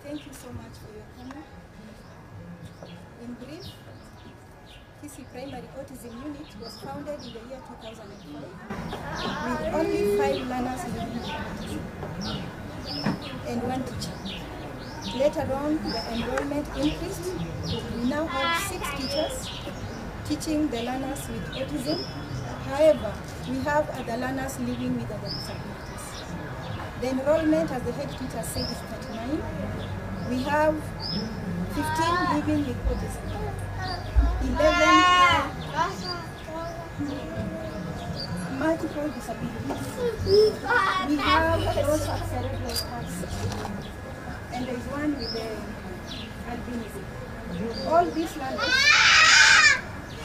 Thank you so much for your comment. In brief, Kisii Primary Autism Unit was founded in the year 2005 with only 5 learners living with autism and 1 teacher. Later on, the enrollment increased. We now have 6 teachers teaching the learners with autism. However, we have other learners living with other disabilities. The enrollment, as the head teacher said, is 39. We have 15 living with autism. 11 have multiple disabilities. We have also cerebral palsy, and there is one with the albinism. All these learners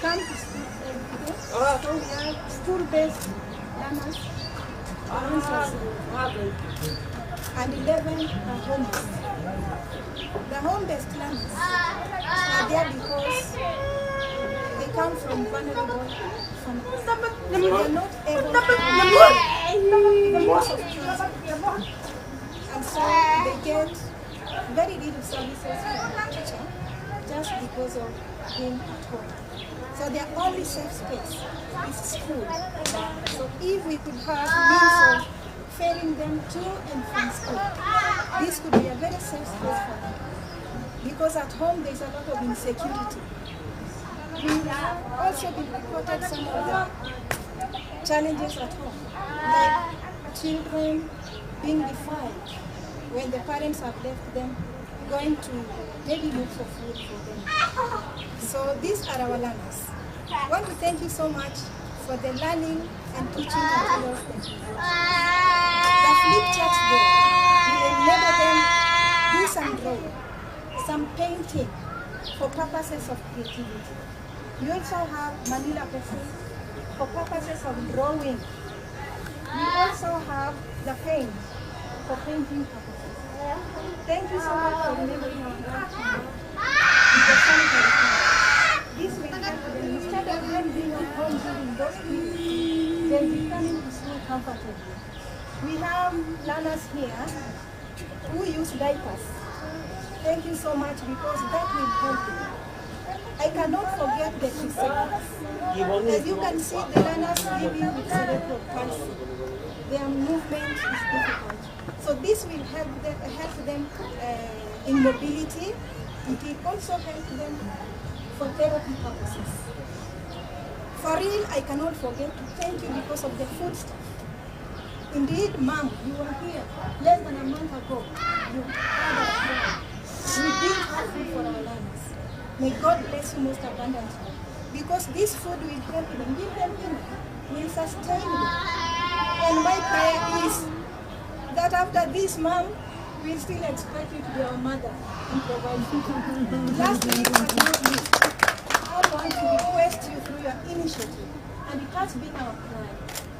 come to school every day. So we have school-based learners, and 11 are home-based. The home-based learners are there because they come from vulnerable families. They are not able to handle lots of children. And so they get very little services from the teacher just because of being at home. So their only safe space is school. So if we could have means of ferrying them to and from school, this could be a very safe space for them. Because at home there is a lot of insecurity. We have also been reported some of the challenges at home, like children being defiled when the parents have left them, going to maybe look for food for them. So these are our learners. I want to thank you so much for the learning and teaching materials that you use. The flip chart there will enable them do some drawing, some painting for purposes of creativity. You also have manila pencils for purposes of drawing. We also have the paint for painting purposes. Thank you so much for remembering our grandchildren with the sanitary pad. This will help them, instead of them being at home during those weeks, they'll be coming to school comfortably. We have learners here who use diapers. Thank you so much, because that will help them. I cannot forget the Kisii. As you can see, the learners living with cerebral palsy, their movement is difficult. So this will help them in mobility. It will also help them for therapy purposes. For real, I cannot forget to thank you because of the food stuff. Indeed, Mom, you were here less than a month ago. You had a we did have food for our learners. May God bless you most abundantly, because this food will help them, give them energy, will sustain them. And my prayer is that after this, Mom, we'll still expect you to be our mother and provide food. Lastly, but not least, I want to request you through your initiative, and it has been our cry,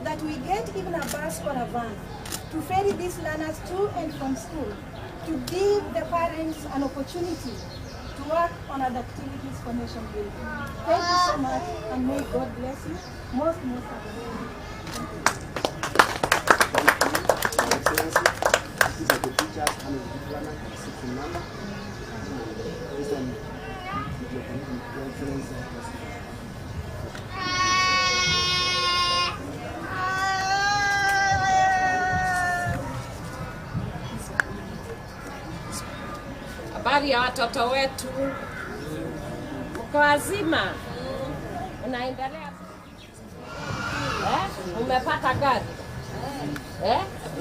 that we get even a bus or a van to ferry these learners to and from school, to give the parents an opportunity to work on other activities for nation building. Thank you so much, and may God bless you most abundantly. These are the teachers and the learner and sitting number. This one, your friends. Habari ya watoto wetu, uko wazima? Unaendelea? Umepata gari?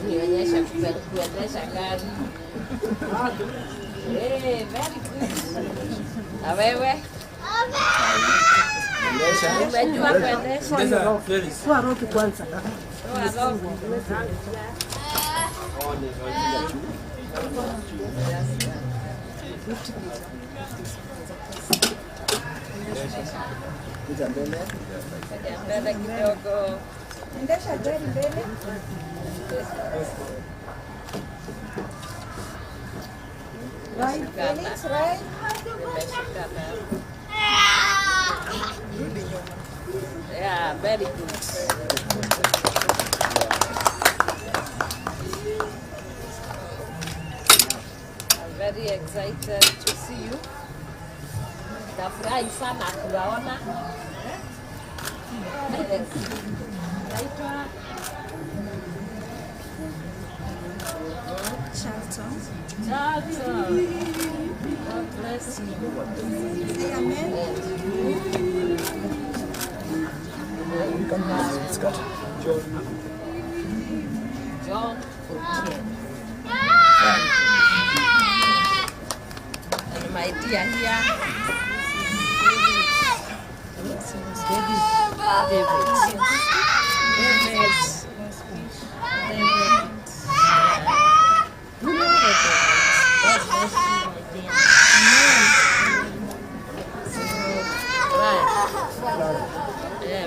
Nionyesha kuendesha gari. Very good. Na wewe? Umejua kuendesha? Toa roki kwanza. Toa roki. Kuja mbele. Mbele kidogo. Endesha gari mbele. Right, Felix, right. Yeah, very good. I'm very excited to see you. Nafurahi sana kuwaona. Naitwa Charlton. God bless you. Say amen. John. And my dear here.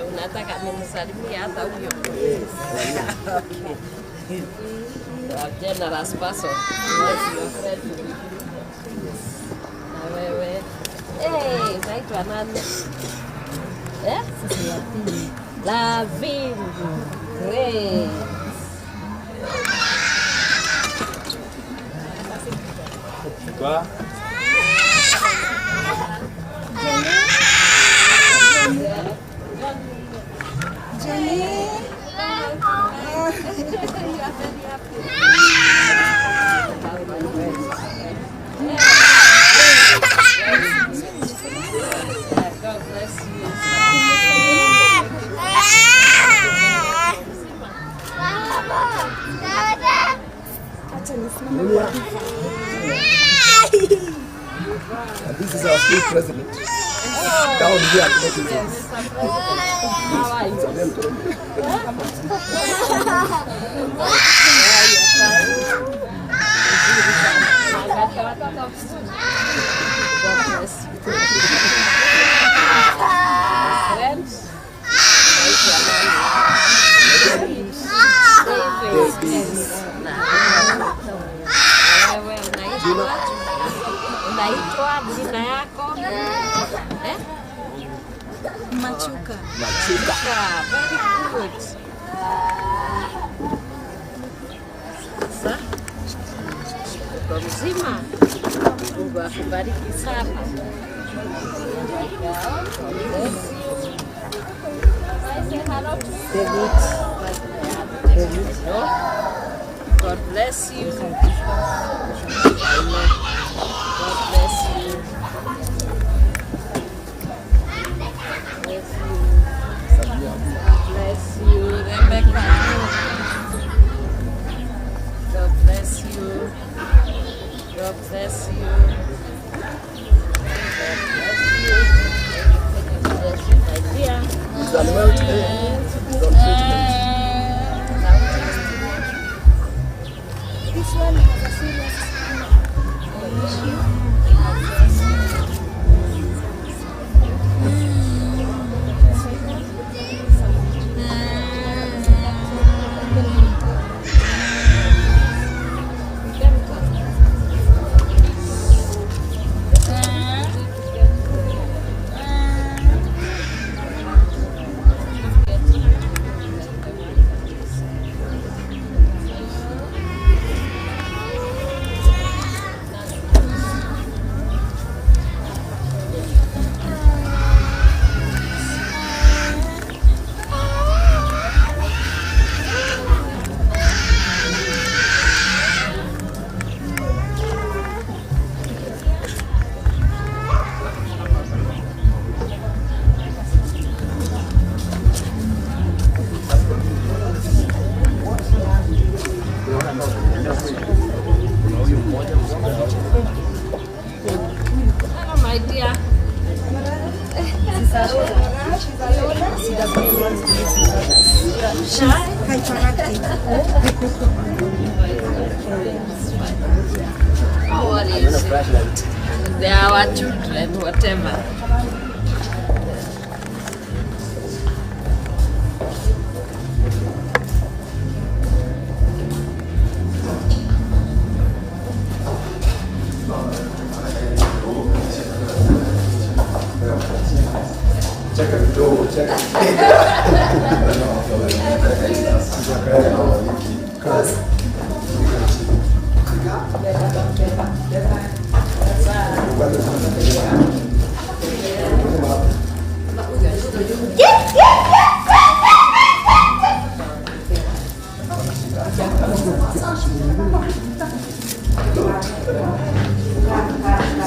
Unataka nimsalimie hata huyo. A generous person. Na wewe. Hey, naitwa nani? Sisi ya pili. Lavin. Great. Kwa? God bless you. This is our state president. Down here. How are you? Unaitwa jina yako? Machuka. Very good. Sasa uko mzima? Mungu akubariki sana. God bless you. God bless you. Bless you, Rebecca. God bless you. God bless you. God bless you. God bless you, my dear. This one has a serious issue. My dear. How are you? They are our children, whatever.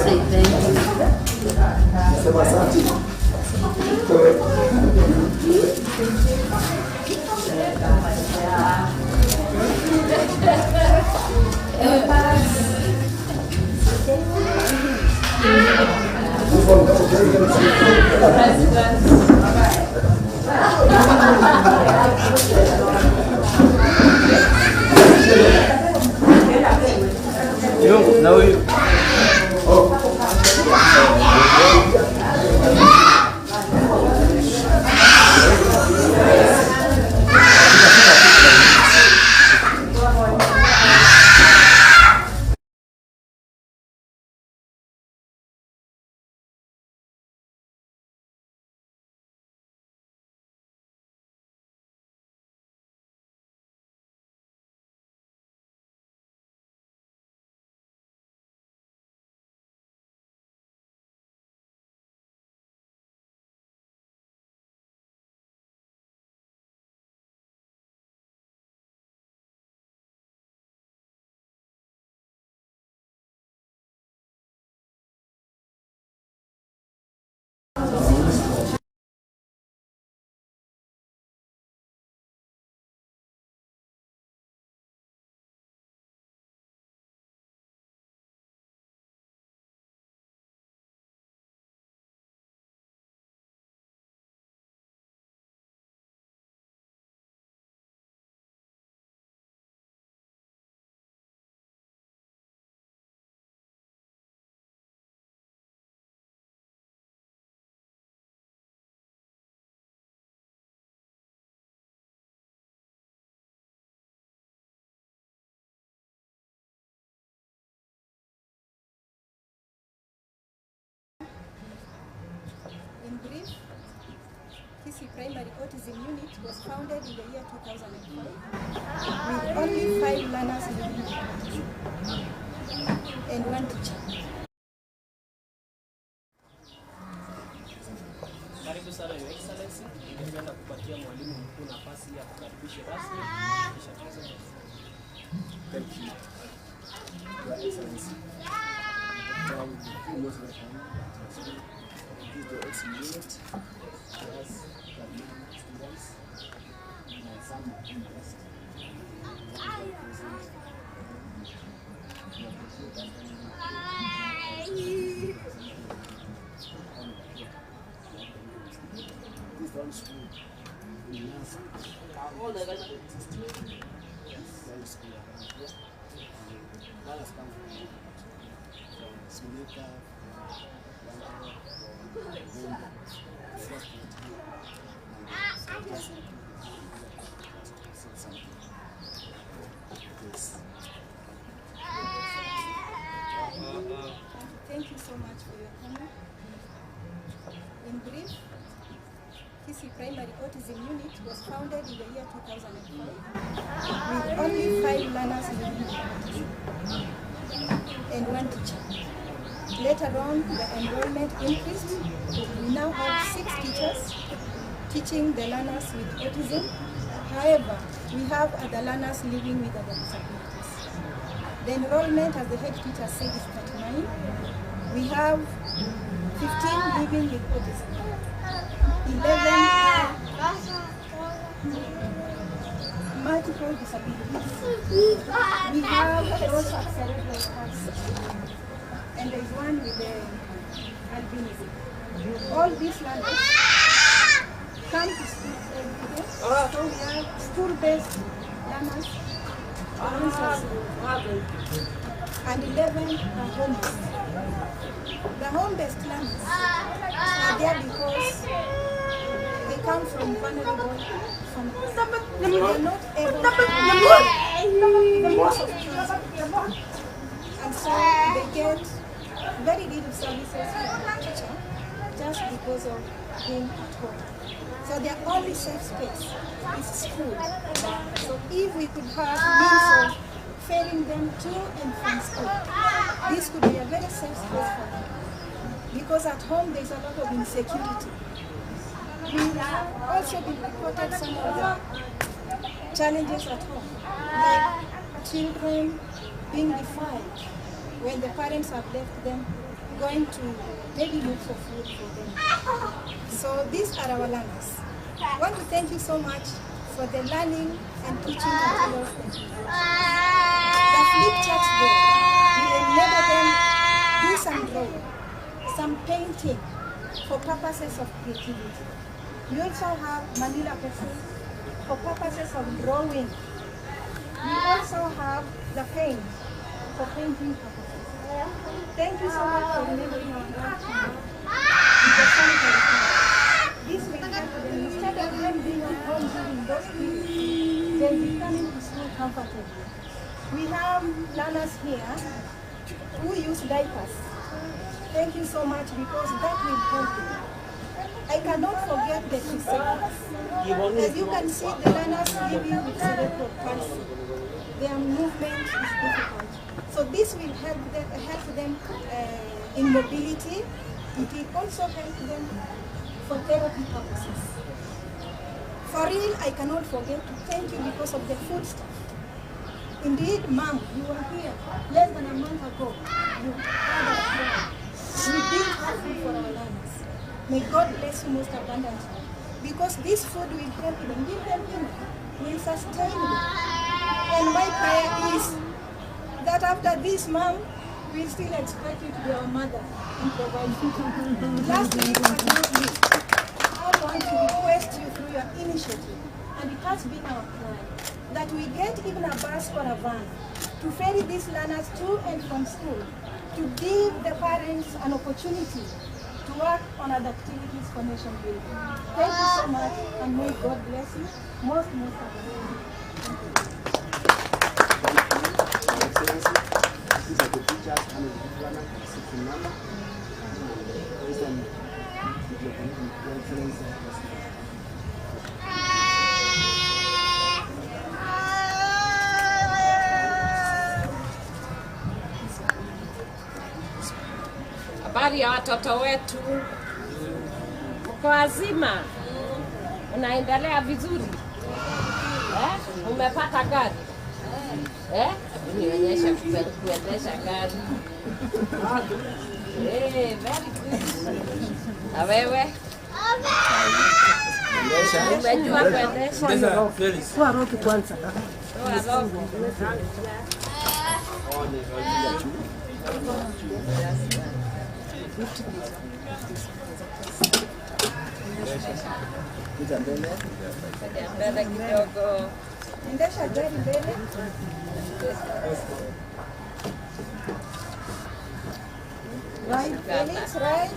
Say thank you. Yung, now you. In brief, Kisii Primary Autism Unit was founded in the year 2005 with only 5 learners living with autism and 1 teacher. Karibu sana Your Excellency. Ningependa kupatia mwalimu mkuu nafasi ya kukaribisha rasmi. Kisha tuanze. Thank you, Your Excellency. Most welcome. This is the autism unit. Yes, students and some interest. This one school in Nasa. Yes, very school around here. Learners come from Smileka, Thank you so much for your comment. In brief, Kisii Primary Autism Unit was founded in the year 2005 with only 5 learners living with autism and 1 teacher. Later on, the enrollment increased. We now have 6 teachers teaching the learners with autism. However, we have other learners living with other disabilities. The enrollment, as the head teacher said, is 39. We have 15 living with autism, 11 multiple disabilities. We have those with cerebral palsy, and there is one with the albinism. All these learners come to school every day, so we have school-based learners, and 11 are home-based. The home-based learners are there because they come from vulnerable families. They are not able to most of children. And so they get very little services from the teacher just because of being at home. So their only safe space is school. So if we could have means of ferrying them to and from school, this could be a very safe space for them. Because at home there's a lot of insecurity. We have also been reported some of the challenges at home, like children being defiled when the parents have left them, going to maybe look for food for them. So these are our learners. I want to thank you so much for the learning and teaching materials that you have. The flip chart there will enable them do some drawing, some painting for purposes of creativity. We also have Manila pencils for purposes of drawing. We also have the paint for painting purposes. Thank you so much for remembering our grandchildren with the sanitary pad. This will help them, instead of them being at home during those periods, they'll be coming to school comfortably. We have learners here who use diapers. Thank you so much, because that will help them. I cannot forget the Kisii. As you can see, the learners living with cerebral palsy. Their movement is difficult. So this will help them in mobility. It will also help them for therapy purposes. For real, I cannot forget to thank you because of the food stuff. Indeed, Mom, you were here less than a month ago. You had a prayer. We built our food for our learners. May God bless you most abundantly, because this food will help them, give them enough, will sustain them. And my prayer is that after this, Mom, we still expect you to be our mother and provide food. Lastly, but not least, I want to request you through your initiative, and it has been our plan, that we get even a bus or a van to ferry these learners to and from school, to give the parents an opportunity to work on other activities for nation building. Thank you so much, and may God bless you most of you. Your Excellency, these are the teachers and the learner and seeking number. Wisdom, Your Excellency. Habari ya watoto wetu, uko wazima? Unaendelea vizuri? Umepata gari? Nionyesha kuendesha gari. Very good. Na wewe? Umejua kuendesha? Kwa roki kwanza. Mbele kidogo. Endesha gari mbele. Right, Felix, right.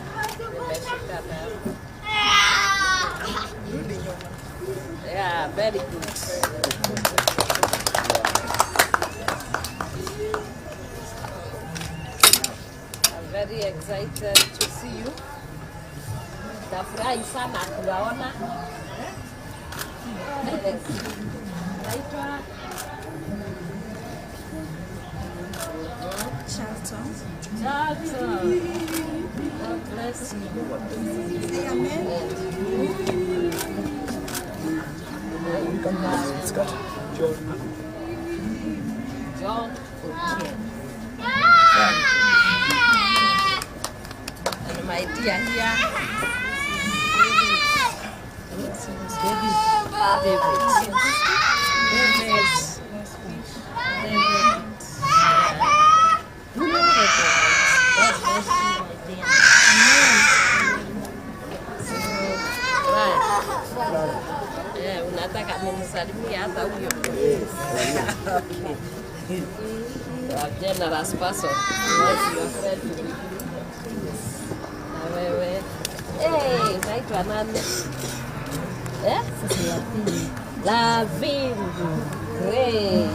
Yeah, very good. I'm very excited to see you. Nafurahi sana kuwaona. Naitwa Charlton. God bless you. Say amen. John Otieno. And my dear here, unataka nimsalimie hata huyo. Generous person. Your friend. Na wewe. Naitwa nani? Lavin. Great.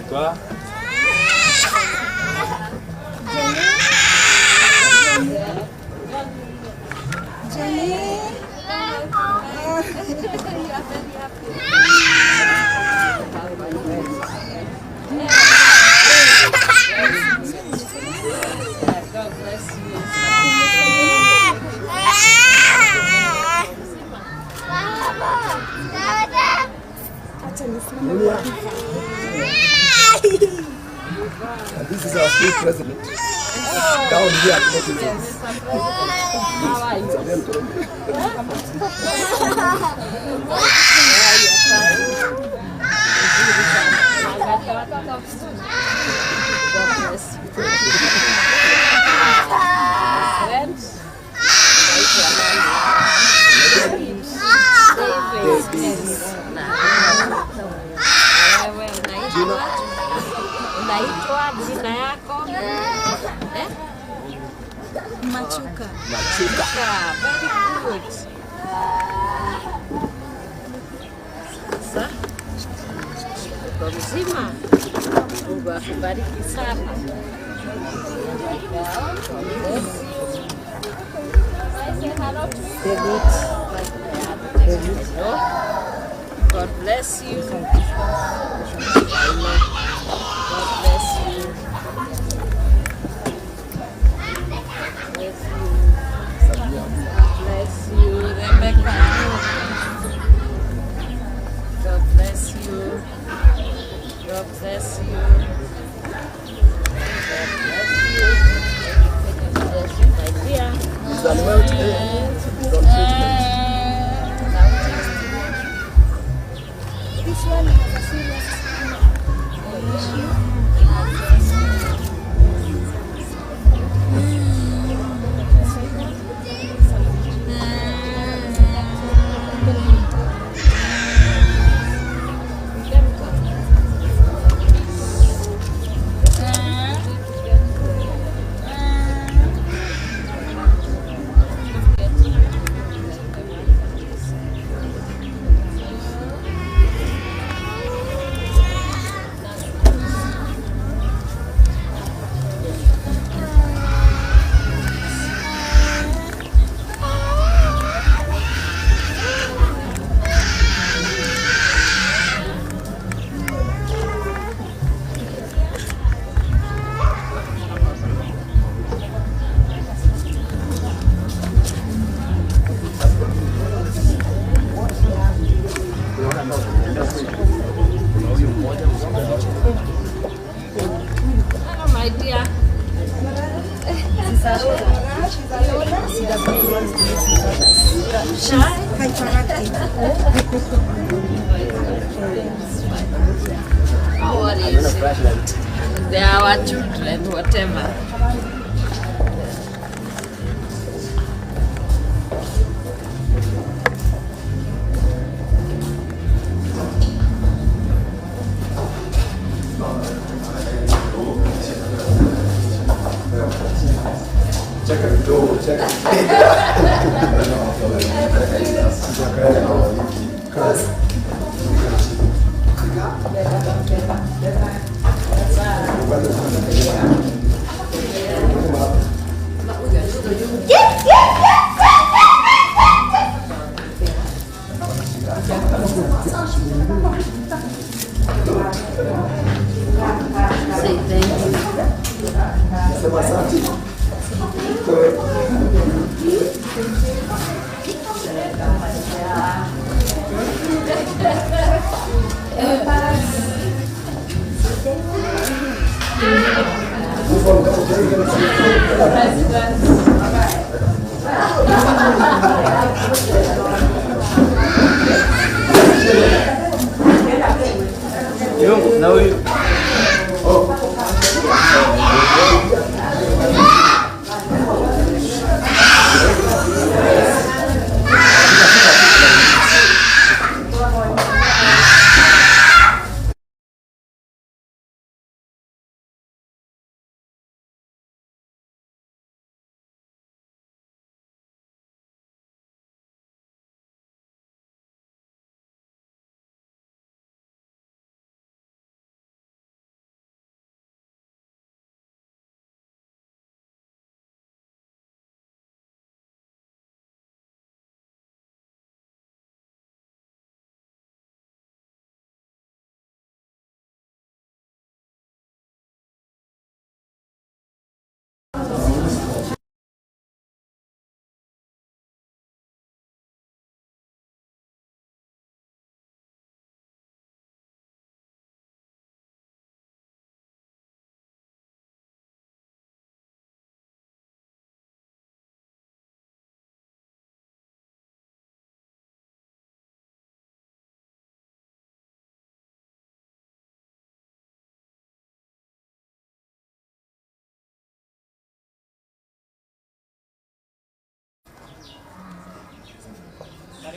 Quoi? Jenny. You are very happy. God bless you. This is our state president. Down here at Portugal. How are you? God bless you. Friends, wewe unaitwa jina yako? Machuka. Very good. Sasa uko mzima, Mungu akubariki sana. God bless you. God bless you. Bless you, Rebecca. God bless you. God bless you. God bless you. God bless you, my dear. He's done well today. He's on treatment. This one has a serious Hello, my dear. Oh, what is it? They are our children, whatever. Check it, go, check Say thank you. Na huyu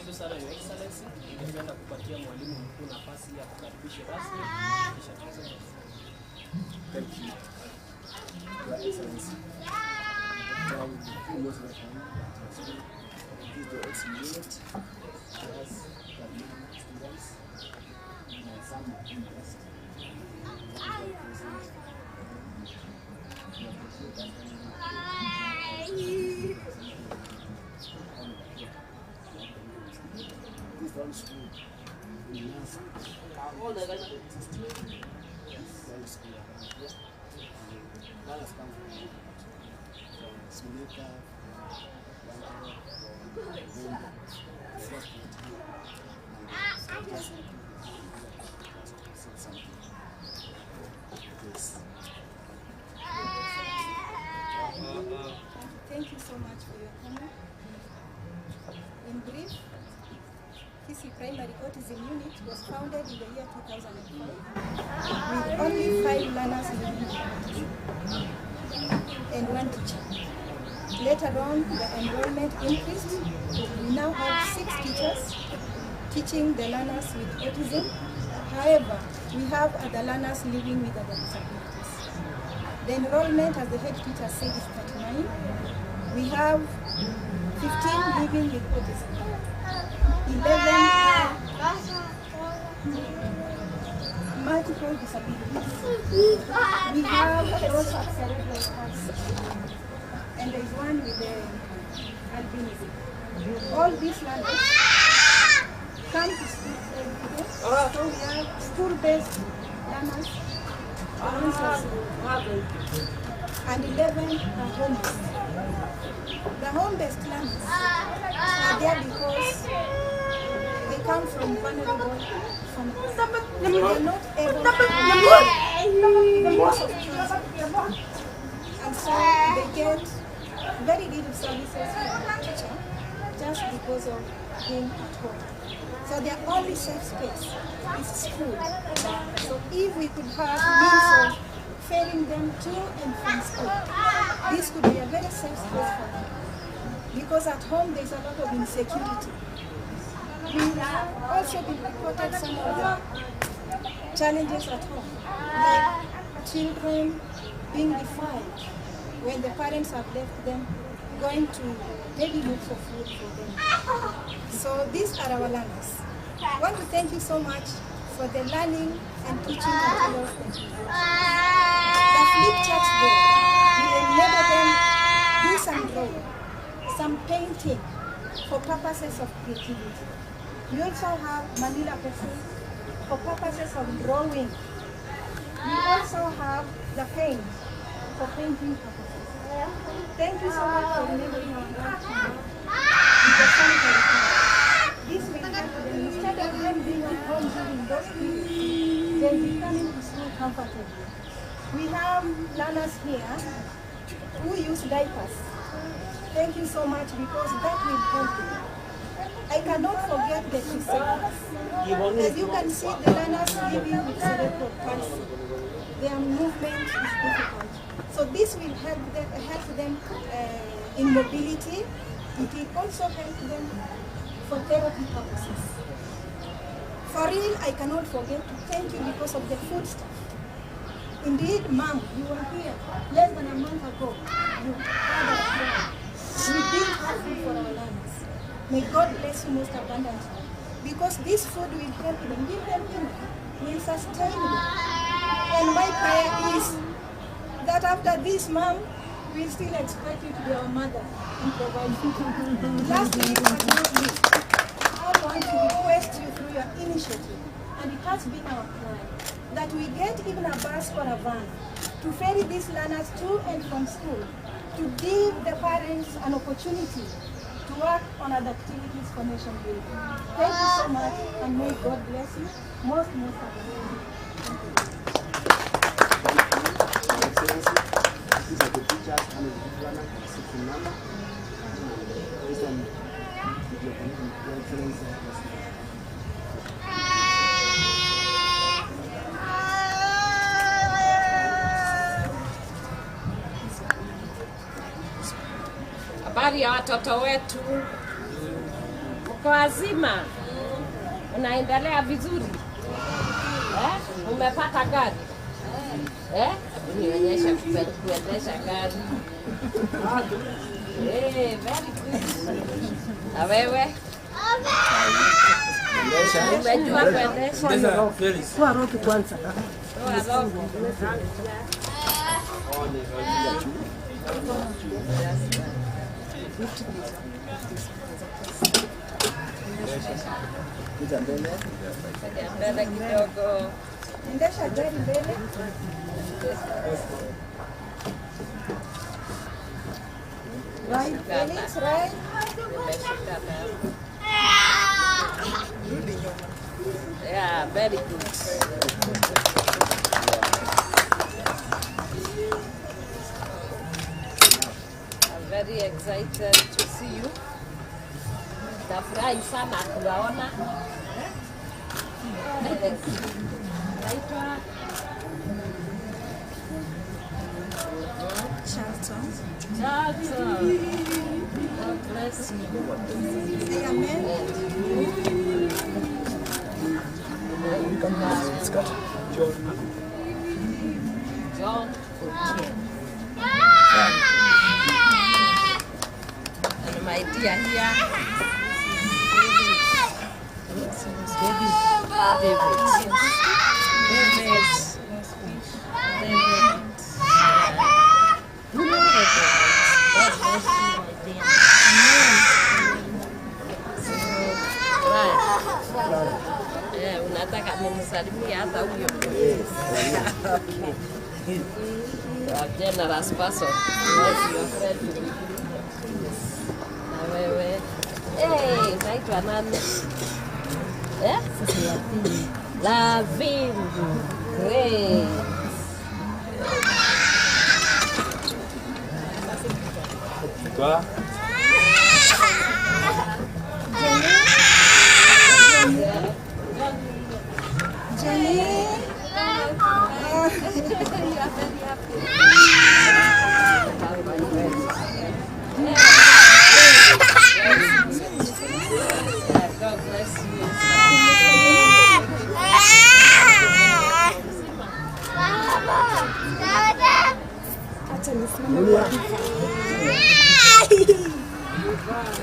Asante sana Your Excellency. Ningependa kupatia mwalimu mkuu nafasi ya kukaribisha rasmi kisha tuanze. Thank you, Your Excellency. Most welcome. This is the X-Unit. Yes, students. And some interest. This one school. All the guys school. Learners come from Sunita, Thank you so much for your comment. In brief, Kisii Primary Autism Unit was founded in the year 2005 with only 5 learners living with autism and 1 teacher. Later on, the enrollment increased. We now have 6 teachers teaching the learners with autism. However, we have other learners living with other disabilities. The enrollment, as the head teacher said, is 39. We have 15 living with autism. 11 have multiple disabilities. We have those of cerebral palsy, and there is one with albinism. All these learners come to school every day. So we have school-based learners, and 11 are home-based. The home-based learners are there because they come from vulnerable families. They are not able to even most of children. And so they get very little services from the teacher just because of being at home. So their only safe space is school. So if we could have means of ferrying them to and from school, this could be a very safe space for them. Because at home there's a lot of insecurity. We have also been reported some of the challenges at home, like children being defiled when the parents have left them, going to maybe look for food for them. So these are our learners. I want to thank you so much for the learning and teaching materials that you have. The flip chart there will enable them do some drawing, some painting for purposes of creativity. We also have Manila pencils for purposes of drawing. We also have the paint for painting purposes. Thank you so much for remembering our grandchildren with the sanitary pad. This will help them, instead of them being at home during those periods, they'll be coming to school comfortably. We have learners here who use diapers. Thank you so much, because that will help them. I cannot forget the Kisii. As you can see, the learners living with cerebral palsy, their movement is difficult. So this will help them in mobility. It will also help them for therapy purposes. For real, I cannot forget to thank you because of the food stuff. Indeed, Mom, you were here less than a month ago. You had us here. We built our food for our learners. May God bless you most abundantly, because this food will help them, give them income, will sustain them. And my prayer is that after this, Mom, we'll still expect you to be our mother and provide food. Lastly, but not least, I want to request you through your initiative, and it has been our plan, that we get even a bus or a van to ferry these learners to and from school, to give the parents an opportunity to work on other activities for nation building. Thank you so much, and may God bless you most abundantly. Excellency, these are the teachers and the learner and the system number. Based on Your Excellency. Habari ya watoto wetu. Uko wazima? Unaendelea vizuri? Umepata gari? Nionyesha kuendesha gari. Very good. Na wewe? Umejua kuendesha? Toa roki kwanza. Toa roki. Kuja mbele. Mbele kidogo. Endesha gari mbele. Right, Felix, right. Yeah, very good. I'm very excited to see you. Nafurahi sana kuwaona. Naitwa Charlton. Charlton. God bless you. Say amen. John. And my dear here. Unataka nimsalimie hata huyo. Generous person. Na wewe. Naitwa nani? Lavin. Great. Quoi? God bless you.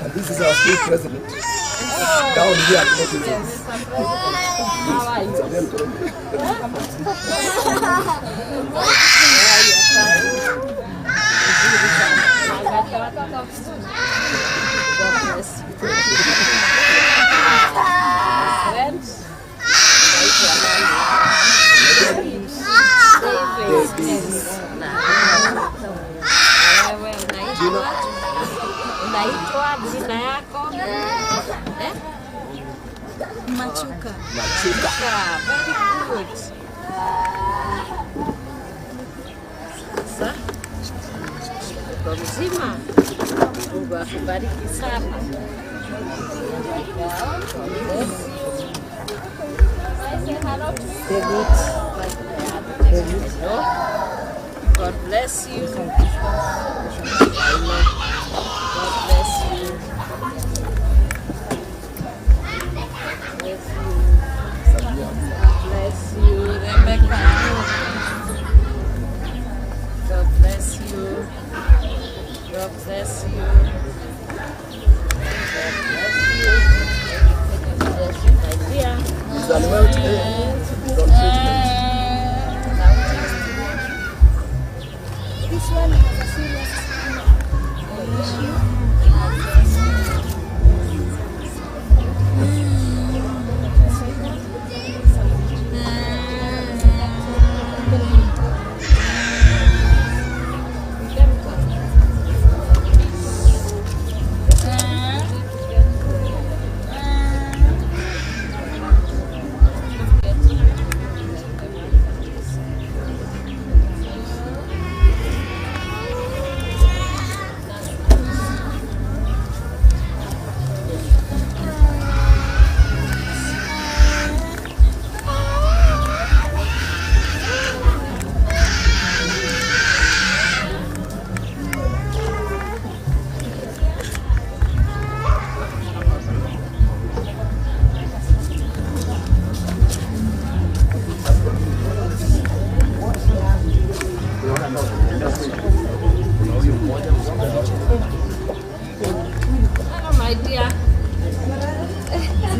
And this is our state president. Down here at Autism. How are you? God bless you. Friends? Unaitwa jina yako? Machuka. Very good. Sasa uko mzima? Mungu akubariki sana. God bless you. God bless you. Bless you, Rebecca. God bless you. God bless you. God bless you. Bless you, my dear. He's done well today. He's on treatment. This one has a serious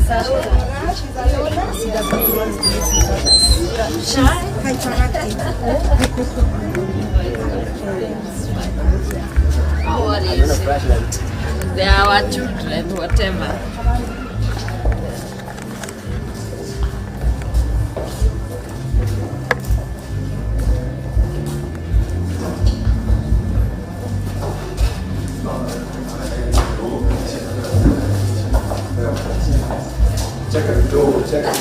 She doesn't want to mix with others. Shy? Hyperactive. What is it? They are our children, whatever. Check it, go, check it.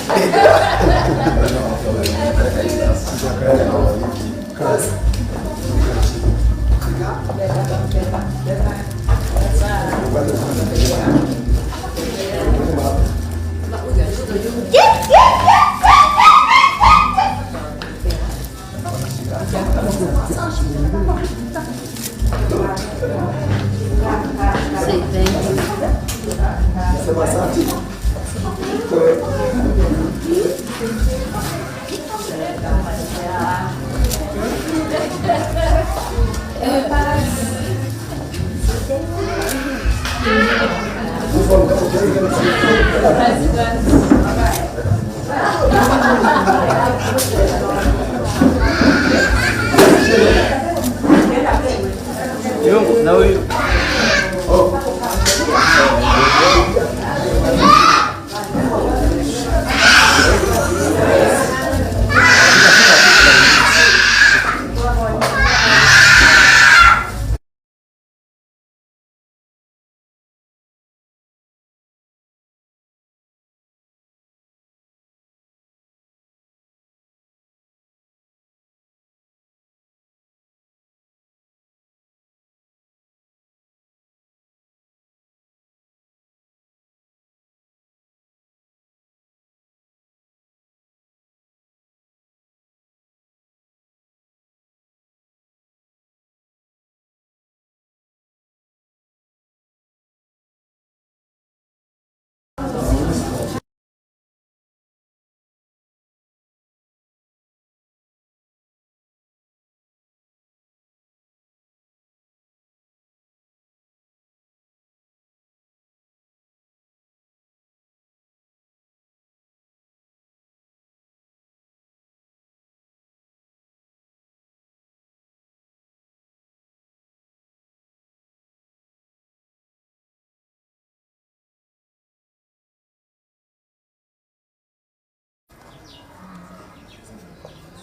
Say thank you. Now you.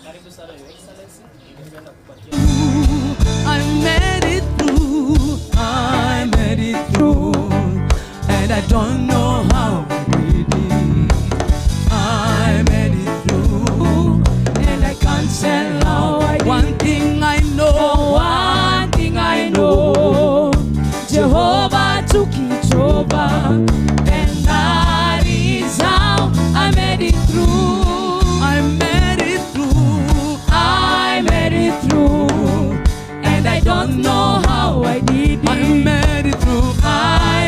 Karibu sana Your Excellency. Ningependa kupatia I made it through, and I don't know how I did it. I made it through, and I can't tell how I did it. One thing I know, Jehovah took it over, and that is how I made it through. I made it through, and I don't know how I did it. I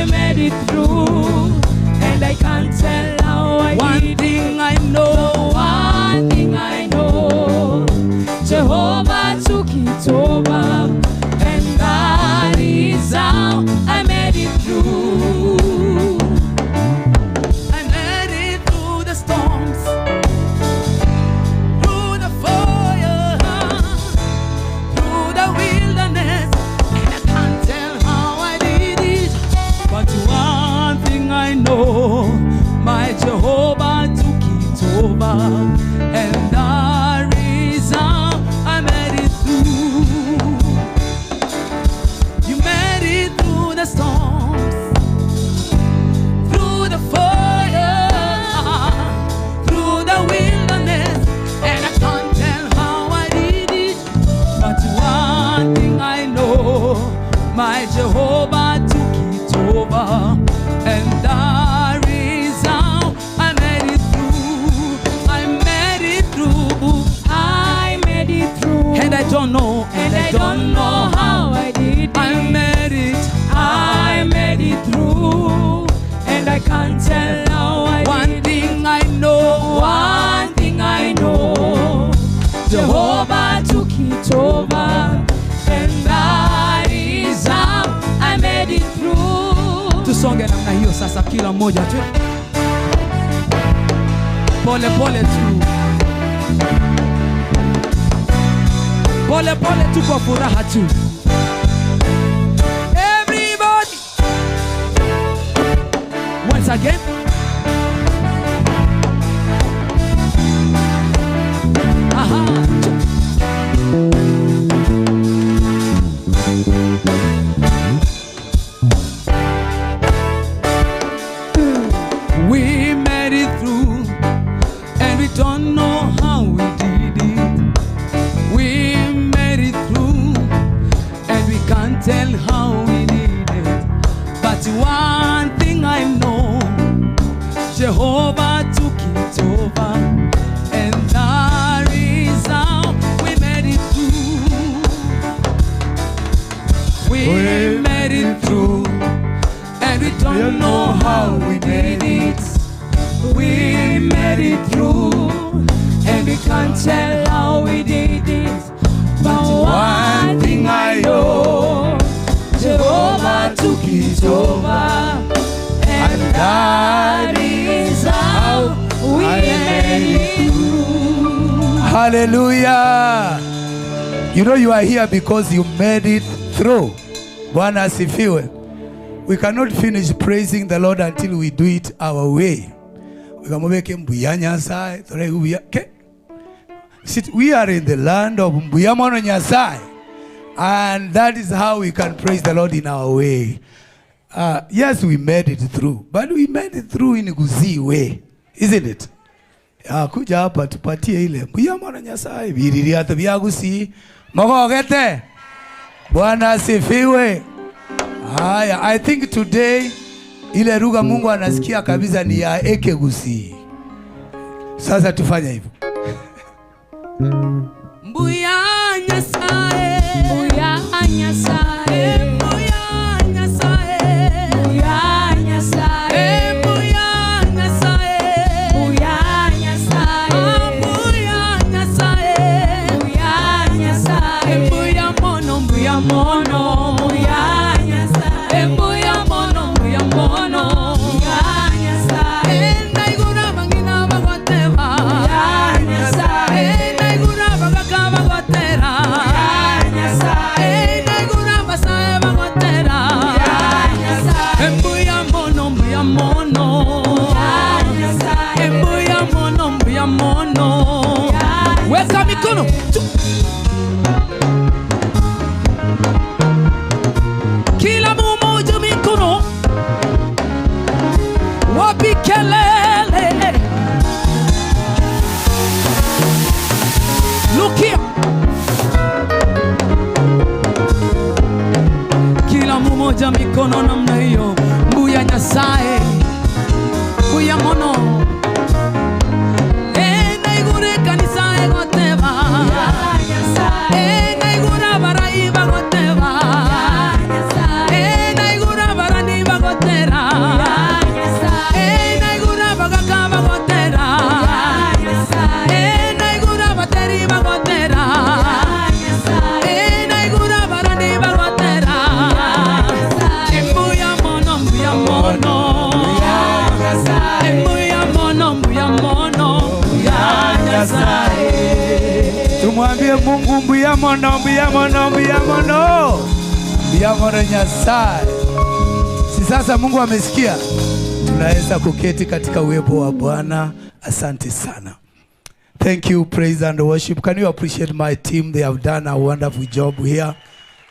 made it through, and I can't tell how I did it. One thing I know, Jehovah took it over, and that is how I made it through. I made it through the storms, through the fire, through the wilderness, and I can't tell how I did it. But one thing I know, my Jehovah took it over, and that is how I made it through. You made it through the storms, through the fire, through the wilderness, and I can't tell how I did it. But one thing I know, my Jehovah took it over, and that is how I made it through. I made it through, and I don't know, how I did it. I made it through, and I can't tell how I did it. One thing I know, Jehovah took it over, and that is how I made it through. Tusonge namna hiyo sasa, kila mmoja tu. Pole pole tu. Pole pole tu kwa furaha tu. Everybody. Once again. We made it through, and we don't know how we did it. We made it through, and we can't tell how we did it. But one thing I know, Jehovah took it over, and that is how we made it through. We made it through, and we don't know how we did it. We made it through, and we can't tell how we did it. But one thing I know, Jehovah took it over, and that is how we made it through. Hallelujah. You know you are here because you made it through. Bwana asifiwe. We cannot finish praising the Lord until we do it our way. We are in the land of Mbuyamono Nyasai, and that is how we can praise the Lord in our way. Yes, we made it through, but we made it through in a Kisii way, isn't it? Kuja hapa tupatie ile Mbuyamono Nyasai biririata bya Kisii mogogete. Bwana asifiwe. I think today ile lugha Mungu anasikia kabisa ni ya eke Kisii. Sasa tufanya hivyo. Mbuya Nyasaye, Mbuya Nyasaye, Mbuya Nyasaye, Mbuya Nyasaye, Mbuya Nyasaye, Mbuya Nyasaye, Mbuya Nyasaye, Mbuya Nyasaye, Mbuya mono, Mbuya mono, Mbuya Nyasaye, Mbuya mono, Mbuya mono, Mbuya Nyasaye, ndaigura bangina bagoteba, Mbuya Nyasaye, ndaigura bagakaba gotera, Mbuya Nyasaye, ndaigura basaye bagotera, Mbuya Nyasaye, Mbuya mono, Mbuya mono, Mbuya Nyasaye, Mbuya mono, Mbuya mono. Weka mikono. Kila mmoja mikono. Wapi kelele. Look here. Kila mmoja mikono namna hiyo. Mbuya Nyasaye, Mbuya mono. Naigure kanisa egoteba, Mbuya Nyasaye, naigura baraiba goteba, Mbuya Nyasaye, naigura barani bagotera, Mbuya Nyasaye, naigura bagakaba gotera, Mbuya Nyasaye, naigura bateri bagotera, Mbuya Nyasaye, naigura barani bagotera, Mbuya mono, Mbuya mono, Mbuya Nyasaye, Mbuya mono, Mbuya mono, Mbuya Nyasaye. Tumwambie Mungu Mbuya mono, Mbuya mono, Mbuya mono, Mbuya mono Nyasaye. Si sasa Mungu amesikia? Tunaweza kuketi katika uwepo wa Bwana. Asante sana. Thank you, praise and worship. Can you appreciate my team? They have done a wonderful job here.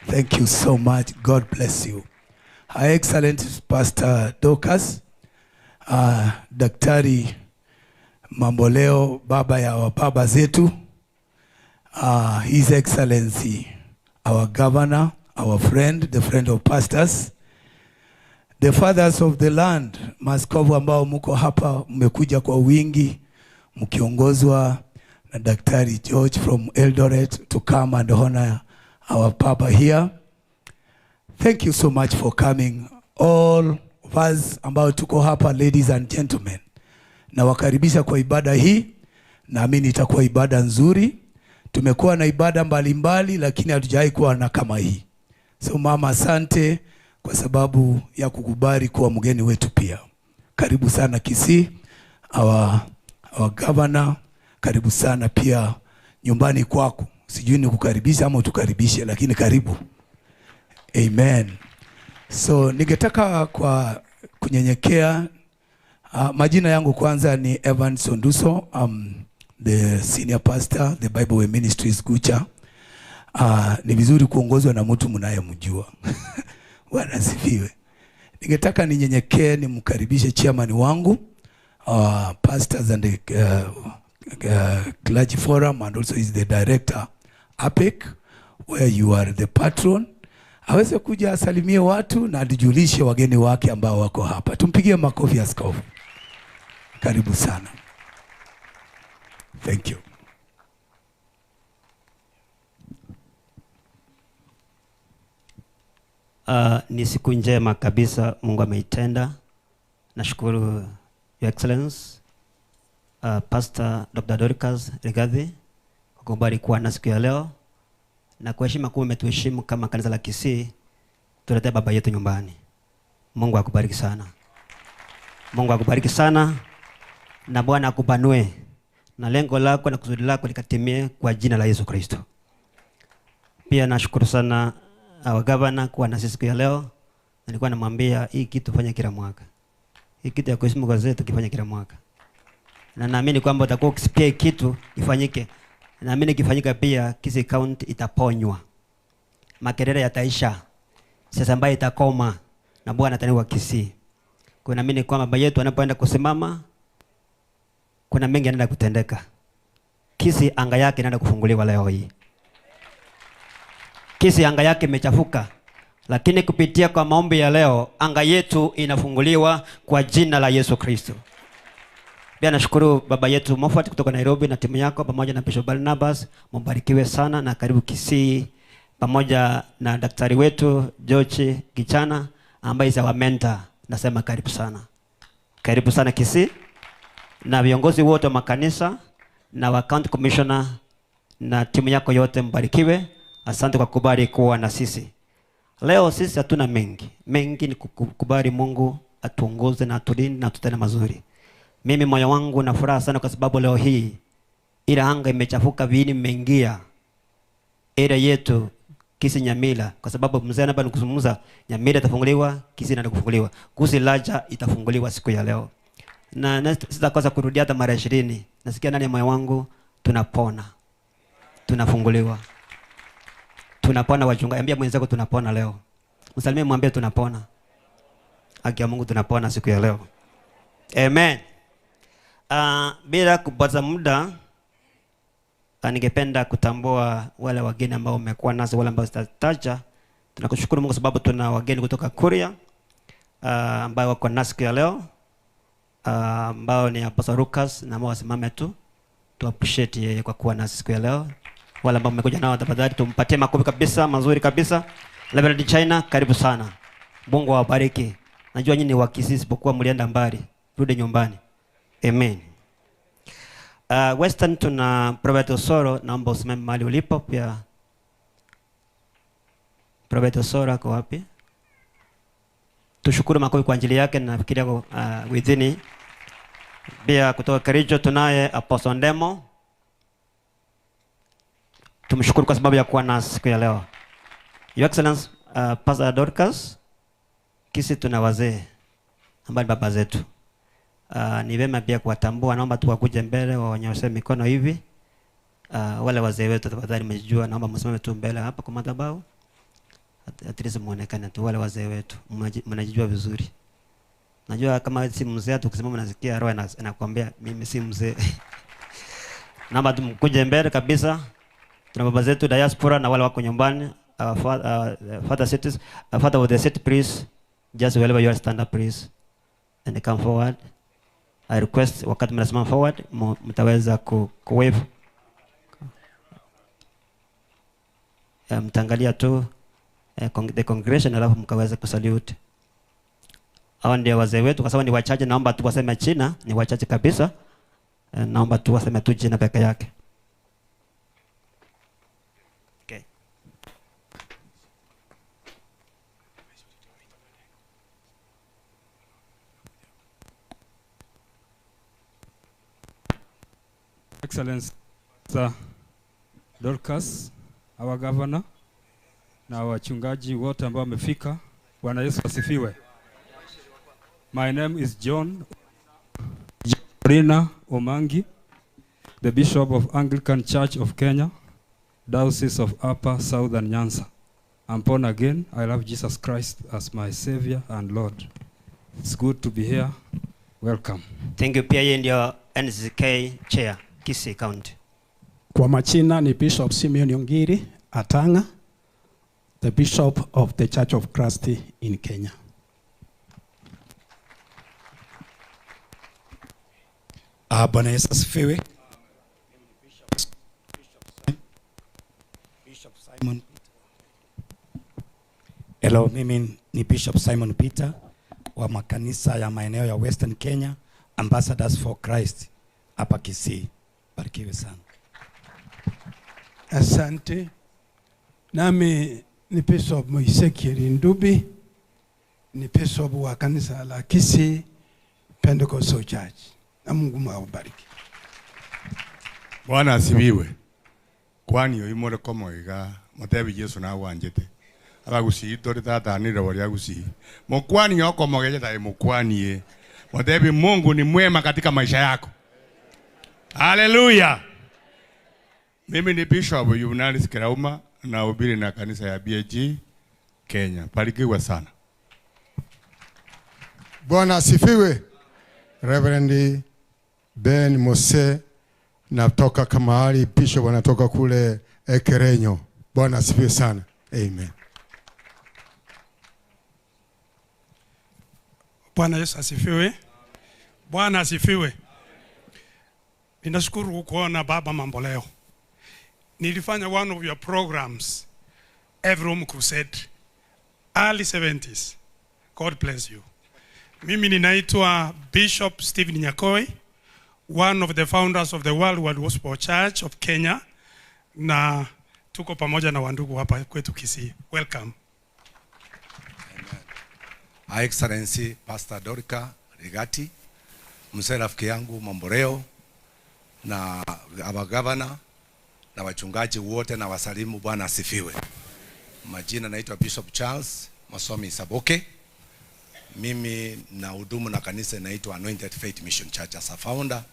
Thank you so much. God bless you. Her Excellent Pastor Dorcas, Daktari Mamboleo, baba ya wababa zetu, His Excellency, our governor, our friend, the friend of pastors, the fathers of the land, maskofu ambao mko hapa, mmekuja kwa wingi, mkiongozwa na Daktari George from Eldoret to come and honor our papa here. Thank you so much for coming. All of us ambao tuko hapa, ladies and gentlemen, na wakaribisha kwa ibada hii. Naamini itakuwa ibada nzuri. Tumekuwa na ibada mbalimbali lakini hatujawahi kuwa na kama hii. So mama, asante kwa sababu ya kukubali kuwa mgeni wetu pia. Karibu sana Kisii, our governor, karibu sana pia nyumbani kwako. Sijui ni kukaribisha ama utukaribishe, lakini karibu. Amen. So ningetaka kwa kunyenyekea, majina yangu kwanza ni Evan Sonduso. The senior pastor, the Bible Way Ministries Kucha. Ni vizuri kuongozwa na mtu mnayemjua. Bwana asifiwe. Ningetaka ninyenyekee nimkaribishe chairman wangu, pastors and the clergy forum, and also is the director APEC, where you are the patron. Aweze kuja asalimie watu na ajulishe wageni wake ambao wako hapa. Tumpigie makofi askofu. Karibu sana. Thank you. Ni siku njema kabisa Mungu ameitenda. Nashukuru Your Excellence Pastor Pr.Dorcas Rigathi kwa kubali kuwa na siku ya leo, na kwa heshima kuwa umetuheshimu kama kanisa la Kisii. Tuletea baba yetu nyumbani. Mungu akubariki sana. Mungu akubariki sana, na Bwana akupanue, na lengo lako na kusudi lako likatimie kwa jina la Yesu Kristo. Pia nashukuru sana our governor kuwa na siku ya leo. Nilikuwa namwambia hii kitu fanya kila mwaka. Hii kitu ya kuheshimu gazeti tukifanya kila mwaka. Na naamini kwamba utakuwa ukisikia kitu ifanyike. Naamini kifanyika pia Kisii County itaponywa. Makelele yataisha. Sasa ambaye itakoma na Bwana ataniwa Kisii. Kwa naamini kwamba baba yetu anapoenda kusimama kuna mengi yanaenda kutendeka. Kisii anga yake inaenda kufunguliwa leo hii. Kisii anga yake imechafuka, lakini kupitia kwa maombi ya leo anga yetu inafunguliwa kwa jina la Yesu Kristo. Pia nashukuru baba yetu Moffat kutoka Nairobi na timu yako pamoja na Bishop Barnabas. Mbarikiwe sana na karibu Kisii, pamoja na daktari wetu George Kichana ambaye is our mentor. Nasema karibu sana. Karibu sana Kisii, na viongozi wote wa makanisa na wa county commissioner na timu yako yote mbarikiwe. Asante kwa kubali kuwa na sisi. Leo sisi hatuna mengi. Mengi ni kukubali Mungu atuongoze na atulinde na tutende mazuri. Mimi moyo wangu na furaha sana kwa sababu leo hii ile anga imechafuka, viini mmeingia area yetu Kisii Nyamila, kwa sababu mzee hapa nikuzungumza Nyamila itafunguliwa, Kisii inaenda kufunguliwa. Kisii Laja itafunguliwa siku ya leo. Na sitakosa kurudia hata mara 20. Nasikia ndani ya moyo wangu tunapona. Tunafunguliwa. Tunapona wachungaji. Ambia mwenzako tunapona leo. Msalimie mwambie tunapona. Haki ya Mungu tunapona siku ya leo. Amen. Bila kupoteza muda, ningependa kutambua wale wageni ambao wamekuwa nasi, wale ambao sitataja. Tunakushukuru Mungu sababu tuna wageni kutoka Korea ambao wako nasi siku ya leo, ambao ni Pr.Dorcas, na ambao wasimame tu appreciate yeye kwa kuwa nasi siku ya leo. Wale ambao mmekuja nao tafadhali tumpatie makofi kabisa, mazuri kabisa. Reverend China, karibu sana. Mungu awabariki. Najua nyinyi ni wa Kisii isipokuwa mlienda mbali. Rudi nyumbani. Amen. Western tuna Prophet Osoro, naomba usimame mahali ulipo pia. Prophet Osoro ako wapi? Tushukuru makofi kwa ajili yake, na nafikiria within. Pia kutoka Kericho tunaye Apostle Ndemo. Tumshukuru kwa sababu ya kuwa nasi siku ya leo. Your Excellence Pastor Dorcas, Kisii tuna wazee ambao baba zetu. Ni vema pia kuwatambua, naomba tu wakuje mbele waonyeshe mikono hivi. Wale wazee wetu tafadhali mmejua, naomba msimame tu mbele hapa kwa madhabahu. At least muonekane tu wale wazee wetu. Mnajijua vizuri. Najua kama si mzee tukisimama nasikia roho anakuambia mimi si mzee. Naomba tu mkuje mbele kabisa. Tuna baba zetu diaspora na wale wako nyumbani. Father cities, Father of the city, please just wherever you are, stand up please and come forward. I request wakati mnasimama forward mtaweza kuwave. Mtangalia tu the congregation alafu mkaweza kusalute. Hao ndio wazee wetu, kwa sababu ni wachache, naomba tu waseme China, ni wachache kabisa. Naomba tu waseme tu jina peke yake. Okay. Excellency Pr.Dorcas, our governor, na wachungaji wote ambao wamefika. Bwana Yesu asifiwe. My name is John Omangi, the Bishop of Anglican Church of Kenya, Diocese of Upper Southern Nyanza. I'm born again. I love Jesus Christ as my Savior and Lord. It's good to be here. Welcome. Thank you. Pia yeye ndio NZK Chair, Kisii County. Kwa majina ni Bishop Simeon Yongiri Atanga, the Bishop of the Church of Christ in Kenya. Bwana Yesu asifiwe. Bishop Simon. Hello, mimi ni Bishop Simon Peter wa makanisa ya maeneo ya Western Kenya, Ambassadors for Christ hapa Kisii. Barikiwe sana. Asante. Nami ni Bishop Moisekiri Ndubi, ni Bishop wa kanisa la Kisii Pentecostal Church. Na Mungu awabariki. Bwana asifiwe. Kwani yo imore komoiga mutebi Yesu na wanjete. Abagusi tori tata ni ro ya gusi. Mokwani yoko mogeje ta mokwani mutebi Mungu ni mwema katika maisha yako. Haleluya. Mimi ni Bishop Yunanis Kirauma na ubiri na kanisa ya BG Kenya. Barikiwa sana. Bwana asifiwe. Reverend Ben Mose natoka Kamahali, Bishop anatoka kule Kerenyo. Bwana asifiwe sana. Amen. Bwana Yesu asifiwe. Bwana asifiwe. Ninashukuru kuona baba mambo leo. Nilifanya one of your programs, Every Home Crusade, early 70s. God bless you. Mimi ninaitwa Bishop Stephen Nyakoi, one of the founders of the World Gospel Church of Kenya, na tuko pamoja na wandugu hapa kwetu Kisii. Welcome. Her Excellency Pr.Dorcas Rigati, mzee rafiki yangu Mamboreo, na our governor na wachungaji wote na wasalimu. Bwana asifiwe. Majina naitwa Bishop Charles Masomi Saboke. Mimi na hudumu na kanisa inaitwa Anointed Faith Mission Church as a founder,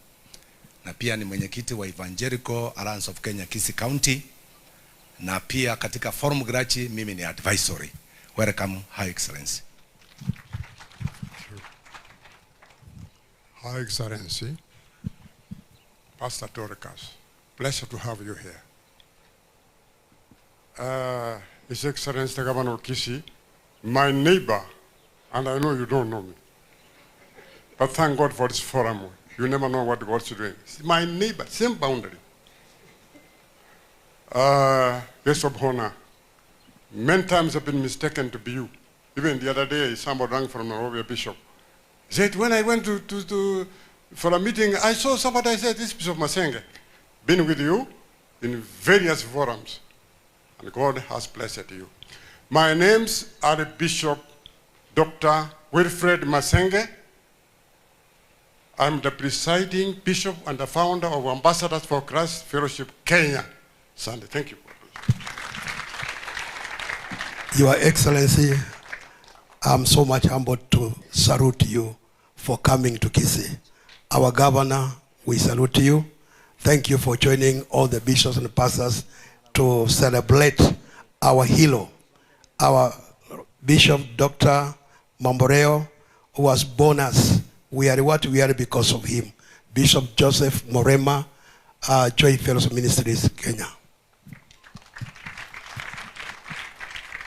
na pia ni mwenyekiti wa Evangelical Alliance of Kenya Kisii County, na pia katika Forum Grachi mimi ni advisory. Welcome, High Excellency. High Excellency Pr.Dorcas, pleasure to have you here. His Excellency the Governor of Kisii, my neighbor, and I know you don't know me, but thank God for this forum. You never know what God's doing. It's my neighbor, same boundary. Guest of honor, many times I've been mistaken to be you. Even the other day, somebody rang from Nairobi, Bishop. He said, when I went for a meeting, I saw somebody. I said, this Bishop Masenge, been with you in various forums, and God has blessed you. My names are Bishop Dr. Wilfred Masenge. I'm the presiding bishop and the founder of Ambassadors for Christ Fellowship Kenya. Sunday, thank you. Your Excellency, I'm so much humbled to salute you for coming to Kisii. Our governor, we salute you. Thank you for joining all the bishops and pastors to celebrate our hero, our Bishop Dr. Mamboreo, who was born us. We are what we are because of him. Bishop Joseph Morema, Joy Fellowship Ministries, Kenya.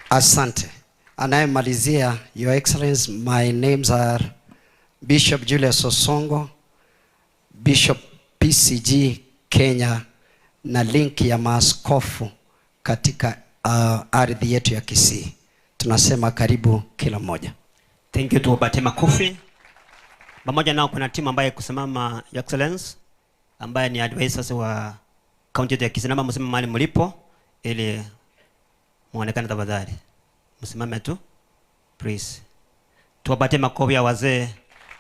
Asante. Anayemalizia, Your Excellency, my names are Bishop Julius Osongo, Bishop PCG Kenya, na link ya maaskofu katika ardhi yetu ya Kisii. Tunasema karibu kila mmoja. Thank you, tuwapate makofi. Pamoja nao kuna timu ambaye kusimama, Your Excellency, ambaye ni advisors wa county ya Kisii. Naomba msimame mahali mlipo ili muonekane tafadhali. Msimame tu. Please. Tuwapate makofi ya wazee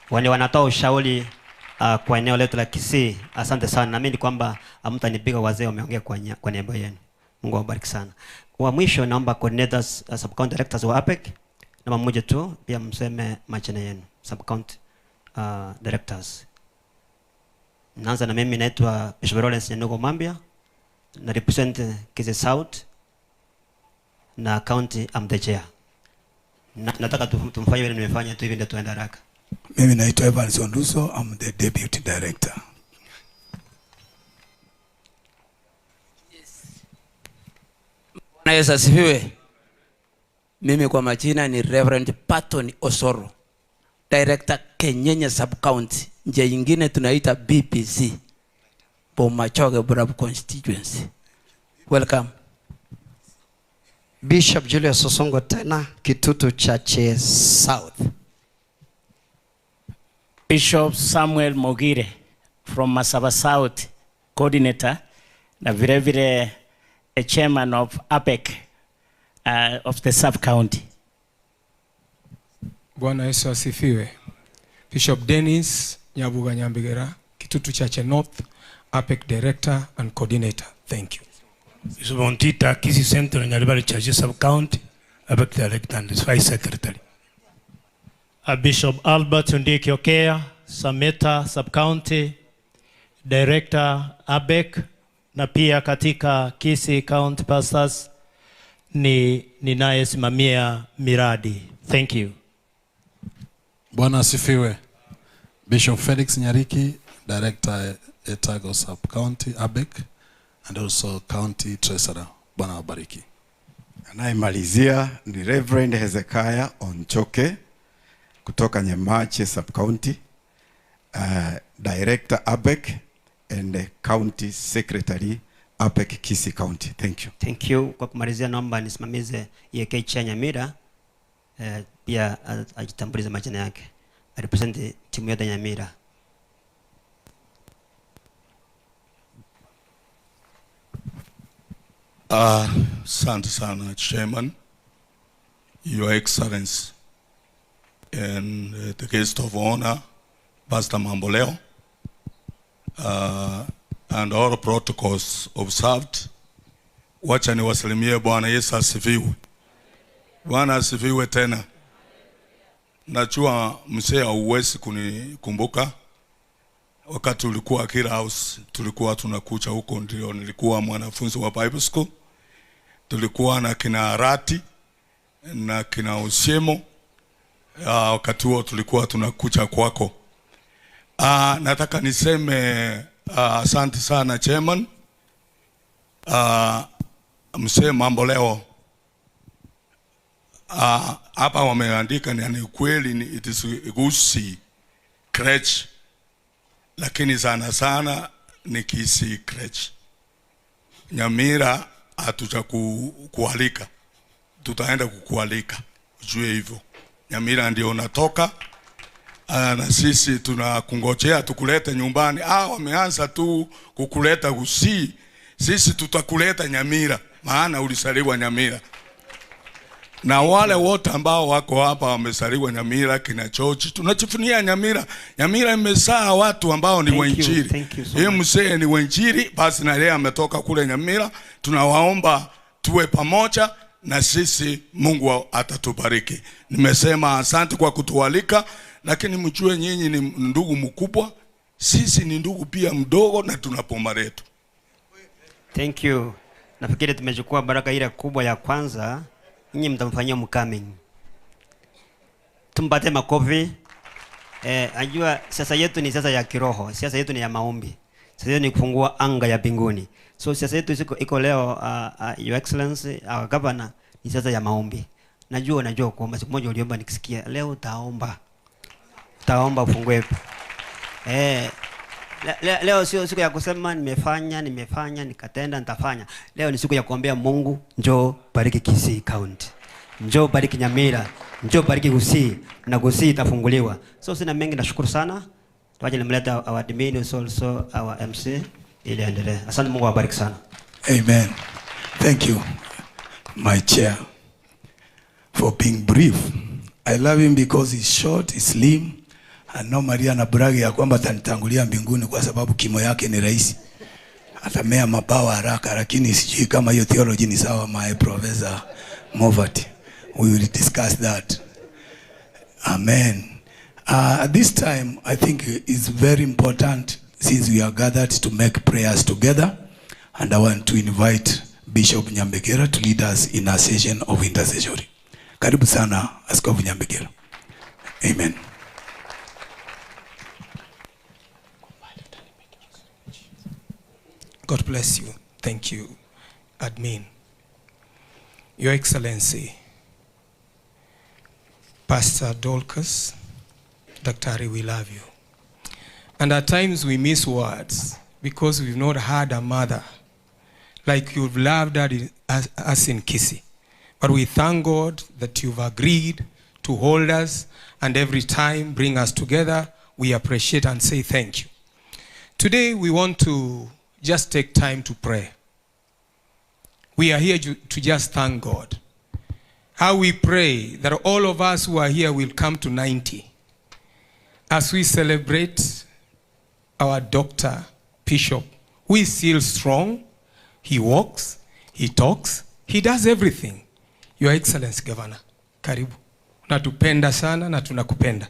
wale wanatoa ushauri kwa eneo letu la Kisii. Asante sana. Naamini kwamba hamtanipiga, wazee wameongea kwa niaba yenu. Mungu awabariki sana. Kwa mwisho naomba coordinators, sub-county directors wa APEC na mmoja tu pia mseme majina yenu. Sub-county directors. Naanza na mimi, naitwa Bishop Lawrence Nyanugo Mambia, na represent Kisii South na county am the chair. Nataka tumfanye vile nimefanya tu hivi ndio tuende haraka. Mimi naitwa Evans Onduso, I'm the deputy director. Bwana Yesu asifiwe. Mimi kwa majina ni Reverend Patton Osoro, director Kenyenye sub county. Nje nyingine tunaita BPC, Bomachoge Burabu constituency. Welcome. Bishop Julius Osongo tena, Kitutu Church South. Bishop Samuel Mogire from Masaba South, coordinator na vile vile a chairman of APEC of the sub-county. Bwana Yesu asifiwe. Bishop Dennis Nyabuga Nyambigera, Kitutu Church North, APEC director and coordinator. Thank you. Bishop Ontita, Kisii Central Nyalibari Church Sub-County, APEC director and vice secretary. Bishop Albert Ndiki Okea, Sameta Sub-County, director APEC, na pia katika Kisii County Pastors ninayesimamia miradi. Thank you. Bwana asifiwe. Bishop Felix Nyariki, director Etago Sub-County APEC and also county treasurer. Bwana wabariki. Anayemalizia ni Reverend Hezekiah Onchoke kutoka Nyemache Sub-County, director APEC and county secretary APEC Kisii County. Thank you. Thank you. Kwa kumalizia naomba nisimamize EK Chanya Mira, pia ajitambulize majina yake. I represent timu ya Nyamira. Asante sana Chairman, Your Excellency, and the guest of honor, Pastor Mamboleo, and all protocols observed. Wacha niwasalimie. Bwana Yesu asifiwe. Bwana asifiwe tena. Najua mzee hauwezi kunikumbuka. Wakati ulikuwa Kira House, tulikuwa tunakucha huko, ndio nilikuwa mwanafunzi wa Bible School. Tulikuwa na kina Arati na kina Usiemo. Wakati huo tulikuwa tunakucha kwako. Nataka niseme asante sana Chairman. Mzee Mamboleo, hapa wameandika ni kweli, it is Kisii crèche, lakini sana sana ni Kisii crèche. Nyamira hatuja kualika, tutaenda kukualika, ujue hivyo. Nyamira ndio unatoka, na sisi tunakungojea tukulete nyumbani. Wameanza tu kukuleta Kisii, sisi tutakuleta Nyamira, maana ulisaliwa Nyamira. Na wale wote ambao wako hapa wamesaliwa Nyamira, kina George, tunachifunia Nyamira. Nyamira imezaa watu ambao ni wenjiri. Yeye mzee ni wenjiri, basi na yeye ametoka kule Nyamira. Tunawaomba tuwe pamoja na sisi, Mungu atatubariki. Nimesema asante kwa kutualika, lakini mjue nyinyi ni ndugu mkubwa, sisi ni ndugu pia mdogo, na tunapoma letu. Thank you. Nafikiri tumechukua baraka ile kubwa ya kwanza. Nyinyi mtamfanyia mcoming. Tumpate makofi. Ajua siasa yetu ni siasa ya kiroho, siasa yetu ni ya maombi. Siasa yetu ni kufungua anga ya mbinguni. So siasa yetu iko leo, Your Excellency, our governor, ni siasa ya maombi. Najua kwamba siku moja uliomba nikisikia, leo utaomba ufungue. Leo sio siku ya kusema nimefanya nikatenda nitafanya. Leo ni siku ya kuombea Mungu, njoo bariki Kisii County, njoo bariki Nyamira, njoo bariki Kisii, na Kisii itafunguliwa. So sina mengi, nashukuru sana. Tuaje nimleta our admin, also our MC ili endelee. Asante, Mungu awabariki sana. Amen. Thank you, my chair, for being brief. I love him because he's short, he's slim, Normally anabragi ya kwamba atanitangulia mbinguni kwa sababu kimo yake ni rahisi. Atamea mabawa haraka, lakini sijui kama hiyo theology ni sawa. My professor Movat, we will discuss that. Amen. At this time, I think it's very important, since we are gathered, to make prayers together, and I want to invite Bishop Nyambegera to lead us in a session of intercessory. Karibu sana Askofu Nyambegera. Amen. God bless you. Thank you, Admin. Your Excellency, Pr.Dorcas, Dr. we love you. And at times we miss words because we've not had a mother like you've loved us in Kisii. But we thank God that you've agreed to hold us and every time bring us together. We appreciate and say thank you. Today we want to just take time to pray. We are here to just thank God. How we pray that all of us who are here will come to 90 as we celebrate our Dr. Bishop, who is still strong. He walks, he talks, he does everything. Your Excellency Governor, karibu. Natupenda sana na tunakupenda.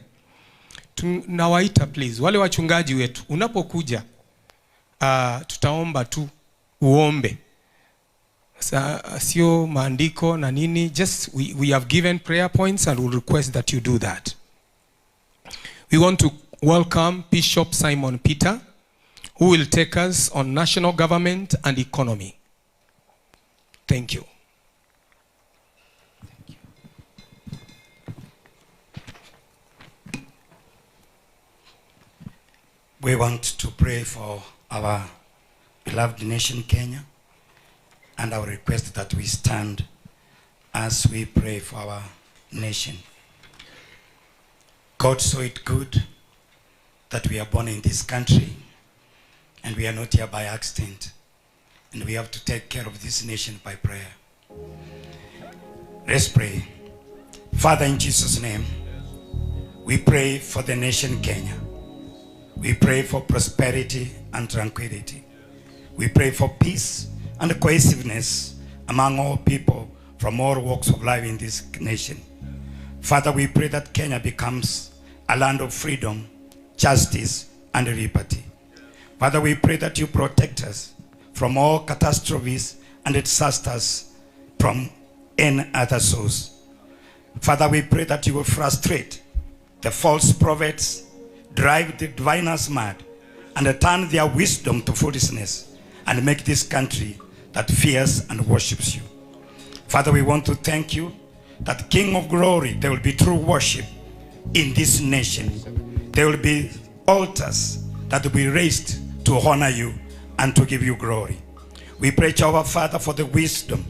Tunawaita please, wale wachungaji wetu, unapokuja, tutaomba tu uombe. Sio maandiko na nini, just we have given prayer points and we'll request that you do that. We want to welcome Bishop Simon Peter, who will take us on national government and economy. Thank you. We want to pray for our beloved nation, Kenya, and I request that we stand as we pray for our nation. God saw it good that we are born in this country, and we are not here by accident, and we have to take care of this nation by prayer. Let's pray. Father, in Jesus' name, we pray for the nation Kenya. We pray for prosperity and tranquility. We pray for peace and cohesiveness among all people from all walks of life in this nation. Father, we pray that Kenya becomes a land of freedom, justice, and liberty. Father, we pray that you protect us from all catastrophes and disasters from any other source. Father, we pray that you will frustrate the false prophets, drive the diviners mad, and turn their wisdom to foolishness, and make this country that fears and worships you. Father, we want to thank you that King of Glory, there will be true worship in this nation. There will be altars that will be raised to honor you and to give you glory. We pray to our Father for the wisdom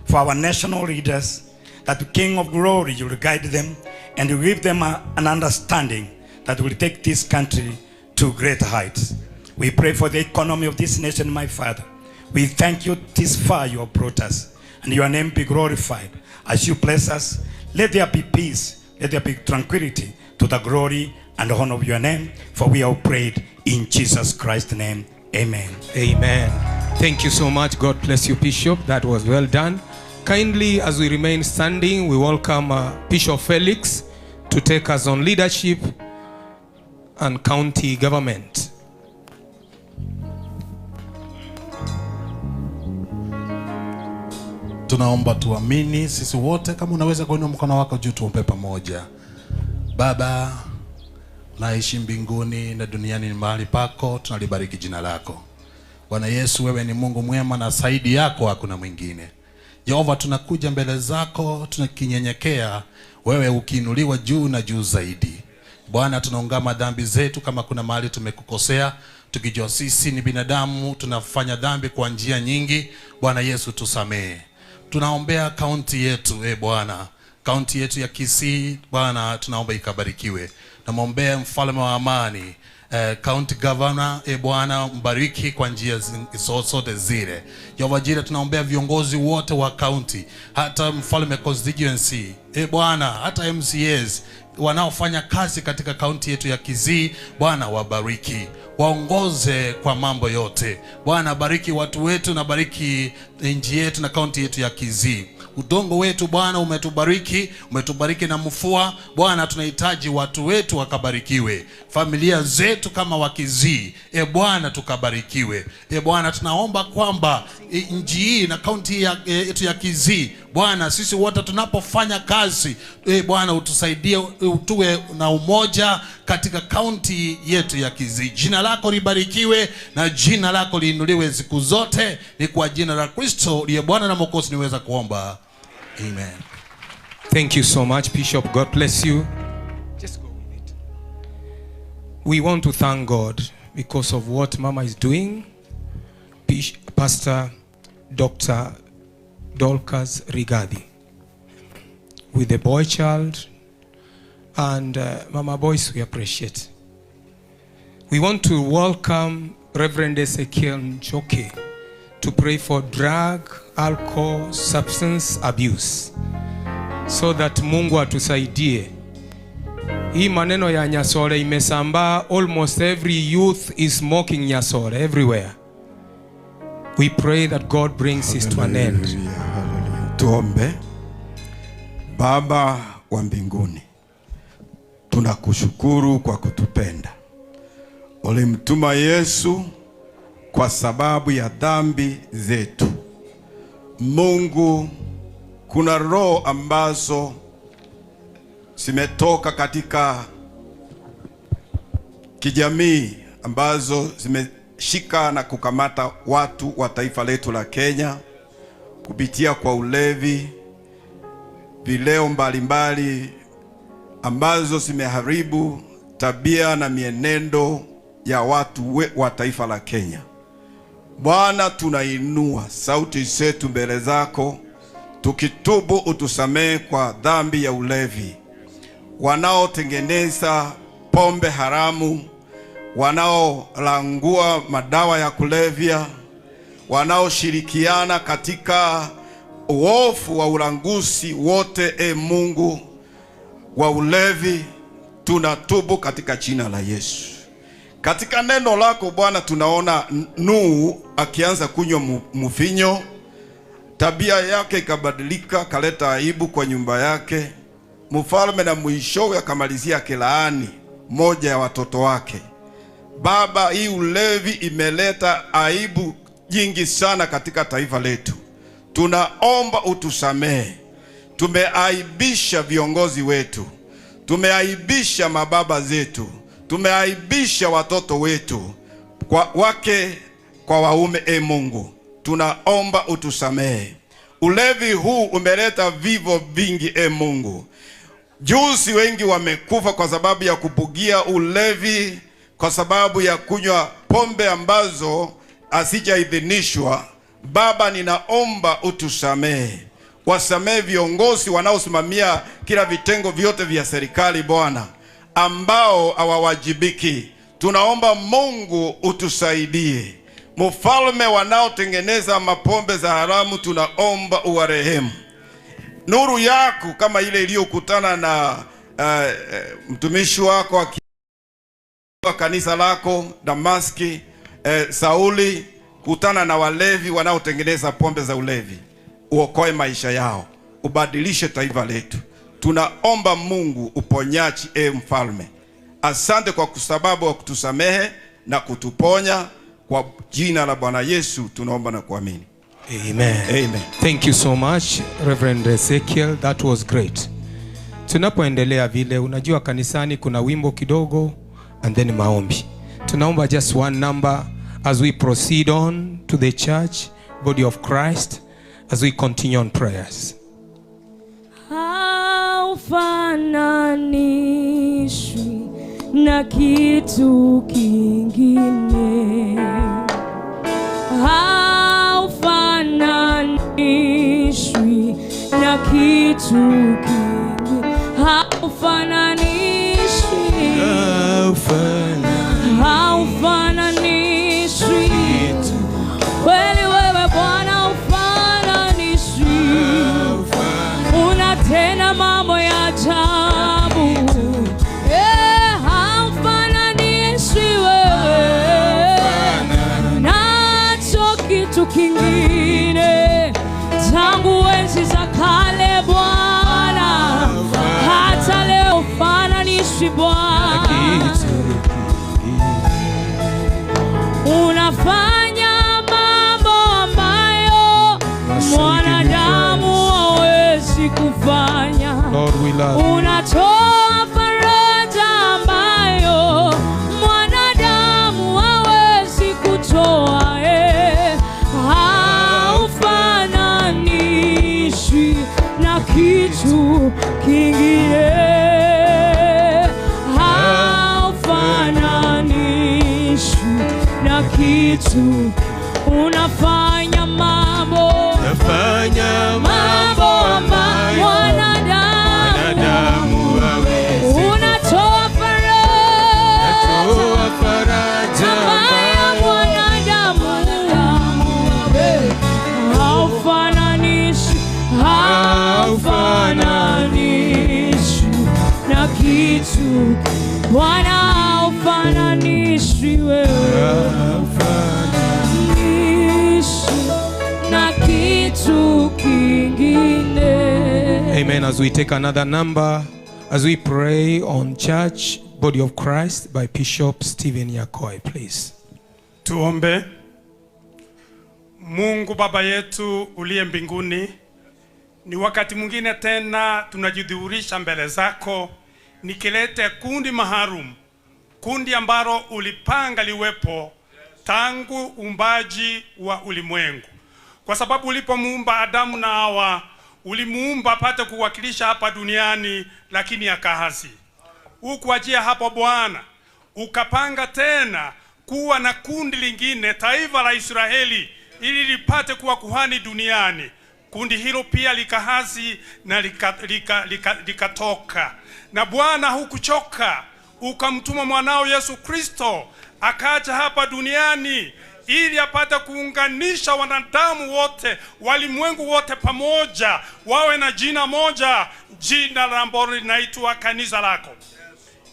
for our national leaders, that the King of Glory, you will guide them and you give them an understanding that will take this country to great heights. We pray for the economy of this nation, my Father. We thank you this far you have brought us, and your name be glorified. As you bless us, let there be peace, let there be tranquility to the glory and honor of your name, for we have prayed in Jesus Christ's name. Amen. Amen. Thank you so much. God bless you, Bishop. That was well done. Kindly, as we remain standing, we welcome Bishop Felix to take us on leadership and county government. Tunaomba tuamini sisi wote. Kama unaweza kuinua mkono wako juu, tuombe pamoja. Baba, naishi mbinguni na duniani ni mahali pako, tunalibariki jina lako. Bwana Yesu, wewe ni Mungu mwema na zaidi yako hakuna mwingine. Yehova, tunakuja mbele zako tunakinyenyekea, wewe ukiinuliwa juu na juu zaidi. Bwana, tunaungama dhambi zetu kama kuna mahali tumekukosea, tukijua sisi ni binadamu, tunafanya dhambi kwa njia nyingi. Bwana Yesu, tusamehe. Tunaombea kaunti yetu, Bwana, kaunti yetu ya Kisii, Bwana, tunaomba ikabarikiwe. Namuombea mfalme wa amani, county governor, Bwana, mbariki kwa njia zote zile. Yehova Jire, tunaombea viongozi wote wa county, hata mfalme constituency, Bwana, hata MCAs, wanaofanya kazi katika kaunti yetu ya Kisii, Bwana wabariki, waongoze kwa mambo yote. Bwana bariki watu wetu na bariki nchi yetu na kaunti yetu ya Kisii. Udongo wetu Bwana umetubariki na mvua. Bwana tunahitaji watu wetu wakabarikiwe, familia zetu kama wa Kisii, Bwana tukabarikiwe. Bwana tunaomba kwamba nchi hii na kaunti yetu ya Kisii, Bwana sisi wote tunapofanya kazi, Bwana utusaidie, tuwe na umoja katika kaunti yetu ya Kisii. Jina lako libarikiwe na jina lako liinuliwe siku zote. Ni kwa jina la Kristo ndiye Bwana na Mwokozi niweza kuomba. Amen. Thank you so much, Bishop. God bless you. Just go with it. We want to thank God because of what Mama is doing. Pastor Dr. Dorcas Rigadi with the boy child and Mama Boys, we appreciate. We want to welcome Reverend Ezekiel Njoke to pray for drug, alcohol, substance abuse, so that Mungu atusaidie. Hii maneno ya nyasore imesambaa, almost every youth is smoking nyasore everywhere. We pray that God brings this to an end. Tuombe. Baba wa mbinguni, tunakushukuru kwa kutupenda. Ulimtuma Yesu kwa sababu ya dhambi zetu. Mungu, kuna roho ambazo zimetoka katika kijamii ambazo zimeshika na kukamata watu wa taifa letu la Kenya kupitia kwa ulevi, vileo mbalimbali ambazo zimeharibu tabia na mienendo ya watu wa taifa la Kenya. Bwana, tunainua sauti zetu mbele zako tukitubu, utusamehe kwa dhambi ya ulevi. Wanaotengeneza pombe haramu, wanaolangua madawa ya kulevya, wanaoshirikiana katika uovu wa ulanguzi wote, Mungu wa ulevi, tunatubu katika jina la Yesu. Katika neno lako Bwana tunaona Nuhu akianza kunywa mvinyo, tabia yake ikabadilika, kaleta aibu kwa nyumba yake. Mfalme na mwishowe akamalizia kilaani moja ya watoto wake. Baba, hii ulevi imeleta aibu nyingi sana katika taifa letu. Tunaomba utusamehe. Tumeaibisha viongozi wetu, tumeaibisha mababa zetu, tumeaibisha watoto wetu, kwa wake kwa waume. Mungu, tunaomba utusamehe. Ulevi huu umeleta vifo vingi. Mungu, juzi wengi wamekufa kwa sababu ya kubugia ulevi, kwa sababu ya kunywa pombe ambazo asijaidhinishwa. Baba, ninaomba utusamehe. Wasamehe viongozi wanaosimamia kila vitengo vyote vya serikali Bwana, ambao hawawajibiki. Tunaomba Mungu utusaidie. Mfalme, wanaotengeneza mapombe za haramu, tunaomba uwarehemu. Nuru yako kama ile iliyokutana na mtumishi wako wa kanisa lako Damaski, Sauli, kutana na walevi wanaotengeneza pombe za ulevi. Uokoe maisha yao, ubadilishe taifa letu. Tunaomba Mungu uponyaji. Mfalme, asante kwa sababu wa kutusamehe na kutuponya. Kwa jina la Bwana Yesu tunaomba na kuamini. Amen. Amen. Thank you so much, Reverend Ezekiel. That was great. Tunapoendelea vile, unajua kanisani kuna wimbo kidogo and then maombi. Tunaomba just one number as we proceed on to the church, body of Christ, as we continue on prayers. Haufananishwi na kitu kingine, haufananishwi na kitu kingine, haufananishwi, haufananishwi. Kweli wewe Bwana haufananishwi, unatenda mambo ya ajabu. love you. Unatoa faraja ambayo mwanadamu hawezi kutoa. Haufananishwi na kitu kingine. Haufananishwi na kitu. Unafanya mambo ambayo wanadamu hawezi. Unatoa faraja ambayo mwanadamu hawezi. Haufananishwi na kitu. Bwana, haufananishwi wewe. Na kitu kingine. Amen. As we take another number, as we pray on Church Body of Christ by Bishop Stephen Yakoi, please. Tuombe. Mungu Baba yetu uliye mbinguni, ni wakati mwingine tena tunajidhihirisha mbele zako nikilete kundi maharum, kundi ambalo ulipanga liwepo tangu umbaji wa ulimwengu. Kwa sababu ulipomuumba Adamu na Hawa, ulimuumba apate kuwakilisha hapa duniani, lakini akahasi. Ukuachia hapo Bwana, ukapanga tena kuwa na kundi lingine, taifa la Israeli, ili lipate kuwa kuhani duniani. Kundi hilo pia likahasi na likatoka. Na Bwana, hukuchoka, ukamtuma mwanao Yesu Kristo akaja hapa duniani ili apate kuunganisha wanadamu wote, walimwengu wote pamoja, wawe na jina moja, jina ambalo linaitwa kanisa lako.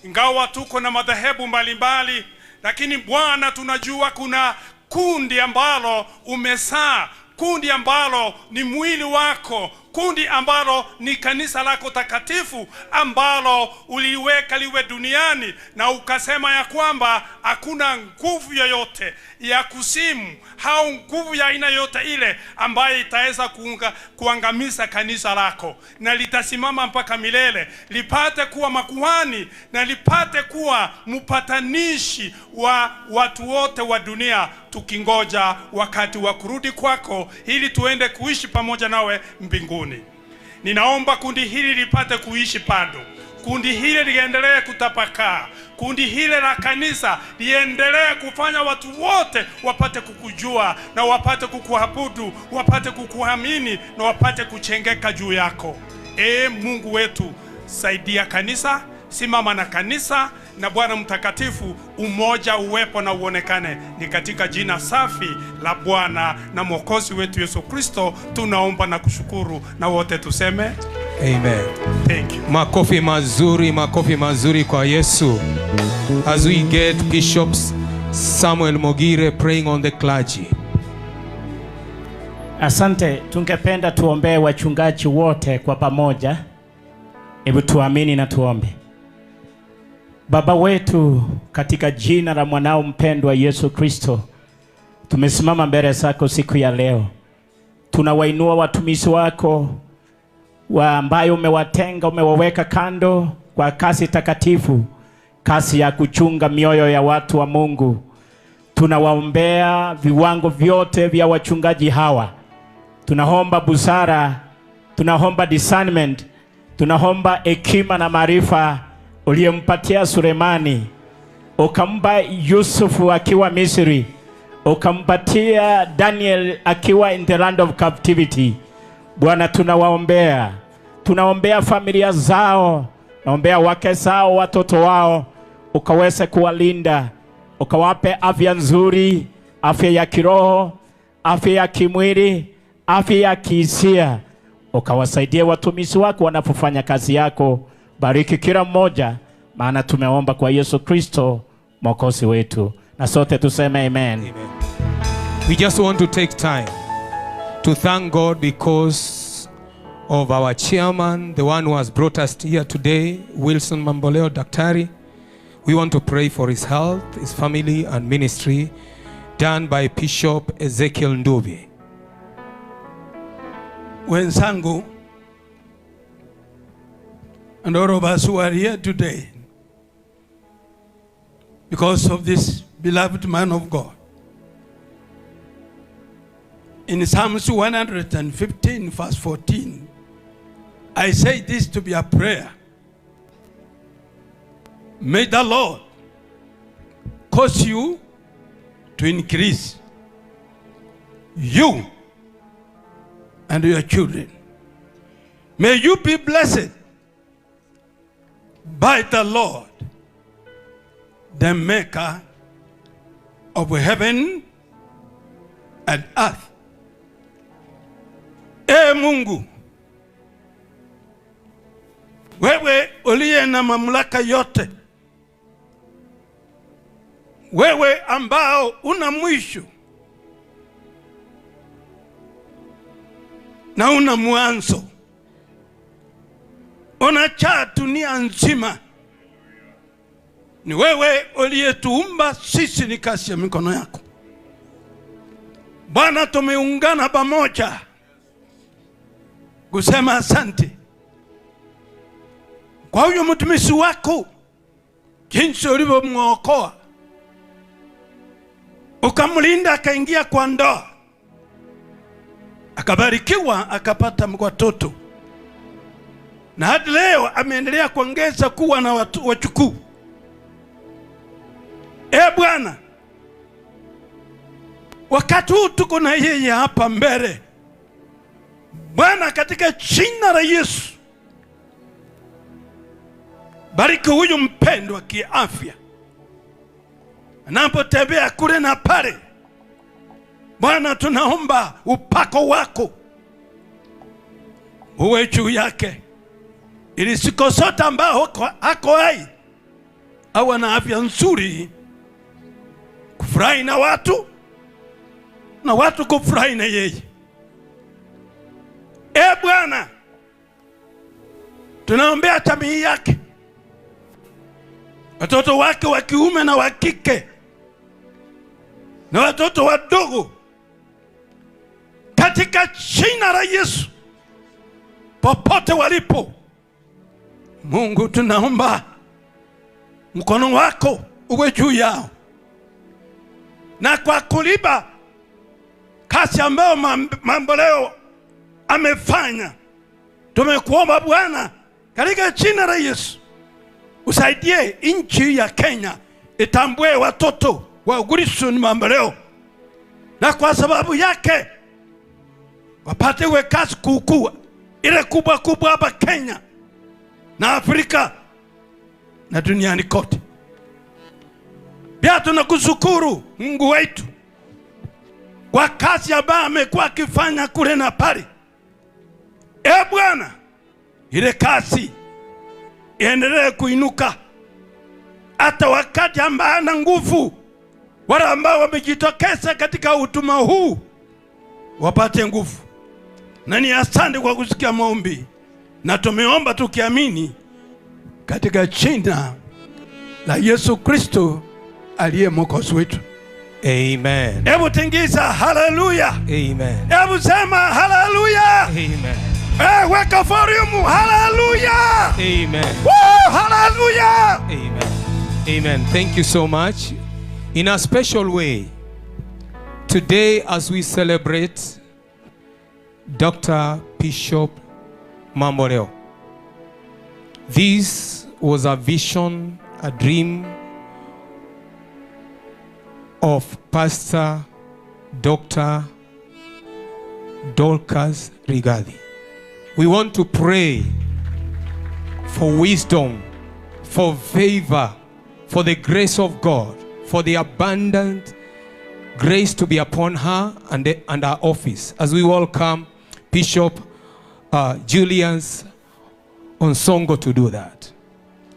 Ingawa tuko na madhehebu mbalimbali, lakini Bwana, tunajua kuna kundi ambalo umesaa, kundi ambalo ni mwili wako, kundi ambalo ni kanisa lako takatifu, ambalo uliweka liwe duniani, na ukasema ya kwamba hakuna nguvu yoyote ya kusimu au nguvu ya aina yote ile ambayo itaweza kuangamiza kanisa lako, na litasimama mpaka milele, lipate kuwa makuhani na lipate kuwa mpatanishi wa watu wote wa dunia, tukingoja wakati wa kurudi kwako ili tuende kuishi pamoja nawe mbinguni. Ninaomba kundi hili lipate kuishi bado. Kundi hili liendelee kutapakaa. Kundi hili la kanisa liendelee kufanya watu wote wapate kukujua na wapate kukuabudu, wapate kukuamini na wapate kuchengeka juu yako. Mungu wetu, saidia kanisa, simama na kanisa, na Bwana mtakatifu, umoja uwepo na uonekane. Ni katika jina safi la Bwana na Mwokozi wetu Yesu Kristo tunaomba na kushukuru, na wote tuseme Amen. Thank you. Makofi mazuri kwa Yesu. As we get Bishop Samuel Mogire praying on the clergy. Asante. Tungependa tuombee wachungaji wote kwa pamoja. Hebu tuamini na tuombe. Baba wetu, katika jina la mwanao mpendwa Yesu Kristo, tumesimama mbele zako siku ya leo. Tunawainua watumishi wako ambayo umewatenga, umewaweka kando kwa kazi takatifu, kazi ya kuchunga mioyo ya watu wa Mungu. Tunawaombea viwango vyote vya wachungaji hawa. Tunaomba busara, tunaomba discernment, tunaomba hekima na maarifa uliyempatia Sulemani, ukampa Yusufu akiwa Misri, ukampatia Daniel akiwa in the land of captivity. Bwana, tunaombea familia zao, naombea wake zao, watoto wao, ukaweze kuwalinda, ukawape afya nzuri, afya ya kiroho, afya ya kimwili, afya ya kihisia. Ukawasaidie watumishi wako wanapofanya kazi yako. Bariki kila mmoja, maana tumeomba kwa Yesu Kristo Mwokozi wetu, na sote tuseme amen. Amen. We just want to take time to thank God because of our chairman, the one who has brought us here today, Wilson Mamboleo Daktari. We want to pray for his health, his family and ministry, done by Bishop Ezekiel Ndubi. Wenzangu, and all of us who are here today because of this beloved man of God. In Psalms 115, verse 14, I say this to be a prayer. May the Lord cause you to increase, you and your children. May you be blessed by the Lord, the maker of heaven and earth. Mungu, wewe uliye na mamlaka yote, wewe ambao una mwisho na una mwanzo, unachaa dunia nzima. Ni wewe uliyetuumba sisi, ni kazi ya mikono yako. Bwana, tumeungana pamoja kusema asante kwa huyo mtumishi wako, jinsi ulivyomwokoa ukamlinda, akaingia kwa ndoa, akabarikiwa, akapata watoto, na hadi leo ameendelea kuongeza kuwa na wachukuu. Bwana, wakati huu tuko na yeye hapa mbele, Bwana, katika jina la Yesu, bariki huyu mpendwa kiafya, anapotembea kule na pale. Bwana, tunaomba upako wako uwe juu yake, ili siku zote ambao hako hai awe na afya nzuri, kufurahi na watu na watu kufurahi na yeye. Bwana, tunaombea jamii yake, watoto wake wa kiume na wa kike na watoto wadogo, katika jina la Yesu, popote walipo. Mungu, tunaomba mkono wako uwe juu yao, na kwa kulipa kazi ambayo mambo leo amefanya, tumekuomba Bwana, katika jina la Yesu, usaidie nchi ya Kenya itambue watoto wa Ukristo ni mambo leo, na kwa sababu yake wapate we kazi kukua ile kubwa kubwa hapa Kenya na Afrika na duniani kote. Pia tunakushukuru Mungu wetu kwa kazi ambayo amekuwa akifanya kule na pale. Bwana, ile kazi iendelee kuinuka, hata wakati ambao ana nguvu, wale ambao wamejitokeza katika utuma huu wapate nguvu. Na ni asante kwa kusikia maombi, na tumeomba tukiamini katika jina la Yesu Kristo aliye mwokozi wetu. Amen. Hebu tingiza haleluya. Amen. Hebu sema haleluya. Amen. Weka volume, haleluya. Amen. Woo, haleluya. Amen. Amen. Thank you so much. In a special way, today as we celebrate Dr. Bishop Mamboleo, this was a vision, a dream of Pastor Dr. Dorcas Rigathi. We want to pray for wisdom, for favor, for the grace of God, for the abundant grace to be upon her and our office, as we welcome Bishop Julius Onsongo to do that.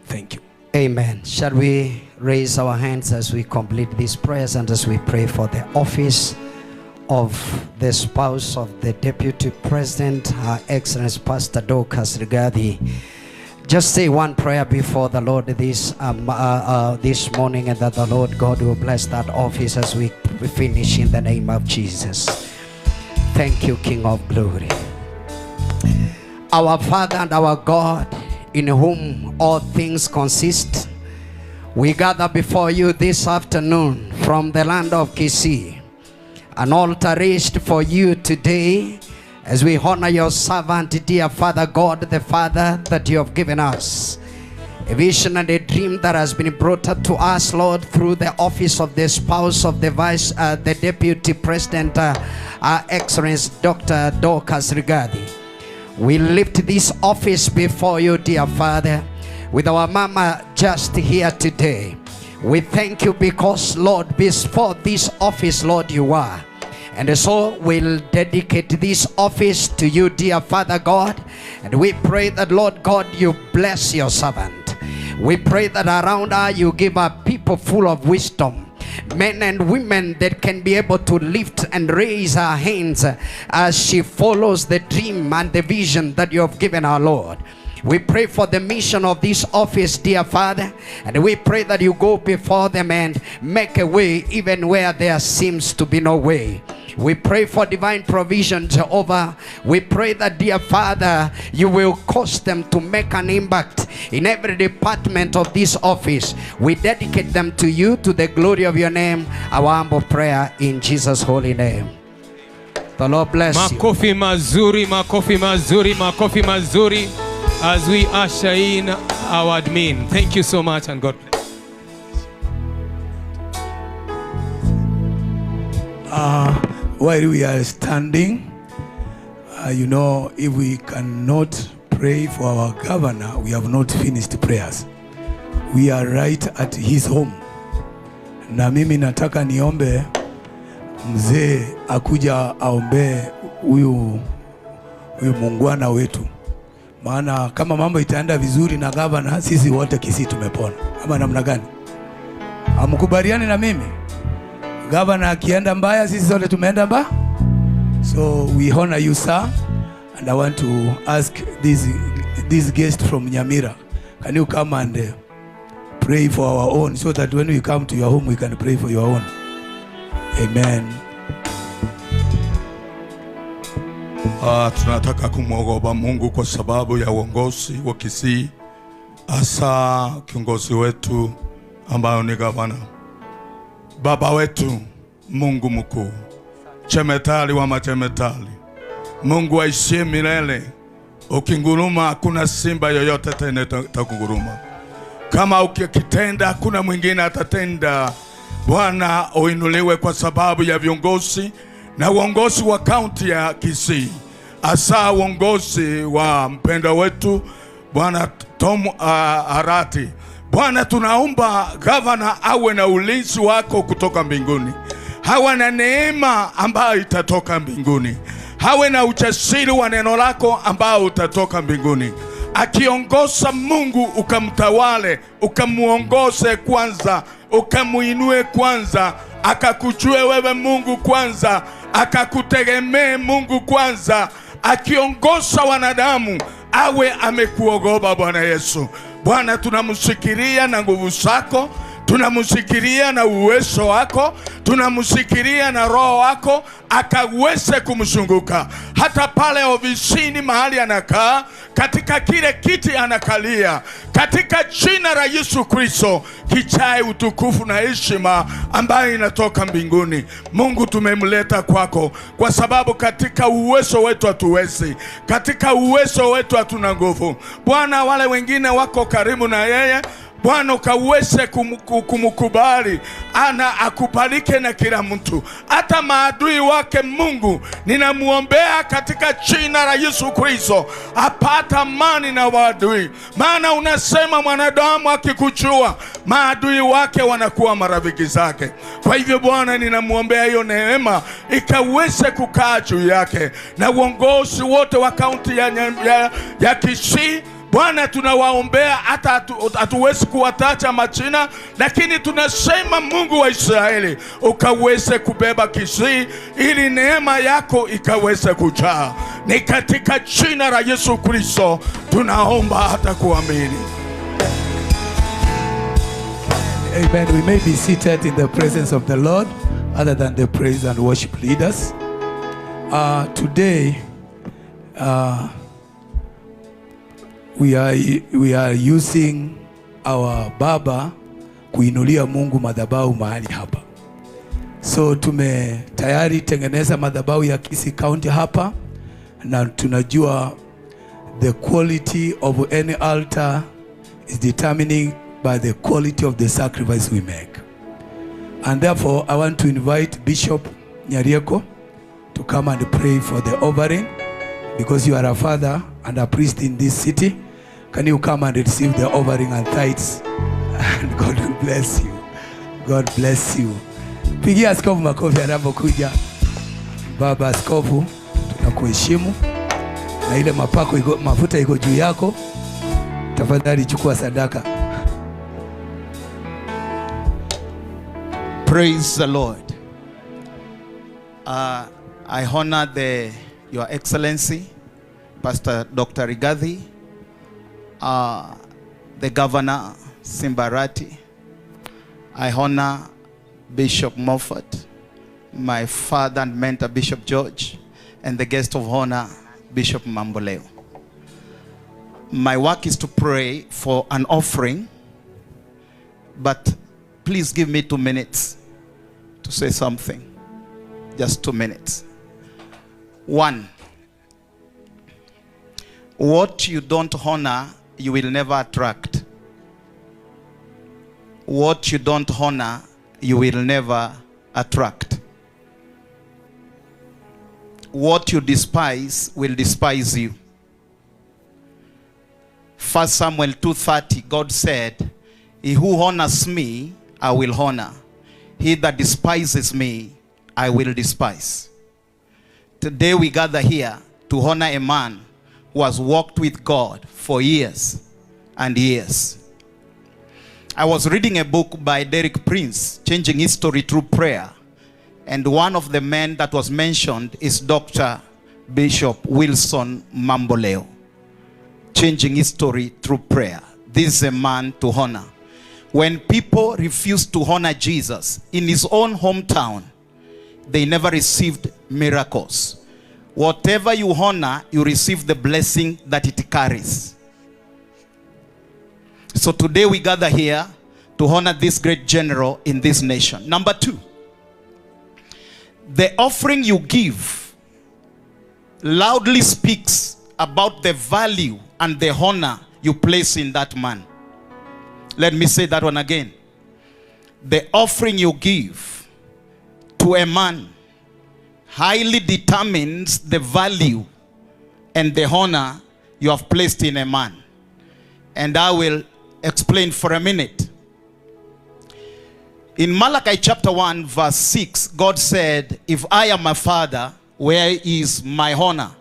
Thank you. Amen. Shall we raise our hands as we complete these prayers and as we pray for the office of the spouse of the Deputy President, Her Excellency Pastor Dorcas Rigathi. Just say one prayer before the Lord this morning, and that the Lord God will bless that office as we finish in the name of Jesus. Thank you, King of Glory. Our Father and our God, in whom all things consist, we gather before you this afternoon from the land of Kisii, an altar raised for you today as we honor your servant, dear Father God, the Father that you have given us. A vision and a dream that has been brought up to us, Lord, through the office of the spouse of the Deputy President, our Excellency Dr. Dorcas Rigathi. We lift this office before you, dear Father, with our mama just here today. We thank you because, Lord, before this office, Lord, you are. And so we'll dedicate this office to you, dear Father God. And we pray that, Lord God, you bless your servant. We pray that around her you give her people full of wisdom, men and women that can be able to lift and raise her hands as she follows the dream and the vision that you have given her, Lord. We pray for the mission of this office, dear Father, and we pray that you go before them and make a way even where there seems to be no way. We pray for divine provision, Jehovah. We pray that, dear Father, you will cause them to make an impact in every department of this office. We dedicate them to you, to the glory of your name. Our humble prayer in Jesus' holy name. The Lord bless you. Makofi mazuri, makofi mazuri, makofi mazuri as we usher in our admin. Thank you so much and God bless. While we are standing, you know, if we cannot pray for our governor, we have not finished prayers. We are right at his home. Na mimi nataka niombe mzee akuja aombe huyu muungwana wetu. Maana kama mambo itaenda vizuri na governor, sisi wote Kisii tumepona. Ama namna gani? Amkubaliani na mimi? Governor akienda mbaya, sisi sote tumeenda mbaya. So we honor you, sir, and I want to ask this guest from Nyamira, can you come and pray for our own, so that when we come to your home we can pray for your own. Amen. Tunataka kumwogopa Mungu kwa sababu ya uongozi wa Kisii, hasa kiongozi wetu ambayo ni gavana. Baba wetu, Mungu mkuu, chemetali wa machemetali, Mungu aishie milele. Ukinguruma hakuna simba yoyote tena takunguruma. Kama ukikitenda hakuna mwingine atatenda. Bwana uinuliwe kwa sababu ya viongozi na uongozi wa kaunti ya Kisii, hasa uongozi wa mpenda wetu Bwana Arati. Bwana, tunaomba gavana awe na ulinzi wako kutoka mbinguni, hawe na neema ambayo itatoka mbinguni, hawe na ujasiri wa neno lako ambao utatoka mbinguni. Akiongoza, Mungu ukamtawale, ukamuongoze kwanza, ukamuinue kwanza, akakujue wewe Mungu kwanza, akakutegemee Mungu kwanza. Akiongoza wanadamu awe amekuogopa Bwana Yesu. Bwana, tunamsikiria na nguvu zako, tunamsikiria na uwezo wako, tunamsikiria na roho wako, akaweze kumzunguka hata pale ofisini mahali anakaa, katika kile kiti anakalia, katika jina la Yesu Kristo, kichae utukufu na heshima ambayo inatoka mbinguni. Mungu, tumemleta kwako kwa sababu katika uwezo wetu hatuwezi, katika uwezo wetu hatuna nguvu. Bwana, wale wengine wako karibu na yeye, Bwana ukaweze kumkubali, ana akubalike na kila mtu, hata maadui wake. Mungu, ninamuombea katika jina la Yesu Kristo apata amani na maadui, maana unasema mwanadamu akikujua maadui wake wanakuwa marafiki zake. Kwa hivyo Bwana, ninamuombea hiyo neema ikaweze kukaa juu yake na uongozi wote wa kaunti ya Kisii. Bwana, tunawaombea, hata hatuwezi kuwataja majina, lakini tunasema Mungu wa Israeli ukaweze kubeba Kisii ili neema yako ikaweze kujaa. Ni katika jina la Yesu Kristo tunaomba hata kuamini. Amen. We may be seated in the presence of the Lord other than the praise and worship leaders. Today we are using our baba kuinulia Mungu madhabahu mahali hapa. So tayari tengeneza madhabahu ya Kisii County hapa, na tunajua the quality of any altar is determining by the quality of the sacrifice we make. And therefore I want to invite Bishop Nyarieko to come and pray for the offering, because you are a father and a priest in this city. Can you come and receive the offering and tithes? And God will bless you. God bless you. Pigia askofu makofi anapokuja. Baba askofu, tunakuheshimu na ile mafuta iko juu yako. Tafadhali chukua sadaka. Praise the Lord. I honor Your Excellency, Pastor Dr. Rigathi, the Governor, Simba Arati. I honor Bishop Moffat, my father and mentor, Bishop George, and the guest of honor, Bishop Mamboleo. My work is to pray for an offering, but please give me 2 minutes to say something. Just 2 minutes. 1, what you don't honor, you will never attract. What you don't honor, you will never attract. What you despise will despise you. 1 Samuel 2:30, God said, he who honors me, I will honor. He that despises me, I will despise. Today we gather here to honor a man who has walked with God for years and years. I was reading a book by Derek Prince, Changing History Through Prayer. And one of the men that was mentioned is Dr. Bishop Wilson Mamboleo. Changing History Through Prayer. This is a man to honor. When people refused to honor Jesus in his own hometown, they never received miracles. Whatever you honor, you receive the blessing that it carries. So today we gather here to honor this great general in this nation. Number 2, the offering you give loudly speaks about the value and the honor you place in that man. Let me say that one again. The offering you give to a man highly determines the value and the honor you have placed in a man. And I will explain for a minute. In Malachi chapter 1 verse 6, God said, if I am my father, where is my honor?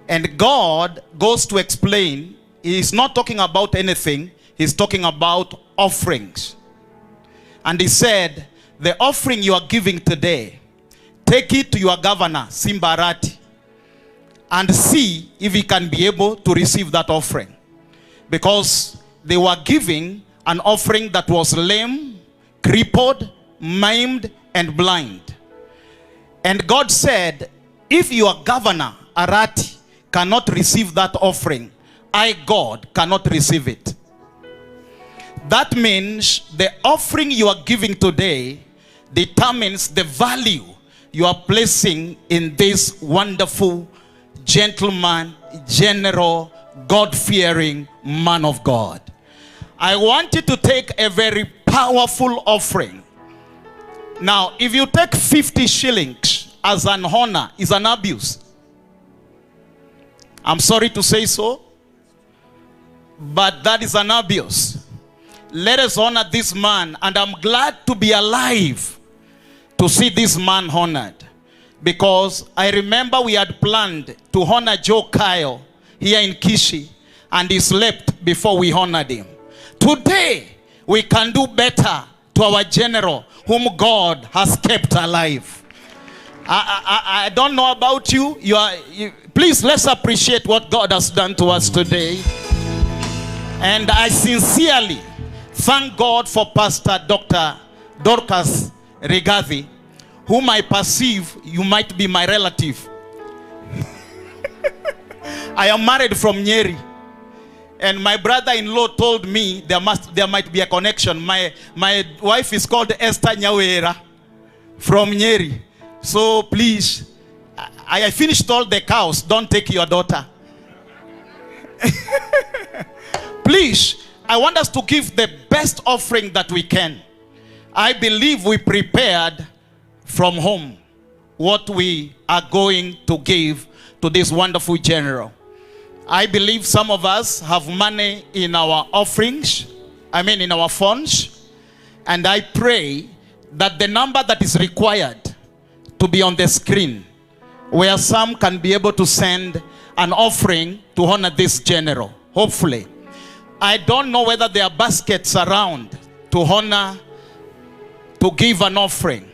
And God goes to explain, he's not talking about anything, he's talking about offerings. And he said, the offering you are giving today, take it to your governor, Simba Arati, and see if he can be able to receive that offering. Because they were giving an offering that was lame, crippled, maimed, and blind. And God said, if your governor, Arati, cannot receive that offering, I, God, cannot receive it. That means the offering you are giving today determines the value you are placing in this wonderful gentleman, general, God-fearing man of God. I want you to take a very powerful offering. Now, if you take 50 shillings as an honor, is an abuse. I'm sorry to say so, but that is an abuse. Let us honor this man, and I'm glad to be alive to see this man honored. Because I remember we had planned to honor Joe Kyle here in Kisii, and he slept before we honored him. Today, we can do better to our general, whom God has kept alive. I don't know about you. Please, let's appreciate what God has done to us today. And I sincerely thank God for Pastor Dr. Dorcas Rigathi, whom I perceive you might be my relative. I am married from Nyeri. And my brother-in-law told me there might be a connection. My wife is called Esther Nyawera from Nyeri. So please, I finished all the cows. Don't take your daughter. Please, I want us to give the best offering that we can. I believe we prepared from home what we are going to give to this wonderful general. I believe some of us have money in our offerings, in our funds, and I pray that the number that is required to be on the screen, where some can be able to send an offering to honor this general, hopefully. I don't know whether there are baskets around to honor, to give an offering.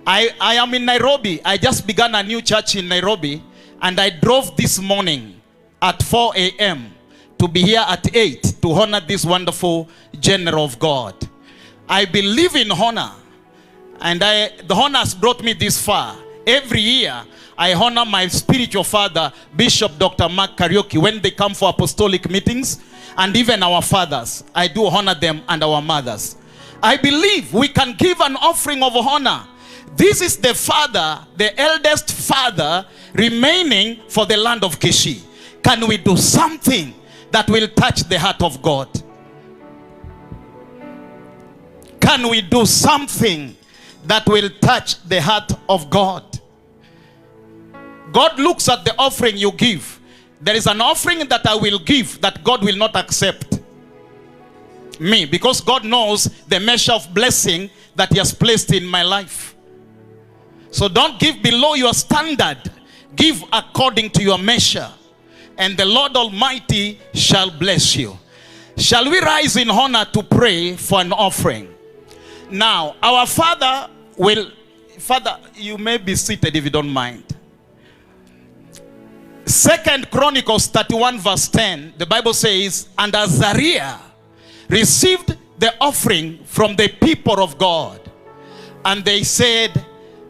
I am in Nairobi. I just began a new church in Nairobi, and I drove this morning at 4 a.m. to be here at 8 to honor this wonderful general of God. I believe in honor, and the honor has brought me this far. Every year, I honor my spiritual father, Bishop Dr. Mark Karaoke, when they come for apostolic meetings, and even our fathers. I do honor them and our mothers. I believe we can give an offering of honor. This is the father, the eldest father remaining for the land of Kisii. Can we do something that will touch the heart of God? Can we do something that will touch the heart of God? God looks at the offering you give. There is an offering that I will give that God will not accept me, because God knows the measure of blessing that He has placed in my life. So don't give below your standard. Give according to your measure, and the Lord Almighty shall bless you. Shall we rise in honor to pray for an offering? Now, our Father will... Father, you may be seated if you don't mind. 2 Chronicles 31 verse 10, the Bible says, and Azariah received the offering from the people of God. And they said,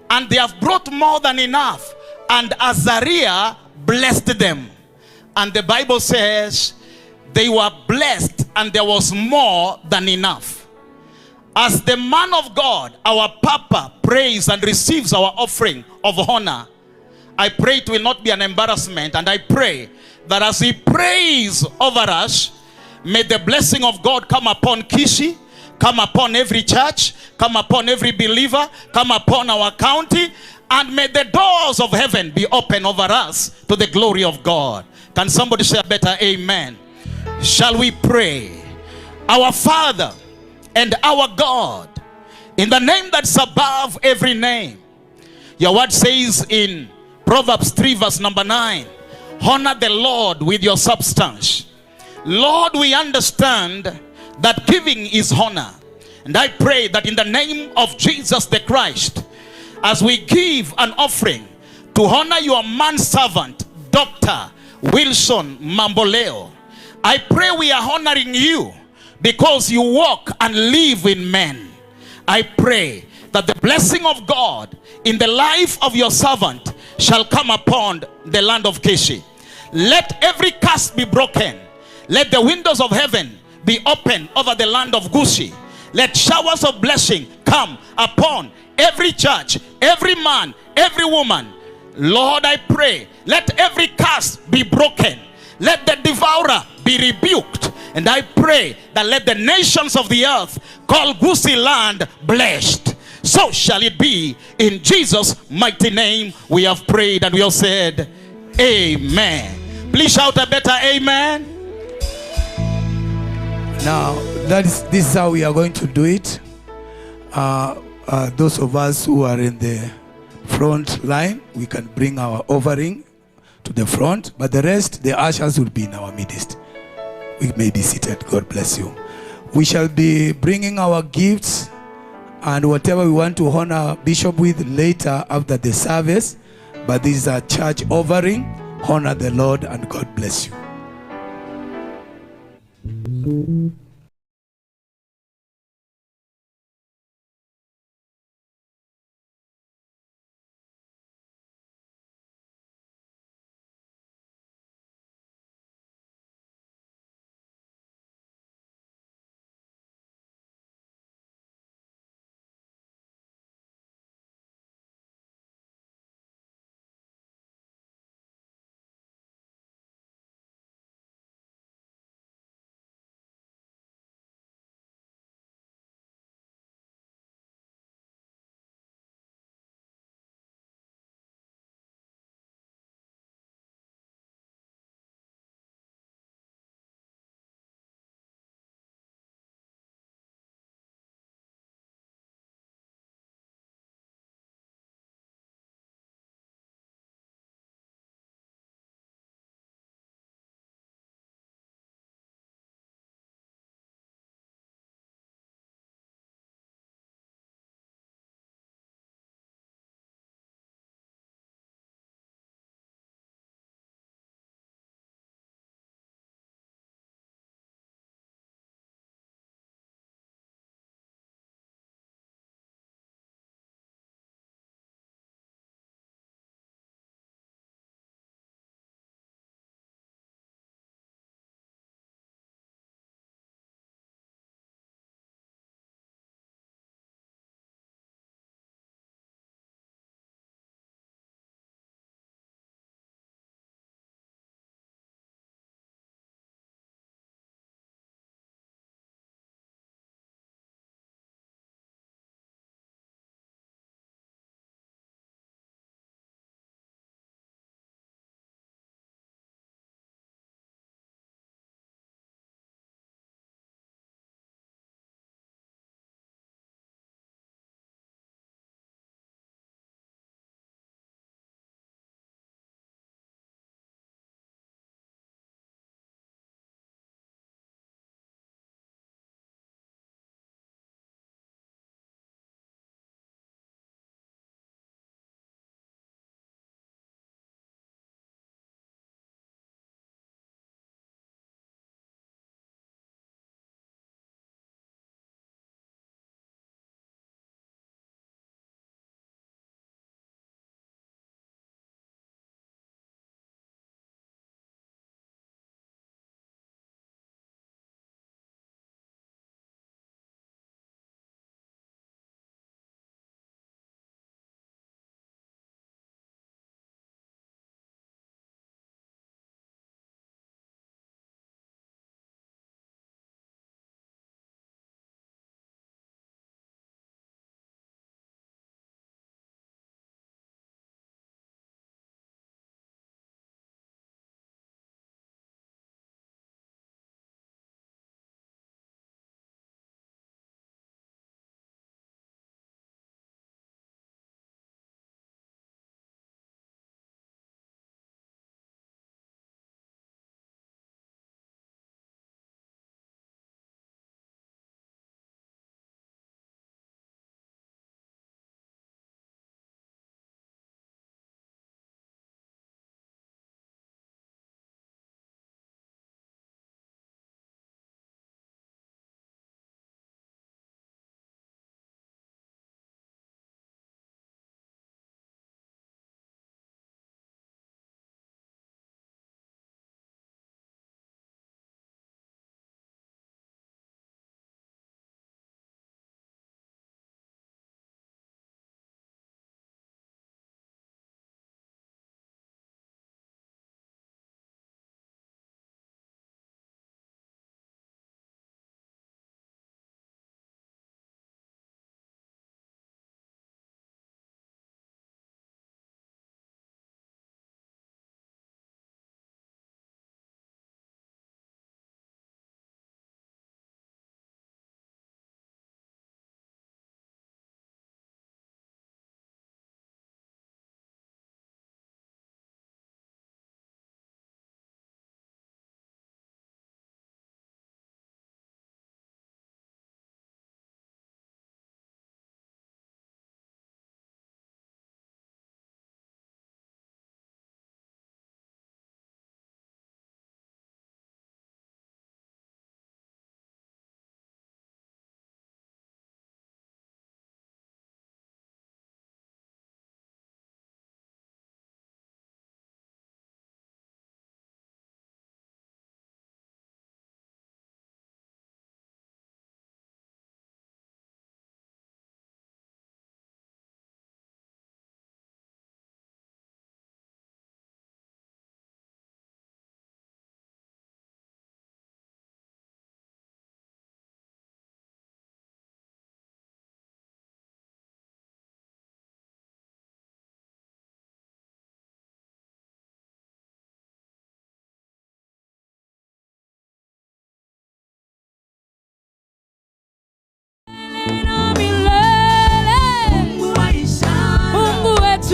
and they have brought more than enough. And Azariah blessed them. And the Bible says they were blessed and there was more than enough. As the man of God, our Papa, prays and receives our offering of honor, I pray it will not be an embarrassment. And I pray that as he prays over us, may the blessing of God come upon Kisii, come upon every church, come upon every believer, come upon our county, and may the doors of heaven be open over us to the glory of God. Can somebody say a better amen? Shall we pray? Our Father and our God, in the name that's above every name. Your word says in Proverbs 3 verse number 9, honor the Lord with your substance. Lord, we understand that giving is honor. And I pray that in the name of Jesus the Christ, as we give an offering to honor your manservant, Dr. Wilson Mamboleo, I pray we are honoring you because you walk and live in men. I pray that the blessing of God in the life of your servant shall come upon the land of Kisii. Let every curse be broken. Let the windows of heaven be open over the land of Kisii. Let showers of blessing come upon every church, every man, every woman. Lord, I pray, let every curse be broken. Let the devourer be rebuked. And I pray that let the nations of the earth call Kisii land blessed. So shall it be. In Jesus' mighty name we have prayed, and we all said, amen. Please shout a better amen. Now, this is how we are going to do it. Those of us who are in the front line, we can bring our offering to the front, but the rest, the ushers will be in our midst. We may be seated. God bless you. We shall be bringing our gifts and whatever we want to honor Bishop with later after the service, but this is a church offering. Honor the Lord, and God bless you.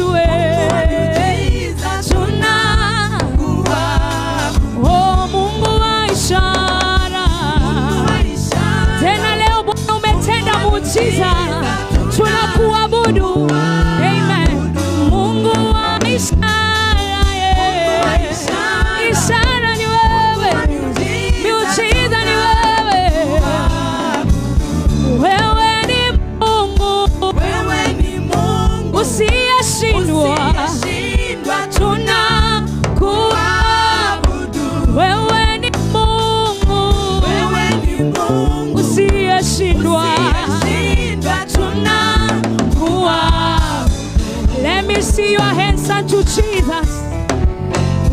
wetu oh, Mungu wa ishara. Tena leo Bwana umetenda muujiza, tunakuabudu. Amen. Mungu wa ishara, ishara ni wewe, miujiza ni wewe. Wewe ni Mungu usiyeshindwa, tunakuabudu. Wewe ni Mungu usiyeshindwa, tunakuabudu. Let me see your hands unto Jesus.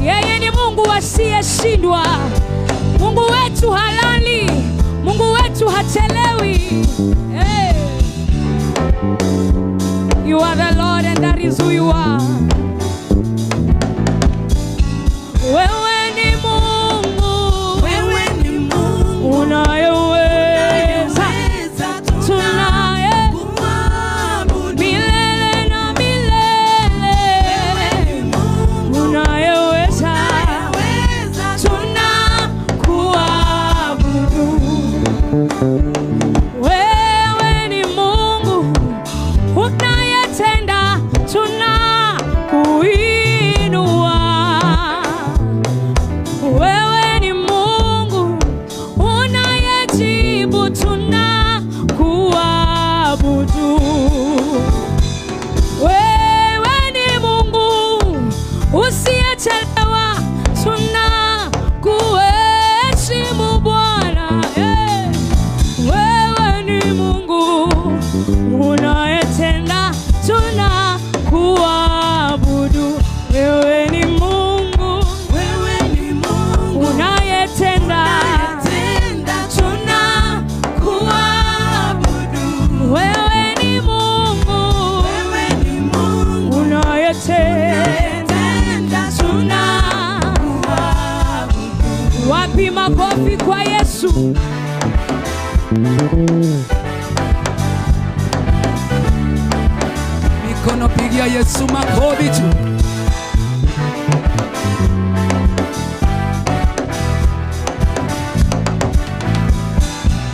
Yeye ni Mungu asiyeshindwa, Mungu wetu halali, Mungu wetu hachelewi. Hey. You are the Lord and that is who you are. Wewe ni Mungu, unayeweza, tunaye milele na milele. Unayeweza, tunakuabudu. Wewe ni Mungu unayetenda, tunakuinua. Wewe ni Mungu unayejibu, tunakuabudu. Wewe ni Mungu usiyechelewa, tunakuheshimu Bwana. Wewe ni Mungu unayetenda, tunakuabudu. Wewe ni Mungu unayetenda, tunakuabudu. Wewe ni Mungu unayetenda, tunakuabudu. Wapi makofi kwa Yesu? Mikono, pigia Yesu makofi tu.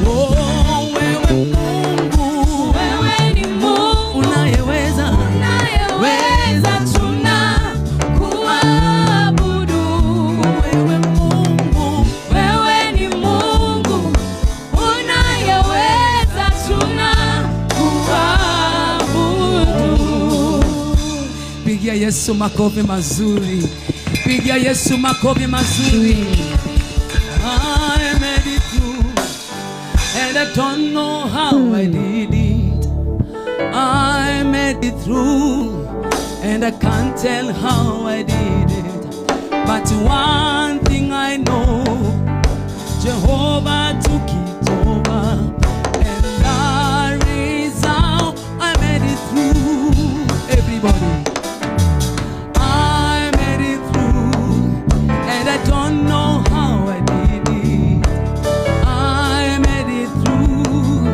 Oh, wewe Mungu, wewe ni Mungu unayeweza, tunakuabudu. wewe Mungu, wewe ni Mungu unayeweza, tunakuabudu. pigia Yesu makofi mazuri, pigia Yesu makofi mazuri. I made it through and I don't know how I did it. I made it through and I can't tell how I did it. But one thing I know, Jehovah took it over, and that is how I made it through. Everybody, I made it through and I don't know how I did it. I made it through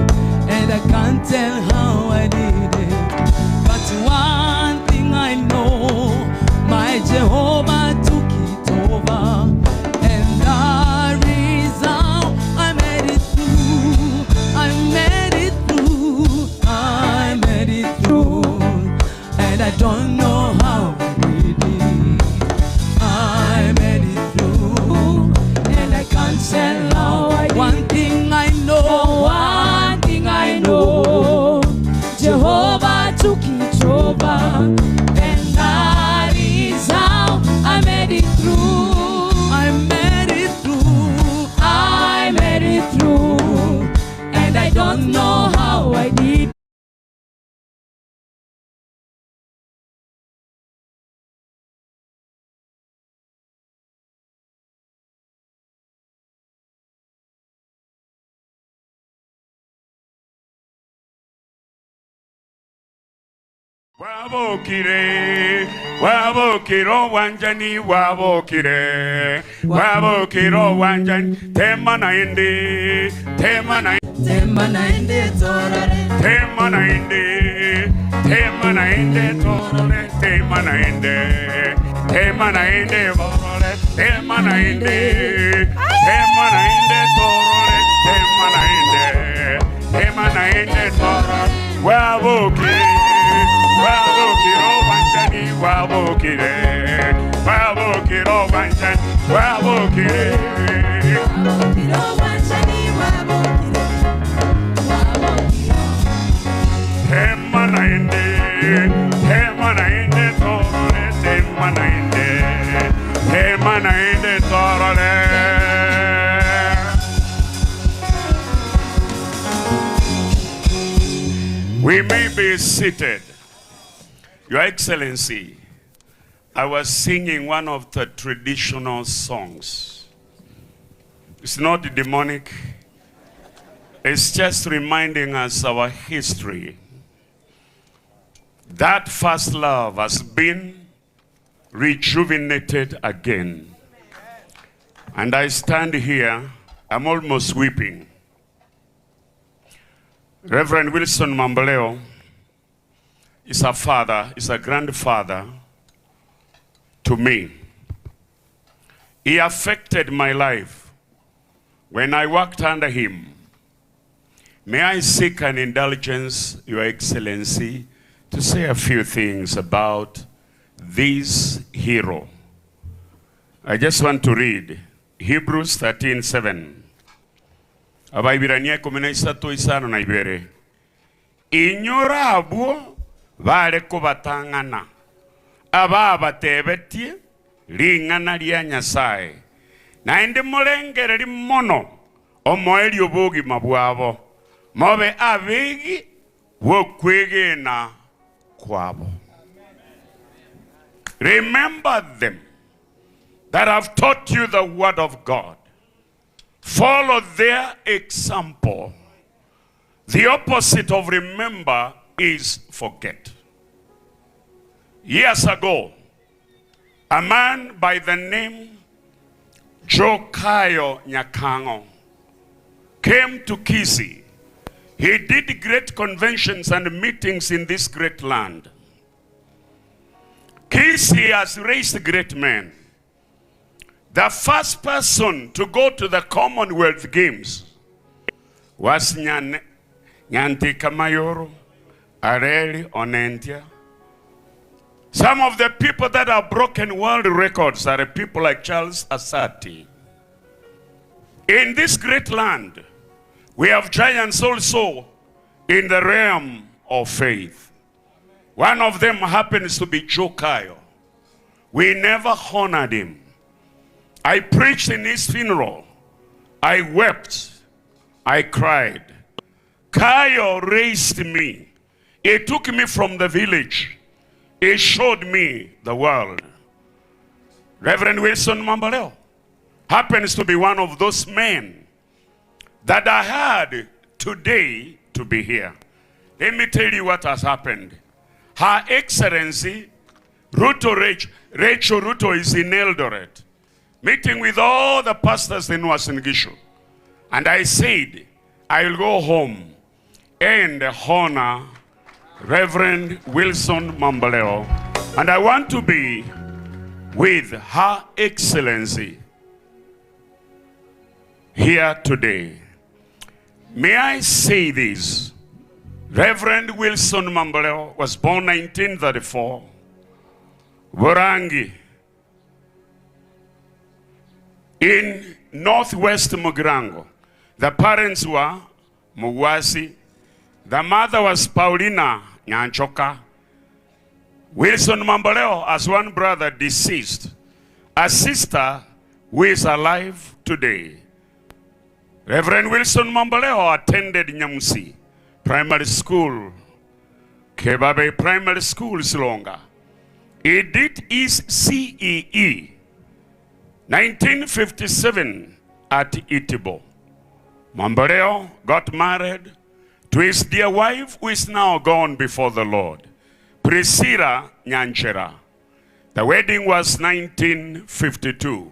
and I can't tell how I did it. But one thing I know, my Jehovah took it over, and that is how I made it through. I made it through. I made it through, and I don't know how I did it. I made it through, and I can't tell how I did it. One thing I know, Jehovah took it over, and that is how I made it through. I made it through. I made it through, and I don't know how I did. Wabokire, wabokiro wanjani, wabokire, wabokiro wanjani, tema na indi, tema na indi. tema naende torare, tema naende, tema naende torare, tema naende, tema naende torare, tema naende, tema naende torare, tema naende, tema naende torare, wabuki, wabuki ro banchani, wabuki re, wabuki ro banchani, wabuki re, wabuki ro banchani, wabuki re. Tema naende torare, tema naende torare. We may be seated. Your Excellency, I was singing one of the traditional songs. It's not demonic. It's just reminding us our history. That first love has been rejuvenated again. And I stand here, I'm almost weeping. Reverend Wilson Mamboleo is a father, is a grandfather to me. He affected my life when I worked under him. May I seek an indulgence, Your Excellency, to say a few things about this hero. I just want to read Hebrews 13:7. Abaibirania 13:5 na ibere. Inyora abuo vale kubatangana. Aba batebetie lingana lya Nyasaye. Na indi mulengere limono omoeli obugi mabwabo. Mobe abigi wokwegena kwabo. Remember them that have taught you the word of God. Follow their example. The opposite of remember is forget. Years ago, a man by the name Jokayo Nyakango came to Kisii. He did great conventions and meetings in this great land. Kisii has raised great men. The first person to go to the Commonwealth Games was Nyanti Kamayoro, Areli Onentia. Some of the people that have broken world records are people like Charles Arati. In this great land, we have giants also in the realm of faith. One of them happens to be Jokayo. We never honored him. I preached in his funeral. I wept. I cried. Kayo raised me. He took me from the village. He showed me the world. Reverend Wilson Mamboleo happens to be one of those men that I had today to be here. Let me tell you what has happened. Her Excellency, Rachel Ruto is in Eldoret, meeting with all the pastors in Uasin Gishu. And I said, I'll go home and honor Reverend Wilson Mamboleo. And I want to be with Her Excellency here today. May I say this? Reverend Wilson Mamboleo was born 1934. Burangi, in northwest Mugirango. The parents were Mugwasi. The mother was Paulina Nyanchoka. Wilson Mamboleo has one brother deceased. A sister who is alive today. Reverend Wilson Mamboleo attended Nyamusi Primary School, Kebabe Primary School, Silonga. He did his CEE 1957 at Itibo. Mamboleo got married to his dear wife, who is now gone before the Lord, Priscilla Nyanchera. The wedding was 1952.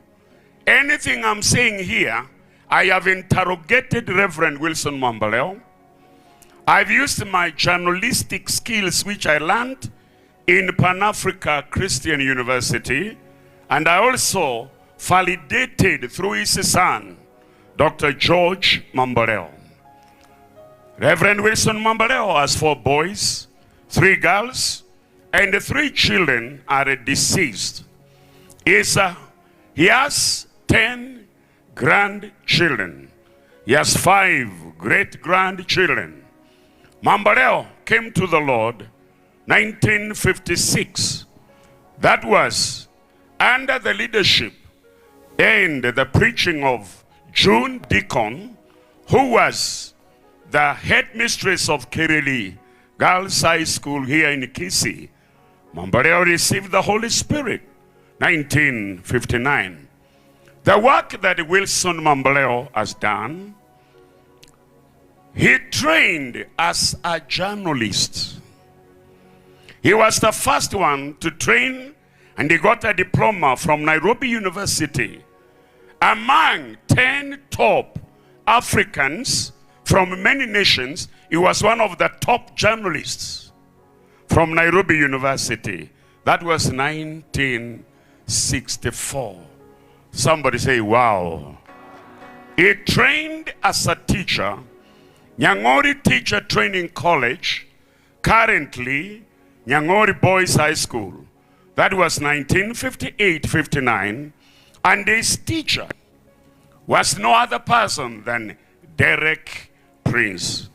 Anything I'm saying here, I have interrogated Reverend Wilson Mambaleo. I've used my journalistic skills which I learned in Pan-Africa Christian University, and I also validated through his son, Dr. George Mambaleo. Reverend Wilson Mambaleo has 4 boys, 3 girls, and 3 children are deceased. He has 10 grandchildren. He has 5 great-grandchildren. Mambaleo came to the Lord 1956. That was under the leadership and the preaching of June Deacon, who was the headmistress of Kirili Girls High School here in Kisii. Mambaleo received the Holy Spirit 1959. The work that Wilson Mambaleo has done, he trained as a journalist. He was the first one to train, and he got a diploma from Nairobi University. Among 10 top Africans from many nations, he was one of the top journalists from Nairobi University. That was 1964. Somebody say, wow. He trained as a teacher, Nyang'ori Teacher Training College, currently Nyang'ori Boys High School. That was 1958-59, and his teacher was no other person than Derek Prince.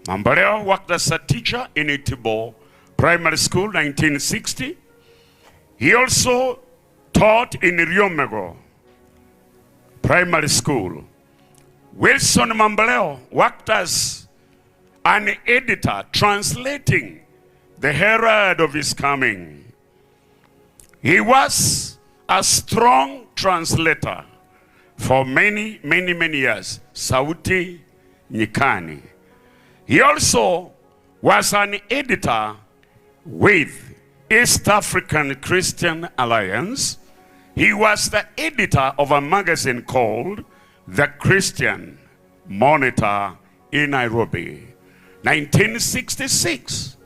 Mambaleo worked as a teacher in Itibo Primary School, 1960. He also taught in Riomego Primary School. Wilson Mambaleo worked as an editor, translating the herald of his coming. He was a strong translator for many years. Sauti Nyikani. He also was an editor with East African Christian Alliance. He was the editor of a magazine called The Christian Monitor in Nairobi. 1966,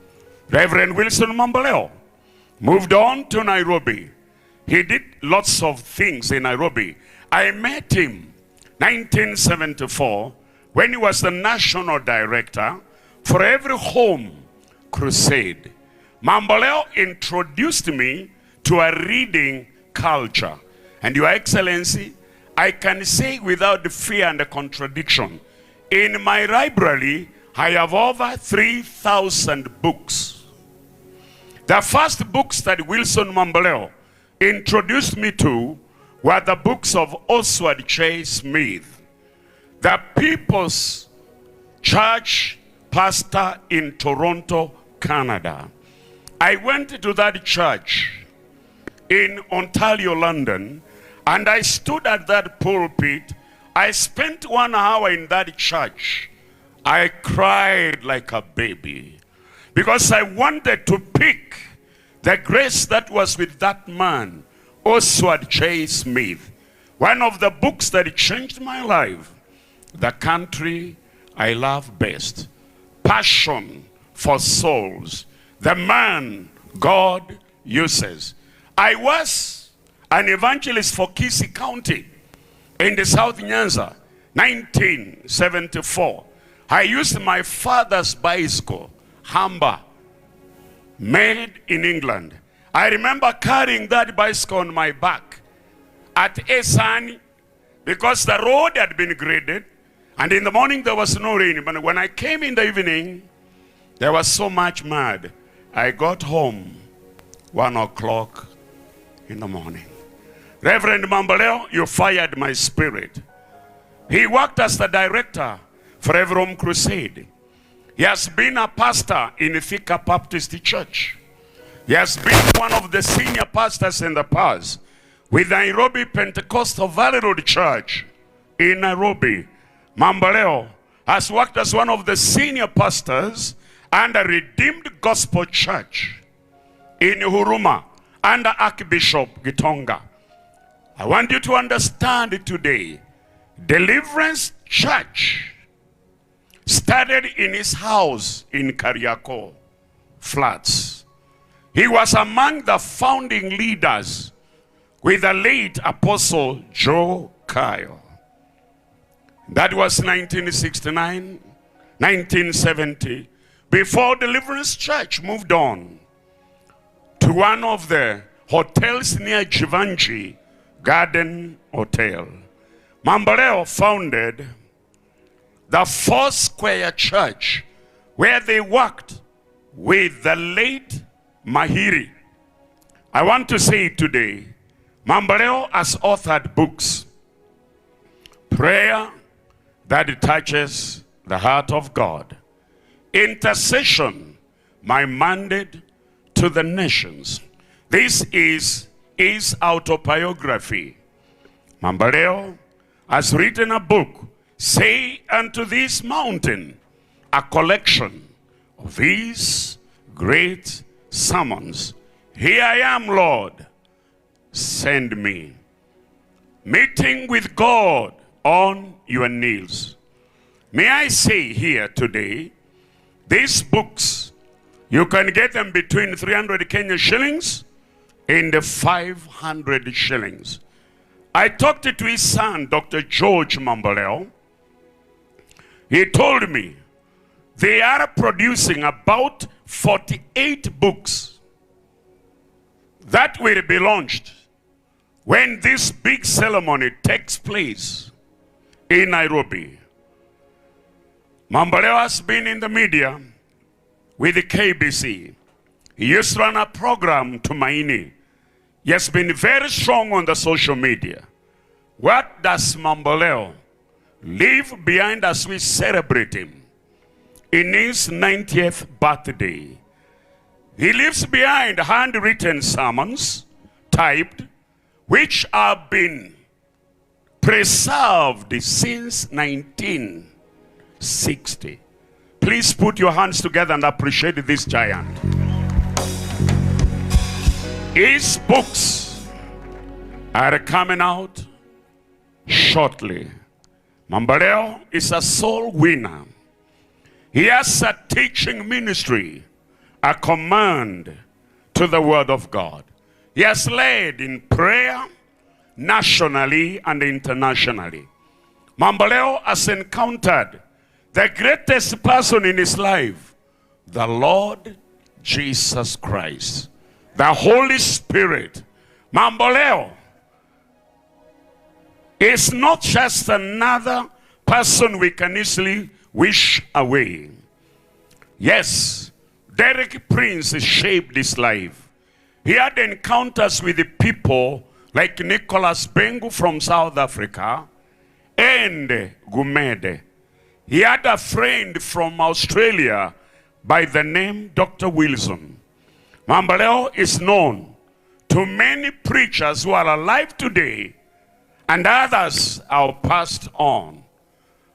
Reverend Wilson Mambaleo moved on to Nairobi. He did lots of things in Nairobi. I met him 1974 when he was the national director for Every Home Crusade. Mambaleo introduced me to a reading culture. And Your Excellency, I can say without fear and contradiction, in my library, I have over 3,000 books. The first books that Wilson Mambaleo introduced me to were the books of Oswald J. Smith, the People's Church pastor in Toronto, Canada. I went to that church in Ontario, London, and I stood at that pulpit. I spent 1 hour in that church. I cried like a baby because I wanted to pick the grace that was with that man, Oswald J. Smith. One of the books that changed my life, The Country I Love Best, Passion for Souls, the man God uses. I was an evangelist for Kisii County in the South Nyanza, 1974. I used my father's bicycle, Humber, made in England. I remember carrying that bicycle on my back at Esani because the road had been graded, and in the morning there was no rain. But when I came in the evening, there was so much mud. I got home 1 o'clock in the morning. Reverend Mambaleo, you fired my spirit. He worked as the director for Every Home Crusade. He has been a pastor in Thika Baptist Church. He has been one of the senior pastors in the past with Nairobi Pentecostal Valley Road Church in Nairobi. Mambaleo has worked as one of the senior pastors under Redeemed Gospel Church in Huruma under Archbishop Gitonga. I want you to understand today Deliverance Church started in his house in Kariako Flats. He was among the founding leaders with the late Apostle Joe Kyle. That was 1969, 1970, before Deliverance Church moved on to one of the hotels near Jivanji Garden Hotel. Mambaleo founded the Four Square Church, where they worked with the late Mahiri. I want to say today, Mambaleo has authored books, Prayer That Touches the Heart of God, Intercession, My Mandate to the Nations. This is his autobiography. Mambaleo has written a book, Say Unto This Mountain, a collection of these great sermons. Here I am, Lord, send me. Meeting with God on your knees. May I say here today, these books, you can get them between 300 Kenya shillings and 500 shillings. I talked to his son, Dr. George Mambaleo. He told me they are producing about 48 books that will be launched when this big ceremony takes place in Nairobi. Mambaleo has been in the media with the KBC. He used to run a program to Maini. He has been very strong on the social media. What does Mambaleo leave behind as we celebrate him in his 90th birthday? He leaves behind handwritten sermons, typed, which have been preserved since 1960. Please put your hands together and appreciate this giant. His books are coming out shortly. Mambaleo is a soul winner. He has a teaching ministry, a command to the word of God. He has led in prayer nationally and internationally. Mambaleo has encountered the greatest person in his life, the Lord Jesus Christ, the Holy Spirit. Mambaleo is not just another person we can easily wish away. Yes, Derek Prince shaped his life. He had encounters with the people like Nicholas Bengu from South Africa and Gumede. He had a friend from Australia by the name Dr. Wilson. Mambaleo is known to many preachers who are alive today, and others are passed on,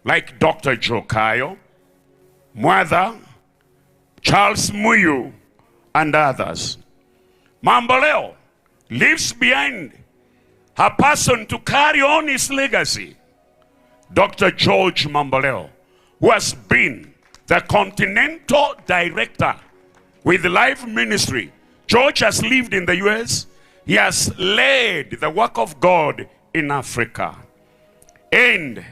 like Dr. Jokayo, Mwatha, Charles Muyu, and others. Mambaleo leaves behind a person to carry on his legacy, Dr. George Mambaleo, who has been the continental director with Life Ministry. George has lived in the US. He has led the work of God in Africa. And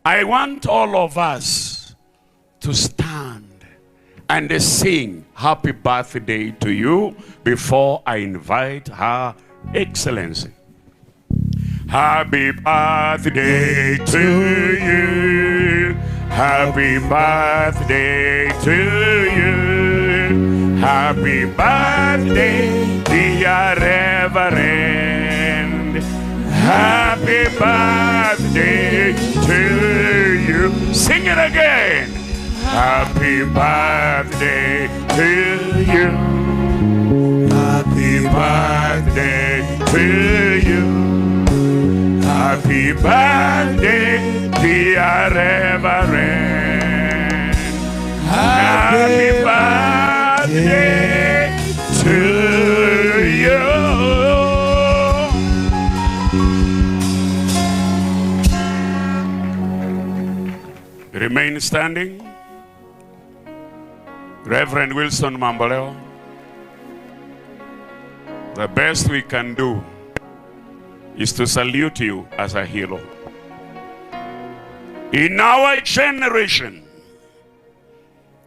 I want all of us to stand and sing happy birthday to you before I invite Her Excellency. Happy birthday to you. Happy birthday to you. Happy birthday, dear Reverend. Happy birthday to you. Sing it again. Happy birthday to you. Happy birthday to you. Happy birthday, dear Reverend. Happy birthday to you. standing. Reverend Wilson Mamboleo, the best we can do is to salute you as a hero. In our generation,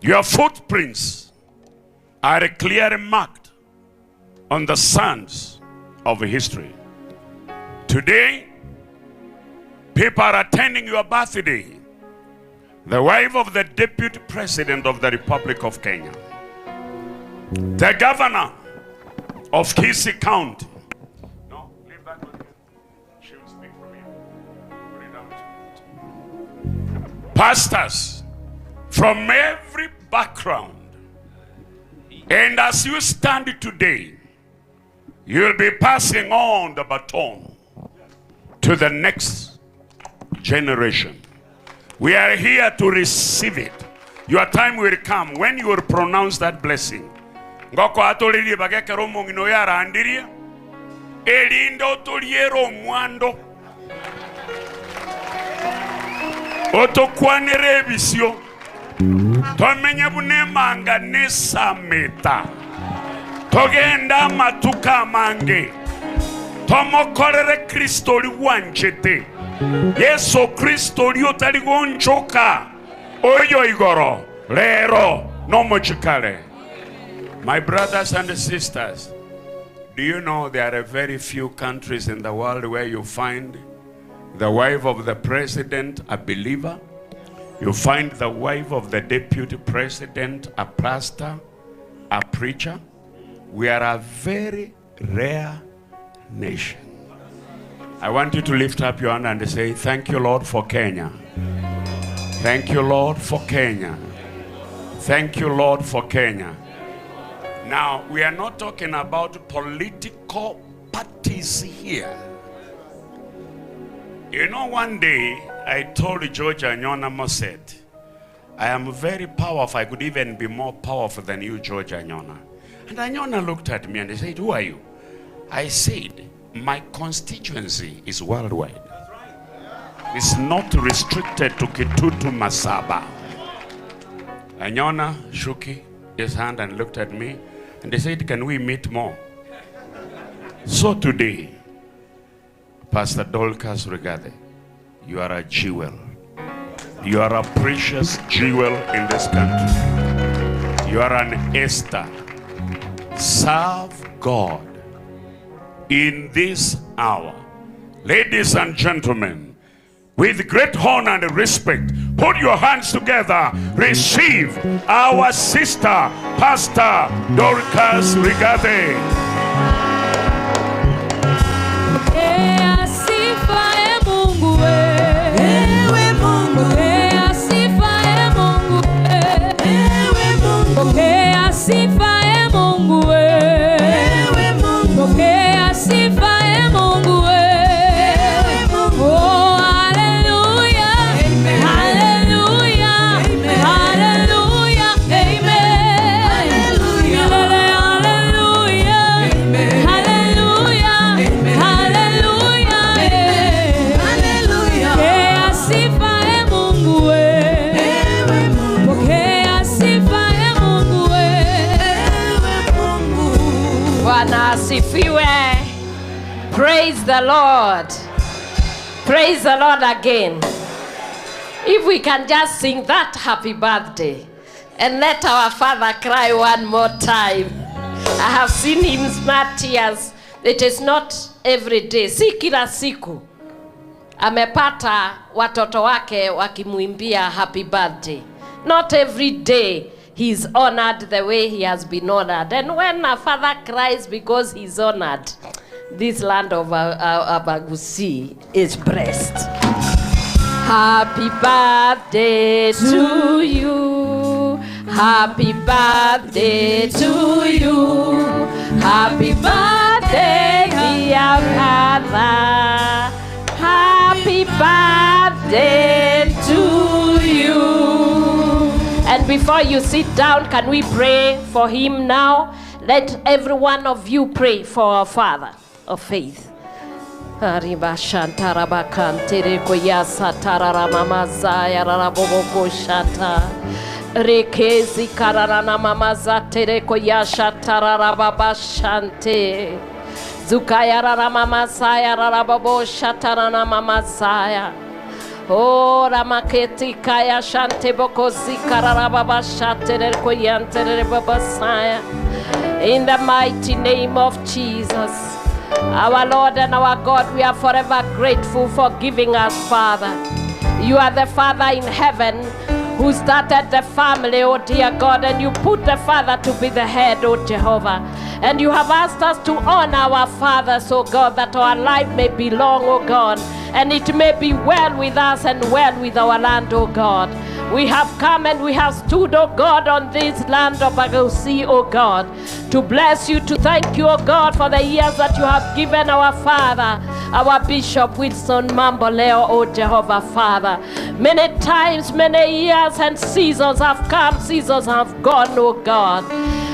your footprints are clearly marked on the sands of history. Today, people are attending your birthday. The wife of the Deputy President of the Republic of Kenya, the Governor of Kisii County. No, leave that one here. She will speak from here. Put it down. Pastors from every background. And as you stand today, you'll be passing on the baton to the next generation. We are here to receive it. Your time will come when you will pronounce that blessing. Ngoko atolili bageke romo ngino yara andiria. Elindo toliero mwando. Otokwanere visio. Tomenye bunemanga nesameta. Togenda matuka mange. Tomokorere Kristo liwanchete. Yesu Kristo liotali gonchoka. Oyo igoro. Lero no mochikale. My brothers and sisters, do you know there are very few countries in the world where you find the wife of the president a believer? You find the wife of the deputy president a pastor, a preacher? We are a very rare nation. I want you to lift up your hand and say, thank you, Lord, for Kenya. Thank you, Lord, for Kenya. Thank you, Lord, for Kenya. Now, we are not talking about political parties here. You know, one day, I told George Anyona said, I am very powerful. I could even be more powerful than you, George Anyona. And Anyona looked at me and he said, who are you? I said, my constituency is worldwide. It's not restricted to Kitutu Masaba. Anyona shook his hand and looked at me and they said, can we meet more? So today, Pastor Dorcas Regade, you are a jewel. You are a precious jewel in this country. You are an Esther. Serve God in this hour. Ladies and gentlemen, with great honor and respect, put your hands together. Receive our sister, Pastor Dorcas Regade. Praise the Lord. Praise the Lord again. If we can just sing that happy birthday and let our Father cry one more time. I have seen him smart tears. It is not every day. Si kila siku amepata watoto wake wakimuimbia happy birthday. Not every day he is honored the way he has been honored. And when a father cries because he's honored, this land of Abagusi is blessed. Happy birthday to you. Happy birthday to you. Happy birthday, dear father. Happy birthday to you. And before you sit down, can we pray for him now? Let every one of you pray for our Father of faith. Arriba shantara bakantere koyasa tarara mama zaya raraboko shata. Rekezi kararana mama zatere koyasha tarara baba shante. Zukaya rara mama saya rarababo shatarana mama zaya. Oh ramaketi kaya shante boko zikarara baba shatere koyantere baba saya. In the mighty name of Jesus. Our Lord and our God, we are forever grateful for giving us Father. You are the Father in heaven who started the family, oh dear God, and you put the Father to be the head, oh Jehovah. And you have asked us to honor our fathers, oh God, that our life may be long, oh God, and it may be well with us and well with our land, oh God. We have come and we have stood, oh God, on this land of Kisii, oh God, to bless you, to thank you, oh God, for the years that you have given our Father, our Bishop Wilson Mamboleo, oh Jehovah Father. Many times, many years and seasons have come, seasons have gone, oh God.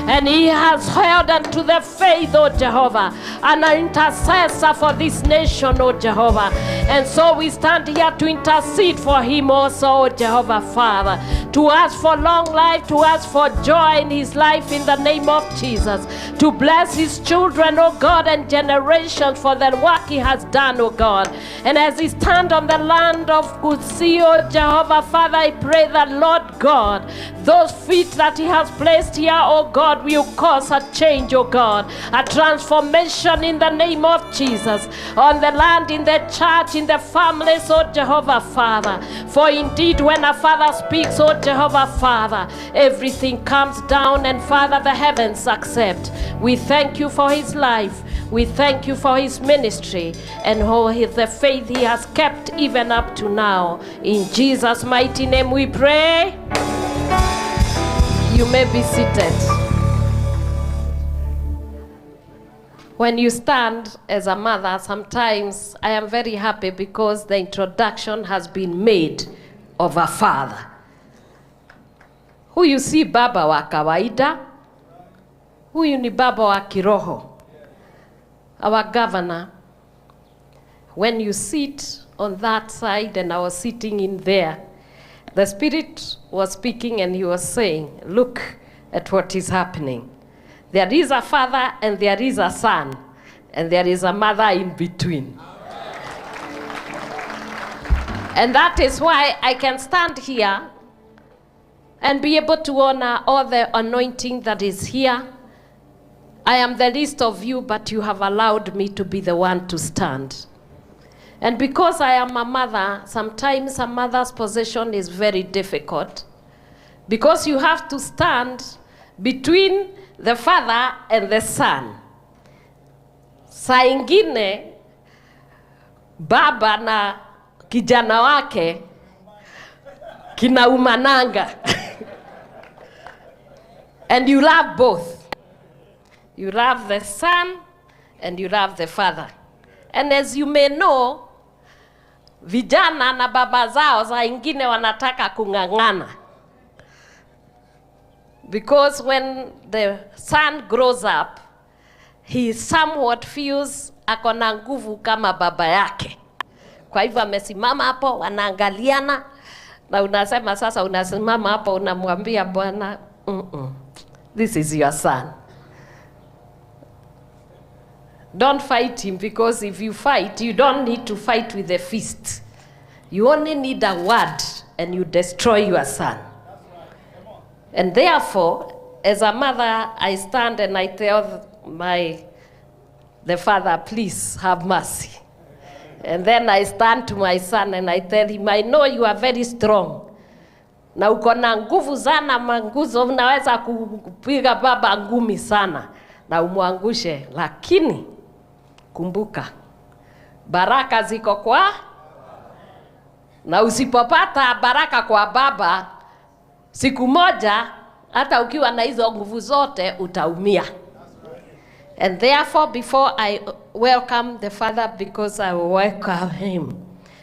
And he has held unto the faith, oh Jehovah, and an intercessor for this nation, oh Jehovah. And so we stand here to intercede for him also, oh Jehovah Father, to ask for long life, to ask for joy in his life in the name of Jesus, to bless his children, oh God, and generations for the work he has done, oh God. And as he stands on the land of Kisii, oh Jehovah Father, I pray that, Lord God, those feet that he has placed here, oh God, will cause a change, oh God, a transformation in the name of Jesus, on the land, in the church, in the families, oh Jehovah Father. For indeed, when a father speaks, oh Jehovah Father, everything comes down, and Father, the heavens accept. We thank you for his life. We thank you for his ministry and the faith he has kept even up to now. In Jesus' mighty name we pray. You may be seated. When you stand as a mother, sometimes I am very happy because the introduction has been made of a father. Huyu si baba wa kawaida. Huyu ni baba wa kiroho. Our governor, when you sit on that side and I was sitting in there, the Spirit was speaking and he was saying, look at what is happening. There is a father and there is a son, and there is a mother in between. And that is why I can stand here and be able to honor all the anointing that is here. I am the least of you, but you have allowed me to be the one to stand. And because I am a mother, sometimes a mother's position is very difficult, because you have to stand between the father and the son. Saa ingine baba na kijana wake kinaumananga. And you love both. You love the son and you love the father. And as you may know, vijana na baba zao saa ingine wanataka kung'ang'ana. Because when the son grows up, he somewhat feels ako na nguvu kama baba yake. Kwa hivyo amesimama hapo, wanaangaliana, na unasema sasa, unasimama hapo unamwambia Bwana, this is your son. Don't fight him, because if you fight, you don't need to fight with a fist. You only need a word and you destroy your son. And therefore, as a mother, I stand and I tell the father, please have mercy. And then I stand to my son and I tell him, I know you are very strong. Na uko na nguvu sana, manguzo unaweza kupiga baba ngumi sana na umwangushe, lakini kumbuka baraka ziko kwa, na usipopata baraka kwa baba, siku moja hata ukiwa na hizo nguvu zote utaumia. And therefore, before I welcome the father, because I will welcome him,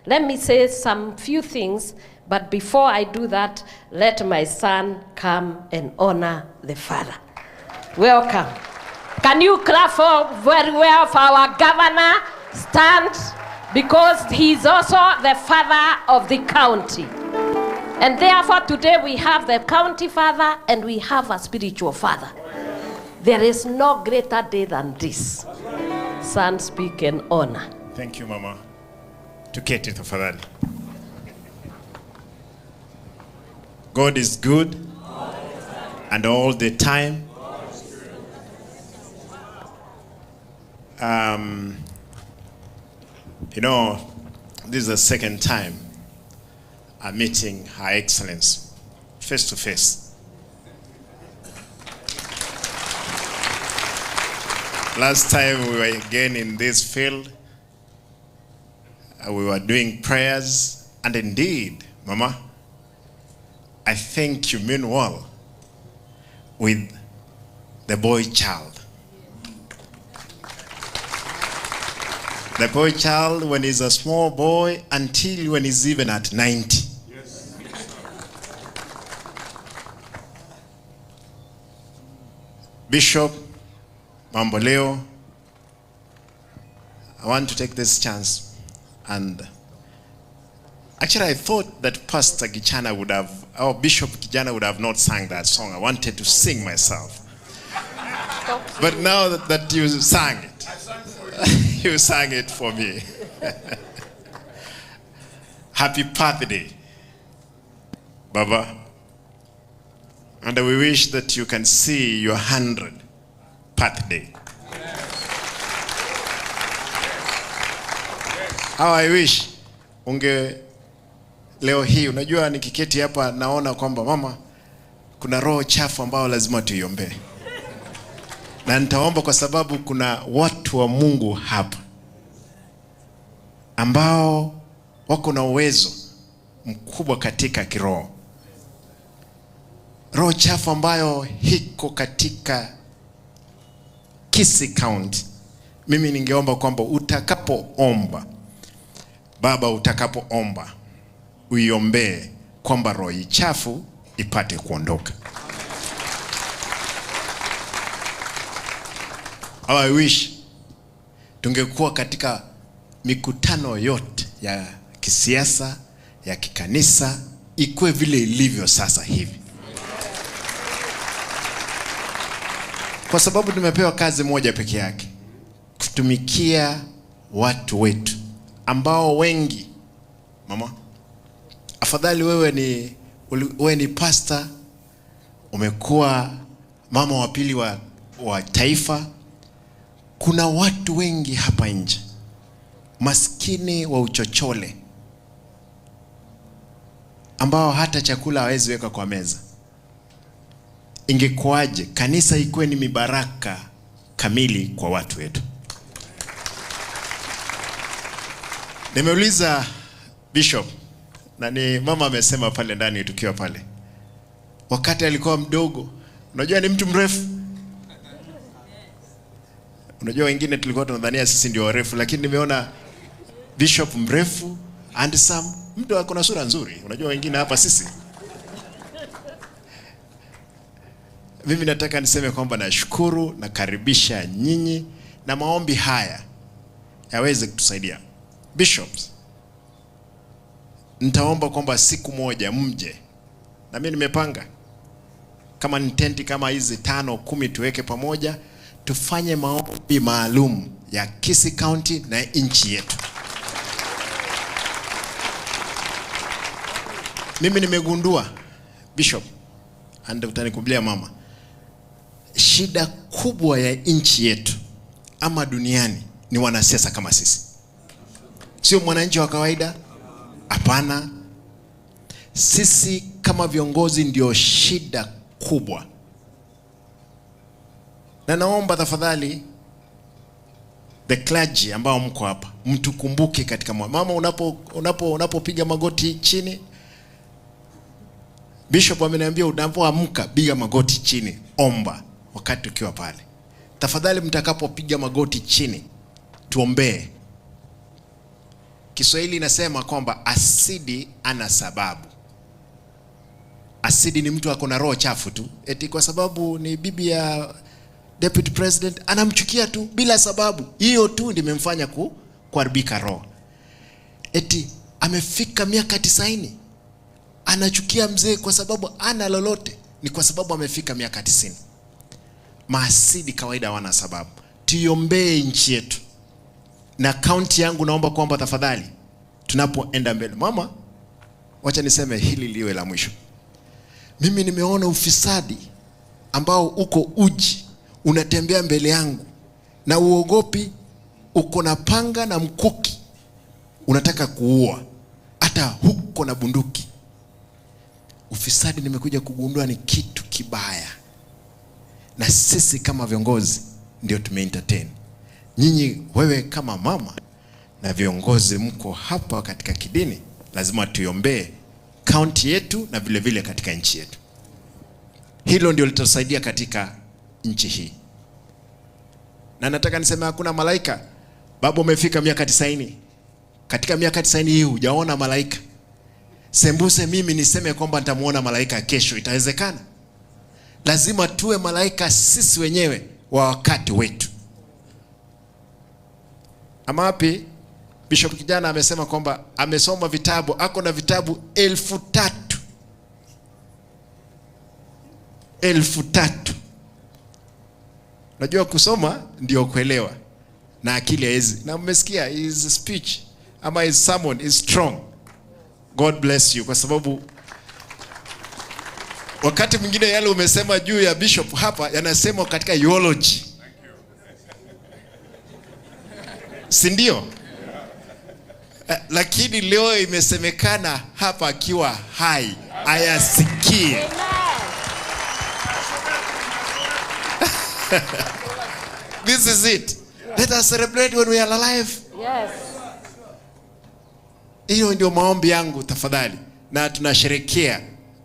let me say some few things. But before I do that, let my son come and honor the father. Welcome. Can you clap for very well for our governor stand because he is also the father of the county. And therefore today we have the county father and we have a spiritual father. There is no greater day than this. Son, speak in honor. Thank you, Mama. Tuketi tafadhali. God is good and all the time. You know, this is the second time I'm meeting Her Excellency face to face. Last time we were again in this field, we were doing prayers, and indeed, Mama, I think you mean well with the boy child. The boy child when he's a small boy until when he's even at 90. Yes. Bishop Mamboleo, I want to take this chance and actually I thought that Pastor Gichana would have, or Bishop Kijana would have not sang that song. I wanted to sing myself. But now that you sang it, you sang it for me. Happy birthday, Baba. And we wish that you can see your 100th birthday. How I wish leo hii, unajua nikiketi hapa naona kwamba mama, kuna roho chafu ambao lazima tuiombe. Na nitaomba kwa sababu kuna watu wa Mungu hapa ambao wako na uwezo mkubwa katika kiroho. Roho chafu ambayo hiko katika Kisii County. Mimi ningeomba kwamba utakapoomba, Baba, utakapoomba uiombee kwamba roho chafu ipate kuondoka. I wish tungekuwa katika mikutano yote ya kisiasa, ya kikanisa, ikuwe vile ilivyo sasa hivi. Kwa sababu tumepewa kazi moja peke yake, kutumikia watu wetu ambao wengi, mama, afadhali wewe ni pastor, umekuwa mama wa pili wa taifa. Kuna watu wengi hapa nje maskini wa uchochole ambao hata chakula hawezi weka kwa meza. Ingekuwaje kanisa ikuwe ni mibaraka kamili kwa watu wetu? Nimeuliza Bishop, na ni mama amesema pale ndani tukiwa pale, wakati alikuwa mdogo, unajua ni mtu mrefu. Unajua wengine tulikuwa tunadhania sisi ndio warefu, lakini nimeona Bishop mrefu, handsome, mtu ako na sura nzuri. Unajua wengine hapa sisi. Mimi nataka niseme kwamba nashukuru, nakaribisha nyinyi na maombi haya yaweze kutusaidia. Bishops, nitaomba kwamba siku moja mje. Na mimi nimepanga kama ni tenti kama hizi 5 10 tuweke pamoja, tufanye maombi maalum ya Kisii County na nchi yetu. Mimi nimegundua Bishop, and utanikubalia mama, shida kubwa ya nchi yetu ama duniani ni wanasiasa kama sisi. Sio mwananchi wa kawaida. Hapana. Sisi kama viongozi ndio shida kubwa. Na naomba tafadhali the clergy ambao mko hapa, mtukumbuke katika mama, unapopiga magoti chini. Bishop ameniambia unapoamka piga magoti chini, omba wakati ukiwa pale. Tafadhali mtakapopiga magoti chini tuombee. Kiswahili inasema kwamba asidi ana sababu. Asidi ni mtu akona roho chafu tu, eti kwa sababu ni bibi ya deputy president anamchukia tu bila sababu. Hiyo tu ndimemfanya kuharibika roho. Eti amefika miaka 90. Anachukia mzee kwa sababu ana lolote, ni kwa sababu amefika miaka 90. Maasidi kawaida wana sababu. Tuiombee nchi yetu. Na kaunti yangu naomba kwamba tafadhali tunapoenda mbele. Mama, wacha niseme hili liwe la mwisho. Mimi nimeona ufisadi ambao uko uji unatembea mbele yangu, na uogopi, uko na panga na mkuki, unataka kuua, hata huko na bunduki. Ufisadi nimekuja kugundua ni kitu kibaya, na sisi kama viongozi ndio tumeentertain. Nyinyi, wewe kama mama na viongozi mko hapa katika kidini, lazima tuiombee kaunti yetu na vile vile katika nchi yetu. Hilo ndio litasaidia katika nchi hii. Na nataka niseme hakuna malaika. Baba, umefika miaka 90. Katika miaka 90 hii hujaona malaika. Sembuse mimi niseme kwamba nitamuona malaika kesho, itawezekana? Lazima tuwe malaika sisi wenyewe wa wakati wetu. Ama wapi Bishop kijana amesema kwamba amesoma vitabu, ako na vitabu 3,000. 3,000. Najua kusoma ndio kuelewa, na akili haizi. Na mmesikia his speech ama his sermon is strong. God bless you, kwa sababu wakati mwingine yale umesema juu ya bishop hapa yanasema katika eulogy. Si ndio? Lakini leo imesemekana hapa akiwa hai ayasikie. This is it. Let us celebrate when we are alive. Yes. Hiyo ndio maombi yangu tafadhali. Na tunasherehekea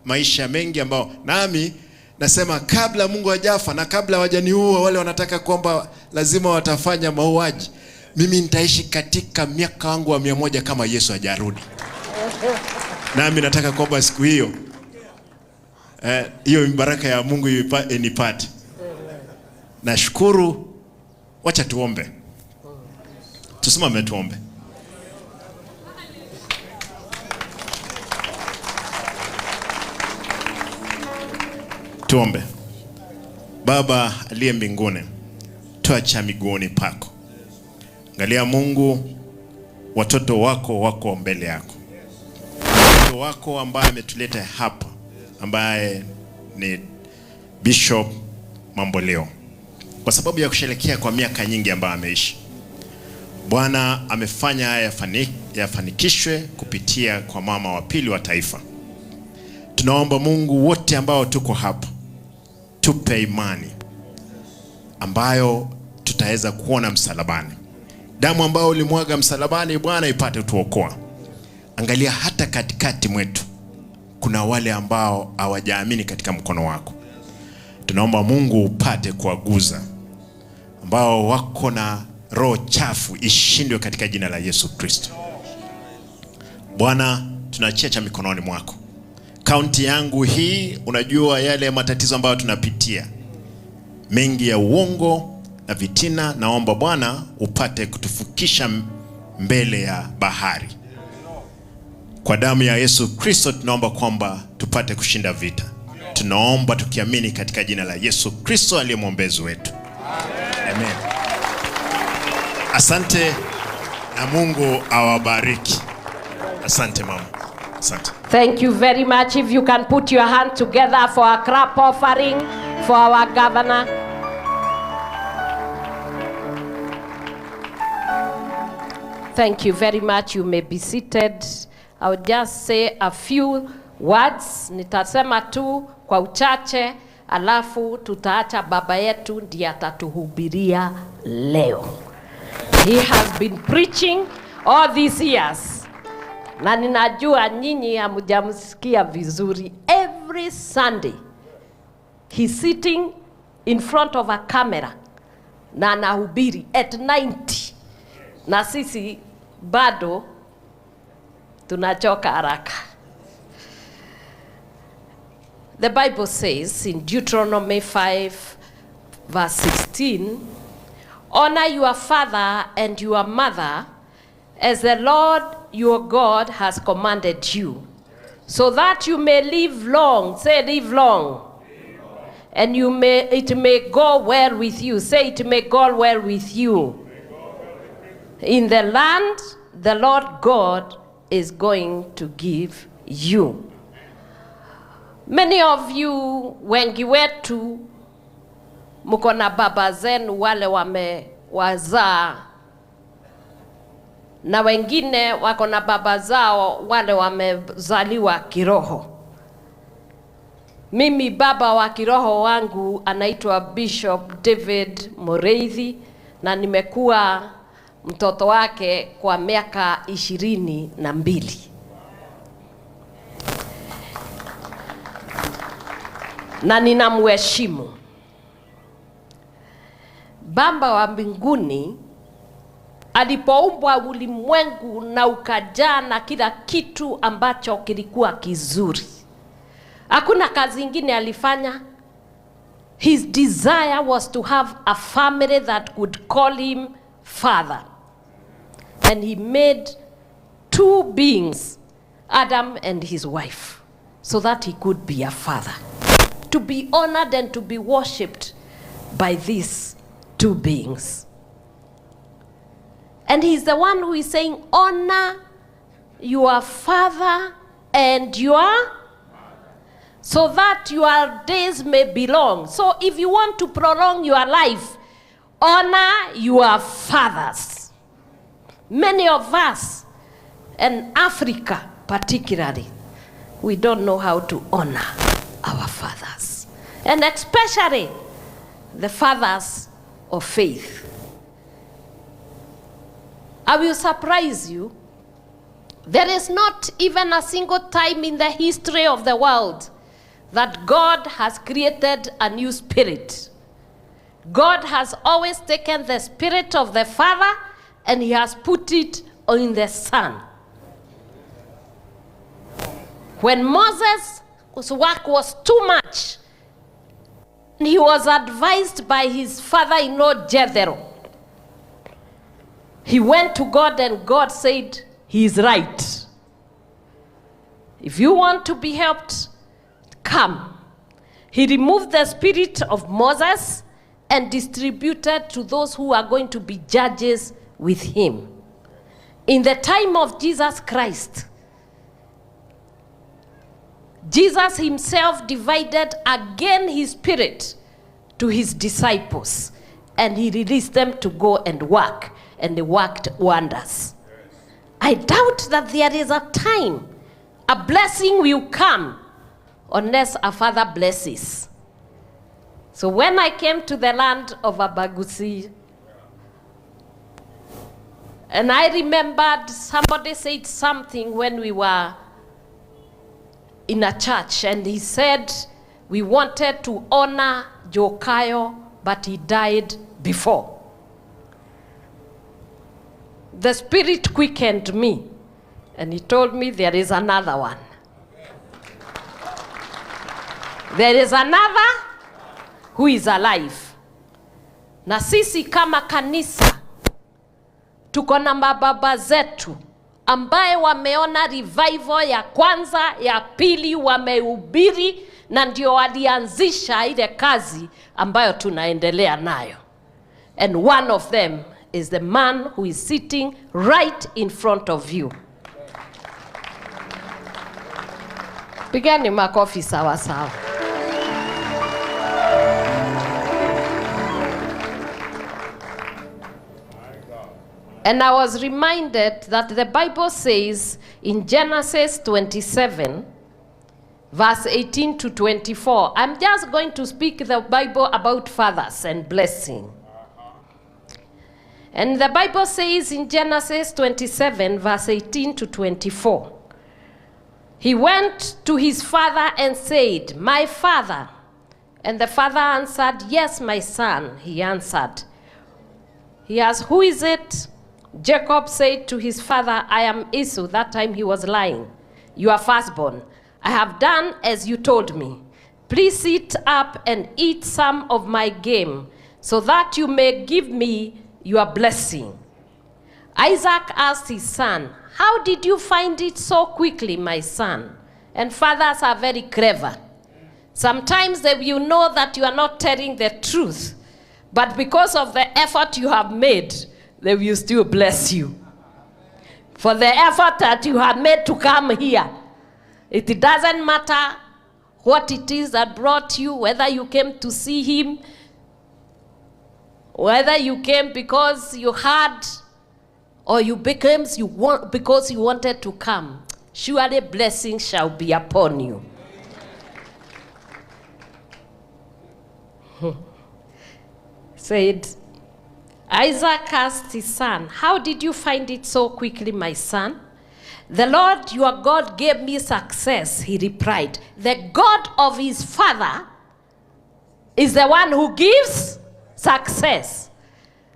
maisha mengi ambao nami nasema kabla Mungu hajafa na kabla wajaniua wale wanataka kwamba lazima watafanya mauaji, mimi nitaishi katika miaka wangu wa 100 kama Yesu hajarudi. Nami nataka kwamba siku hiyo hiyo baraka ya Mungu inipate. Nashukuru. Wacha tuombe. Tusimame tuombe. Tuombe. Baba aliye mbinguni, tuacha miguuni pako. Angalia Mungu, watoto wako wako mbele yako. Watoto wako ambaye ametuleta hapa, ambaye ni Bishop Mamboleo, kwa sababu ya kusherehekea kwa miaka nyingi ambayo ameishi. Bwana amefanya haya yafanikishwe kupitia kwa mama wa pili wa taifa. Tunaomba Mungu, wote ambao tuko hapa, tupe imani ambayo tutaweza kuona msalabani. Damu ambayo ulimwaga msalabani Bwana ipate tuokoa. Angalia hata katikati mwetu kuna wale ambao hawajaamini katika mkono wako. Tunaomba Mungu upate kuwaguza, ambao wako na roho chafu ishindwe katika jina la Yesu Kristo. Bwana, tunaachia mikononi mwako. Kaunti yangu hii, unajua yale matatizo ambayo tunapitia, mengi ya uongo na vitina. Naomba Bwana upate kutufukisha mbele ya bahari. Kwa damu ya Yesu Kristo tunaomba kwamba tupate kushinda vita. Tunaomba tukiamini katika jina la Yesu Kristo aliye mwombezi wetu. Amen. Asante na Mungu awabariki. Asante mama. Asante. Thank you very much. If you can put your hand together for a clap offering for our governor. Thank you very much. You may be seated. I will just say a few words. Nitasema tu kwa uchache, alafu tutaacha baba yetu ndiye atatuhubiria leo. He has been preaching all these years. Na ninajua nyinyi hamjamsikia vizuri. Every Sunday he's sitting in front of a camera na anahubiri at 90. Na sisi bado tunachoka haraka. The Bible says in Deuteronomy 5 verse 16, honor your father and your mother, as the Lord your God has commanded you, so that you may live long. Say, live long. And it may go well with you. Say, it may go well with you. In the land the Lord God is going to give you. Many of you, wengi wetu, mko na baba zenu wale wamewazaa, na wengine wako na baba zao wale wamezaliwa kiroho. Mimi baba wa kiroho wangu anaitwa Bishop David Moreithi, na nimekuwa mtoto wake kwa miaka 22. Na ninamheshimu. Baba wa mbinguni alipoumbwa ulimwengu na ukajaa na kila kitu ambacho kilikuwa kizuri, hakuna kazi ingine alifanya. His desire was to have a family that could call him father. And he made 2 beings, Adam and his wife, so that he could be a father, to be honored and to be worshipped by these 2 beings. And he's the one who is saying, honor your father and your, so that your days may be long. So if you want to prolong your life, honor your fathers. Many of us, in Africa particularly, we don't know how to honor our fathers. And especially the fathers of faith. I will surprise you. There is not even a single time in the history of the world that God has created a new spirit. God has always taken the spirit of the Father and he has put it in the Son. When Moses' work was too much, he was advised by his father-in-law Jethro. He went to God and God said, he is right. If you want to be helped, come. He removed the spirit of Moses and distributed to those who are going to be judges with him. In the time of Jesus Christ, Jesus himself divided again his spirit to his disciples, and he released them to go and work, and they worked wonders. I doubt that there is a time a blessing will come unless a father blesses. So when I came to the land of Abagusi, and I remembered somebody said something when we were in a church, and he said we wanted to honor Jokayo, but he died before. The Spirit quickened me, and he told me there is another one. There is another who is alive. Na sisi kama kanisa tuko na mababa zetu ambaye wameona revival ya kwanza, ya pili wamehubiri, na ndio walianzisha ile kazi ambayo tunaendelea nayo. And one of them is the man who is sitting right in front of you. Pigani makofi sawa sawa. And I was reminded that the Bible says in Genesis 27, verse 18 to 24. I'm just going to speak the Bible about fathers and blessing. And the Bible says in Genesis 27, verse 18 to 24. He went to his father and said, "My father." And the father answered, "Yes, my son." He answered. He asked, "Who is it?" Jacob said to his father, "I am Esau." That time he was lying. "Your firstborn. I have done as you told me. Please sit up and eat some of my game, so that you may give me your blessing." Isaac asked his son, "How did you find it so quickly, my son?" And fathers are very clever. Sometimes you know that you are not telling the truth, but because of the effort you have made, they will still bless you. For the effort that you have made to come here, it doesn't matter what it is that brought you, whether you came to see him, whether you came because you had, or you became because you wanted to come. Surely blessings shall be upon you. Said, Isaac asked his son, "How did you find it so quickly, my son?" "The Lord your God gave me success," he replied. The God of his father is the one who gives success.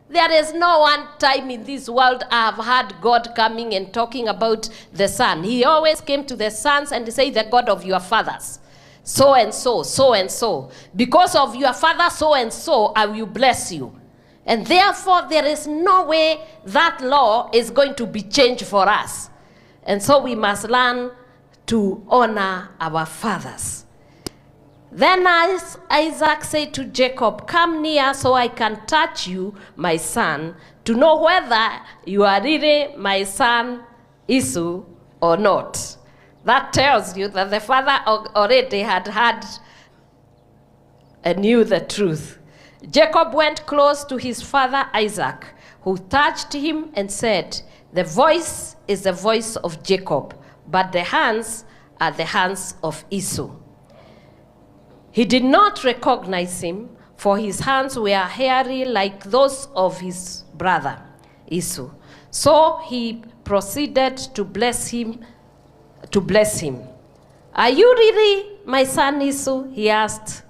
There is no one time in this world I have heard God coming and talking about the son. He always came to the sons and said, "The God of your fathers, so and so, so and so. Because of your father so and so, I will bless you." And therefore, there is no way that law is going to be changed for us. And so we must learn to honor our fathers. Then Isaac said to Jacob, "Come near so I can touch you, my son, to know whether you are really my son Esau or not." That tells you that the father already had heard and knew the truth. Jacob went close to his father Isaac, who touched him and said, "The voice is the voice of Jacob, but the hands are the hands of Esau." He did not recognize him, for his hands were hairy like those of his brother Esau. So he proceeded to bless him. "Are you really my son Esau?" he asked.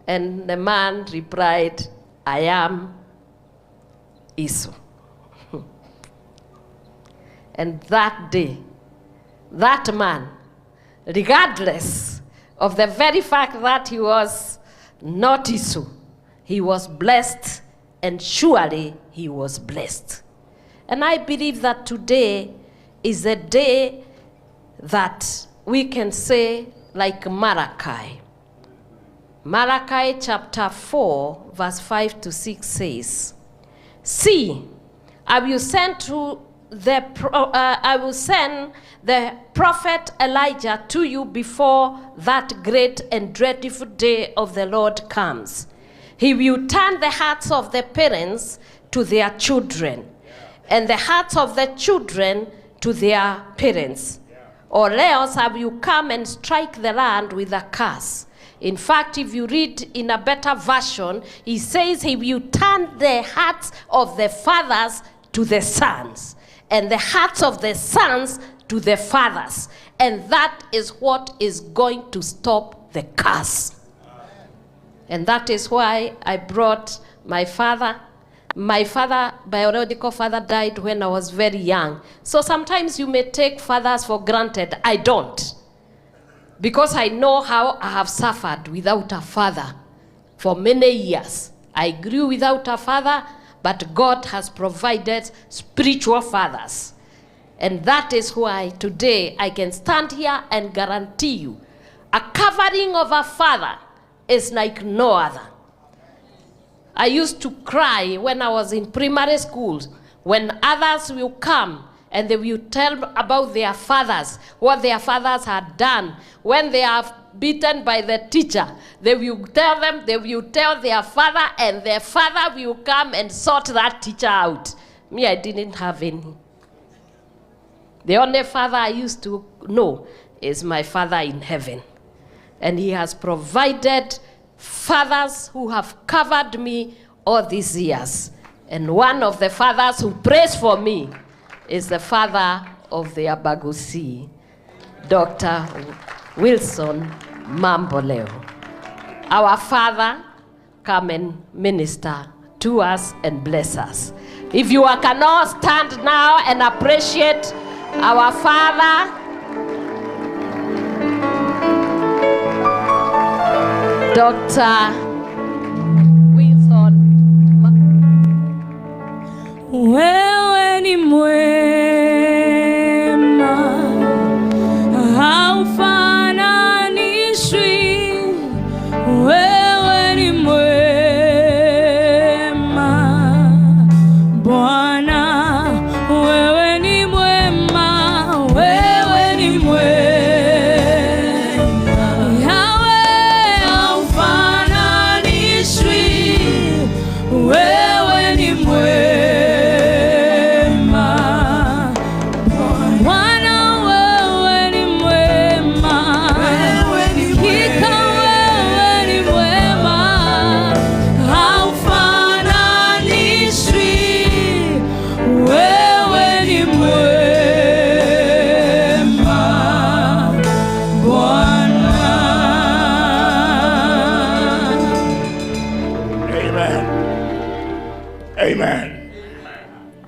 And the man replied, "I am Esau." And that day, that man, regardless of the very fact that he was not Esau, he was blessed, and surely he was blessed. And I believe that today is a day that we can say, like Malachi. Malachi chapter 4, verse 5 to 6 says, "See, I will send the prophet Elijah to you before that great and dreadful day of the Lord comes. He will turn the hearts of the parents to their children, and the hearts of the children to their parents. Or else I will come and strike the land with a curse." In fact, if you read in a better version, he says he will turn the hearts of the fathers to the sons, and the hearts of the sons to the fathers. And that is what is going to stop the curse. And that is why I brought my father. My father, biological father, died when I was very young. So sometimes you may take fathers for granted. I don't. Because I know how I have suffered without a father for many years. I grew without a father, but God has provided spiritual fathers. And that is why today I can stand here and guarantee you, a covering of a father is like no other. I used to cry when I was in primary school, when others will come and they will tell about their fathers, what their fathers had done. When they are beaten by the teacher, they will tell their father, and their father will come and sort that teacher out. Me, I didn't have any. The only father I used to know is my Father in heaven. And he has provided fathers who have covered me all these years. And one of the fathers who prays for me is the father of the Abagusi, Dr. Wilson Mamboleo. Our Father, come and minister to us and bless us. If you can all stand now and appreciate our Father. Dr. Wilson. Wewe ni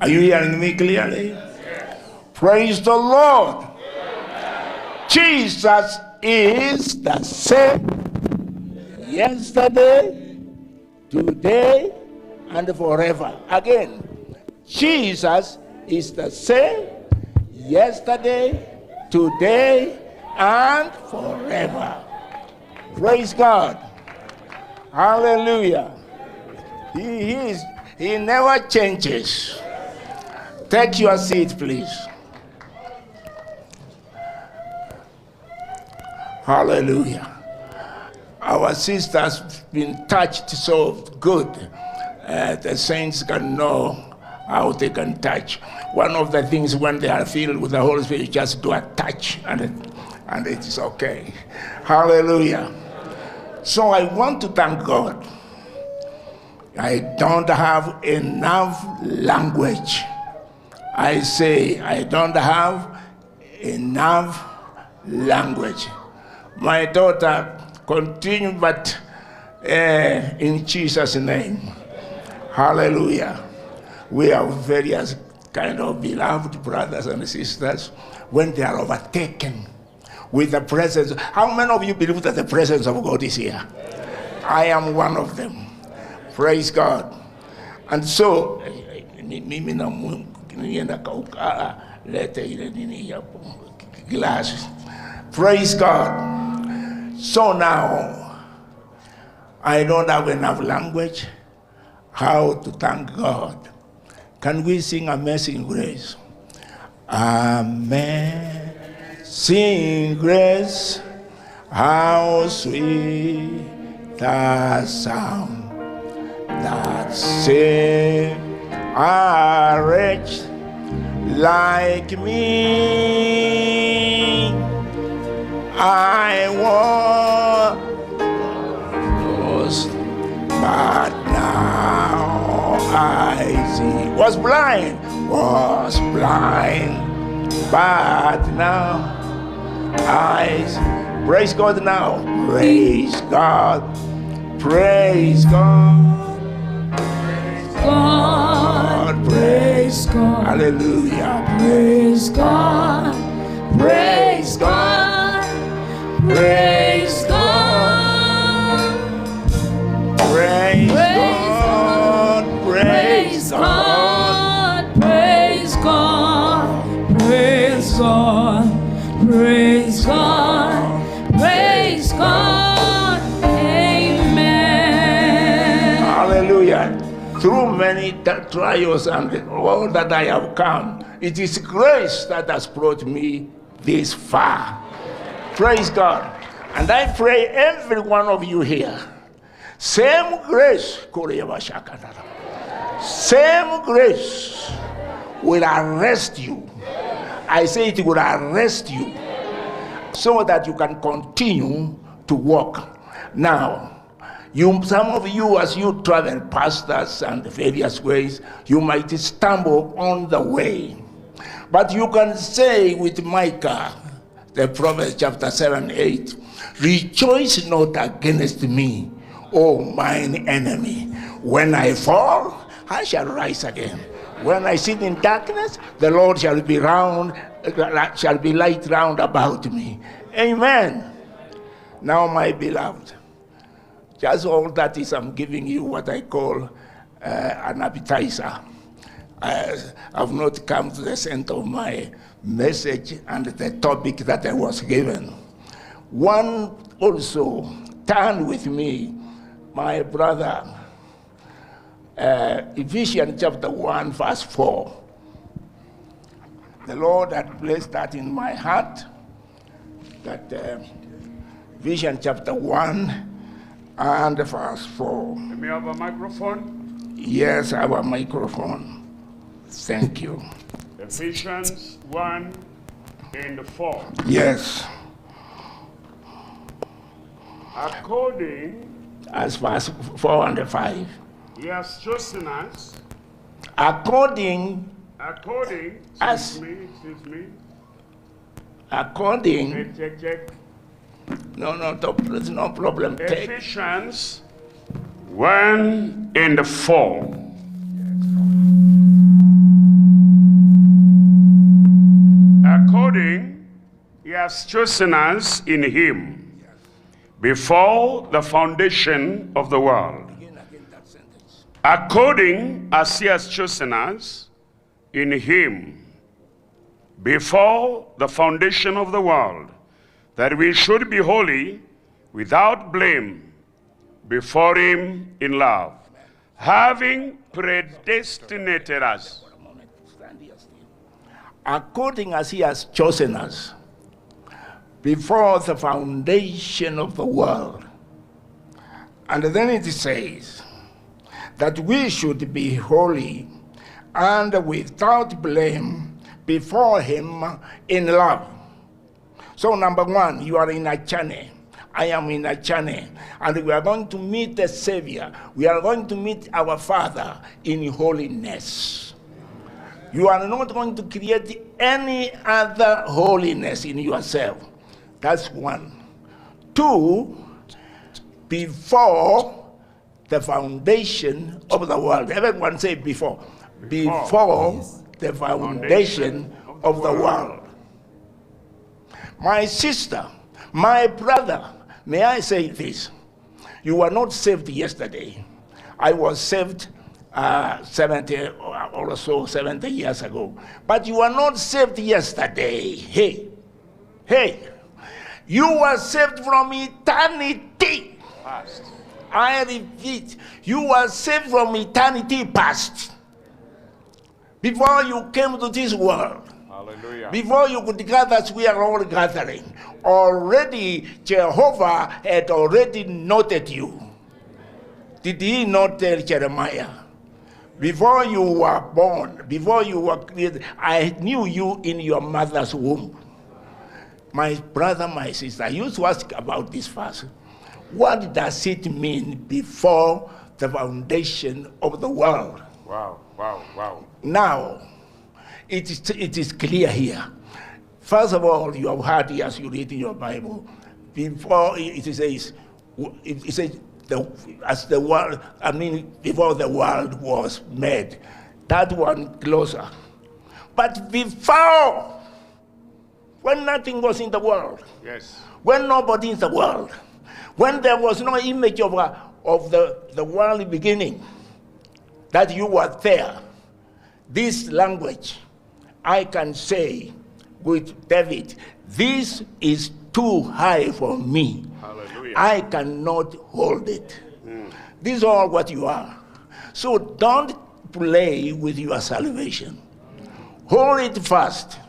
you hearing me clearly? Praise the Lord. Jesus is the same yesterday, today, and forever. Again, Jesus is the same yesterday, today, and forever. Praise God. Hallelujah. He never changes. Take your seat, please. Hallelujah. Our sisters been touched so good. The saints can know how they can touch. One of the things when they are filled with the Holy Spirit, just do a touch and it is okay. Hallelujah. So I want to thank God. I don't have enough language. I say I don't have enough language. My daughter, continue, but in Jesus' name. Hallelujah. We are various kind of beloved brothers and sisters when they are overtaken with the presence. How many of you believe that the presence of God is here? I am one of them. Praise God. And so, praise God. So now, I don't have enough language how to thank God. Can we sing Amazing Grace? Amazing grace, how sweet the sound that saved a wretch like me. I was, but now I see. Was blind, but now I see. Praise God now. Praise God. Praise God. God. Praise God. Hallelujah. Praise God. Praise God. Praise God. Praise God. Praise God. Praise God. Praise God. Praise God. Praise God. Amen. Hallelujah. Through many trials and all that I have come, it is grace that has brought me this far. Praise God. And I pray every one of you here, same grace, same grace will arrest you. I say it will arrest you so that you can continue to walk. Now, some of you, as you travel pastors and various ways, you might stumble on the way. But you can say with Micah, the Proverbs chapter 7:8, rejoice not against me, O mine enemy. When I fall, I shall rise again. When I sit in darkness, the Lord shall be light round about me. Amen. Now, my beloved, just all that is, I'm giving you what I call an appetizer. I have not come to the center of my message and the topic that I was given. One also, turn with me, my brother, Ephesians chapter 1, verse 4. The Lord had placed that in my heart, that Ephesians chapter 1 and verse 4. Let me have a microphone. Yes, I have a microphone. Thank you. Ephesians 1 and 4. Yes. According as verse 4 and 5. He has chosen us. According as excuse me. According. Check. No, there's no problem. Ephesians 1 and 4. He has chosen us in him before the foundation of the world. According as he has chosen us in him before the foundation of the world, that we should be holy, without blame, before him in love, having predestinated us. According as he has chosen us before the foundation of the world. And then it says that we should be holy and without blame before him in love. So number one, you are in a journey. I am in a journey. And we are going to meet the Savior. We are going to meet our Father in holiness. You are not going to create any other holiness in yourself. That's one. Two, before the foundation of the world. Everyone say before. Before the foundation of the world. My sister, my brother, may I say this? You were not saved yesterday. I was saved 70 or so, 70 years ago. But you were not saved yesterday. Hey, you were saved from eternity past. I repeat, you were saved from eternity past. Before you came to this world, hallelujah, before you could gather as we are all gathering, already Jehovah had already noted you. Did he not tell Jeremiah? Before you were born, before you were created, I knew you in your mother's womb. My brother, my sister, I used to ask about this verse. What does it mean before the foundation of the world? Wow, wow, wow. Now, it is clear here. First of all, you have heard as you read in your Bible, before it says as the world, I mean, before the world was made. That one closer. But before, when nothing was in the world, yes, when nobody in the world, when there was no image of the world beginning, that you were there, this language, I can say with David, this is too high for me. Hallelujah. I cannot hold it. This is all what you are. So don't play with your salvation. Hold it fast.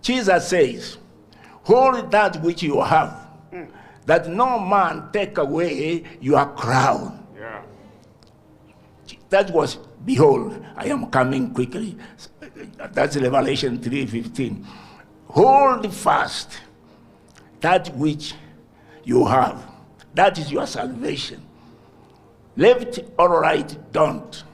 Jesus says, hold that which you have, that no man take away your crown. Yeah. That was, behold, I am coming quickly. That's Revelation 3:15. Hold fast that which you have. That is your salvation. Left or right, don't.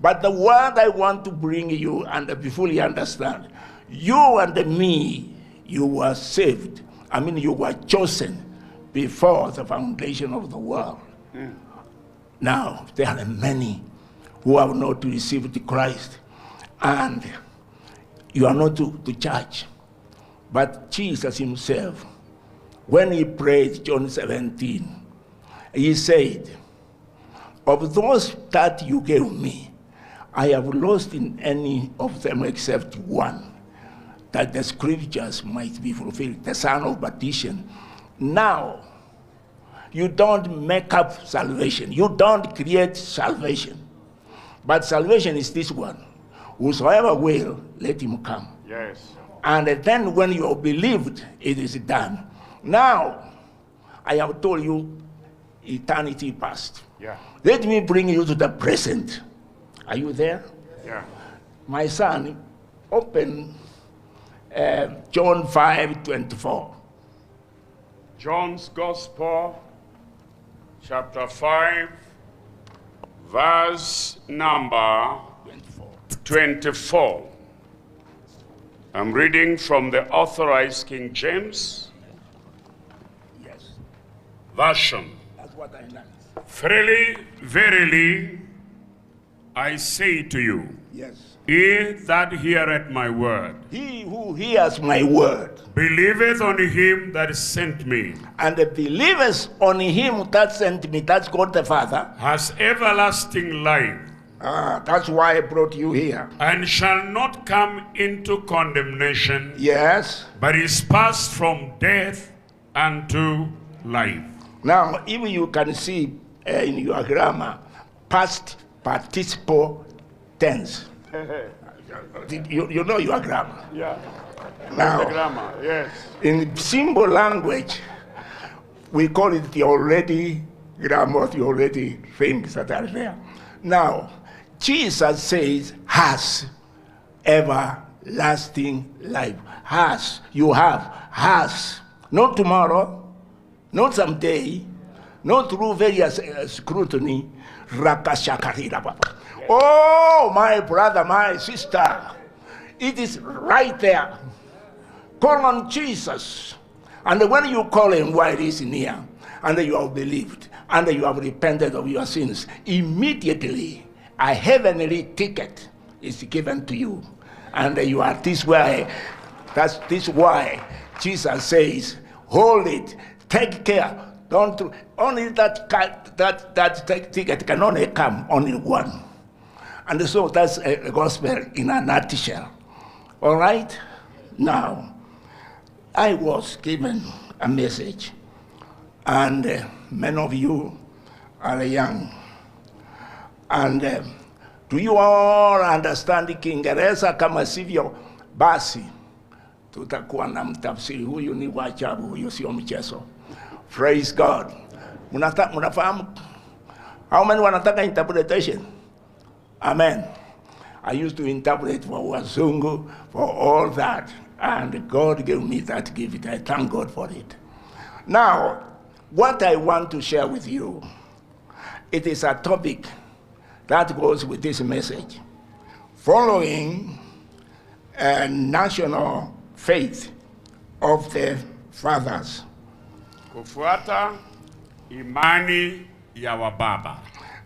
But the word I want to bring you and be fully understand, you and me, you were saved. I mean, you were chosen before the foundation of the world. Now, there are many who have not received Christ, and you are not to judge. But Jesus himself, when he prayed, John 17, he said, of those that you gave me, I have lost in any of them except one, that the scriptures might be fulfilled, the son of perdition. Now, you don't make up salvation. You don't create salvation. But salvation is this one. Whosoever will, let him come. Yes. And then when you have believed, it is done. Now, I have told you eternity past. Yeah. Let me bring you to the present. Are you there? Yeah. My son, open John 5:24. John's Gospel, chapter 5, verse number 24. I'm reading from the Authorized King James Version. That's what I learned. Verily, verily, I say to you, yes, He that heareth my word, he who hears my word, believeth on him that sent me, and believeth on him that sent me, that's God the Father, has everlasting life. That's why I brought you here. And shall not come into condemnation. Yes. But is passed from death unto life. Now, if you can see in your grammar, past participle tense. You know your grammar. Yeah. Now, the grammar, yes. In symbol language, we call it the already grammar, the already things that are there. Now, Jesus says, has everlasting life. Has, you have, has. Not tomorrow, not someday, not through various scrutiny. Oh, my brother, my sister, it is right there. Call on Jesus. And when you call him while he is near, and you have believed, and you have repented of your sins, immediately a heavenly ticket is given to you. And you are this way. That's this why Jesus says, hold it, take care. Don't only that ticket can only come only one. And so that's a gospel in a nutshell. All right? Now, I was given a message, and many of you are young. And do you all understand Kiingereza? Kama sivyo, basi tutakuwa na mtafsiri. Huyu ni wachabu, huyu sio mchezo. Praise God. Munafahamu? How many wanataka interpretation? Amen. I used to interpret for Wazungu, for all that. And God gave me that gift. I thank God for it. Now, what I want to share with you, it is a topic that goes with this message. Following a national faith of the fathers. Kufuata imani ya wababa.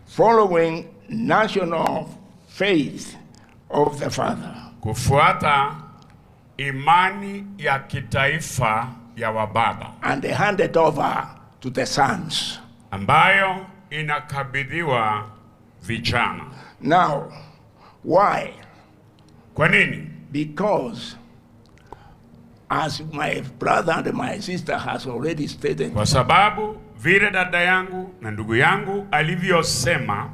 Following national faith of the father. Kufuata imani ya kitaifa ya wababa. And they handed over to the sons. Ambayo inakabidhiwa vijana. Now, why? Kwa nini? Because as my brother and my sister has already stated. Kwa sababu vile dada yangu na ndugu yangu alivyosema,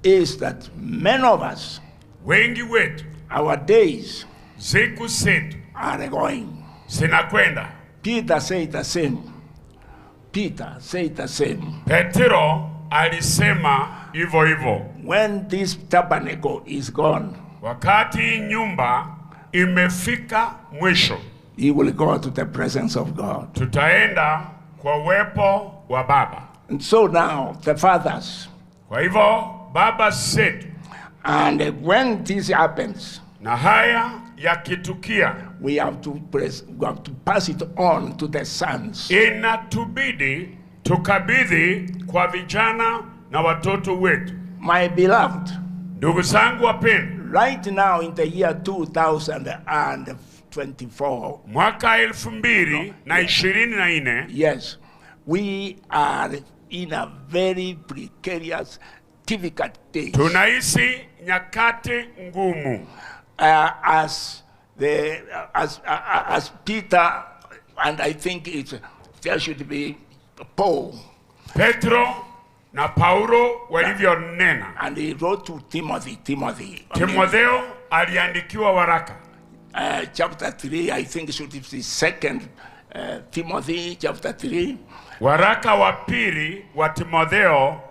is that many of us, wengi wetu, our days, siku zetu, are going. Zinakwenda. Peter said the same. Peter said the same. Petro alisema hivyo hivyo. When this tabernacle is gone, wakati nyumba imefika mwisho, he will go to the presence of God. Tutaenda kwa uwepo wa Baba. And so now the fathers. Kwa hivyo baba zetu. And when this happens, na haya yakitukia, we have to pass it on to the sons. Inatubidi tukabidhi kwa vijana na watoto wetu. My beloved, ndugu zangu wapendwa, right now in the year 2024, mwaka 2024, yes, we are in a very precarious, difficult day. Tunaishi nyakati ngumu. As Peter, and I think there should be Paul. Petro na Paulo walivyonena. And he wrote to Timothy. Timotheo aliandikiwa waraka. Chapter 3, I think should be 2 Timothy chapter 3. Waraka wa pili wa Timotheo,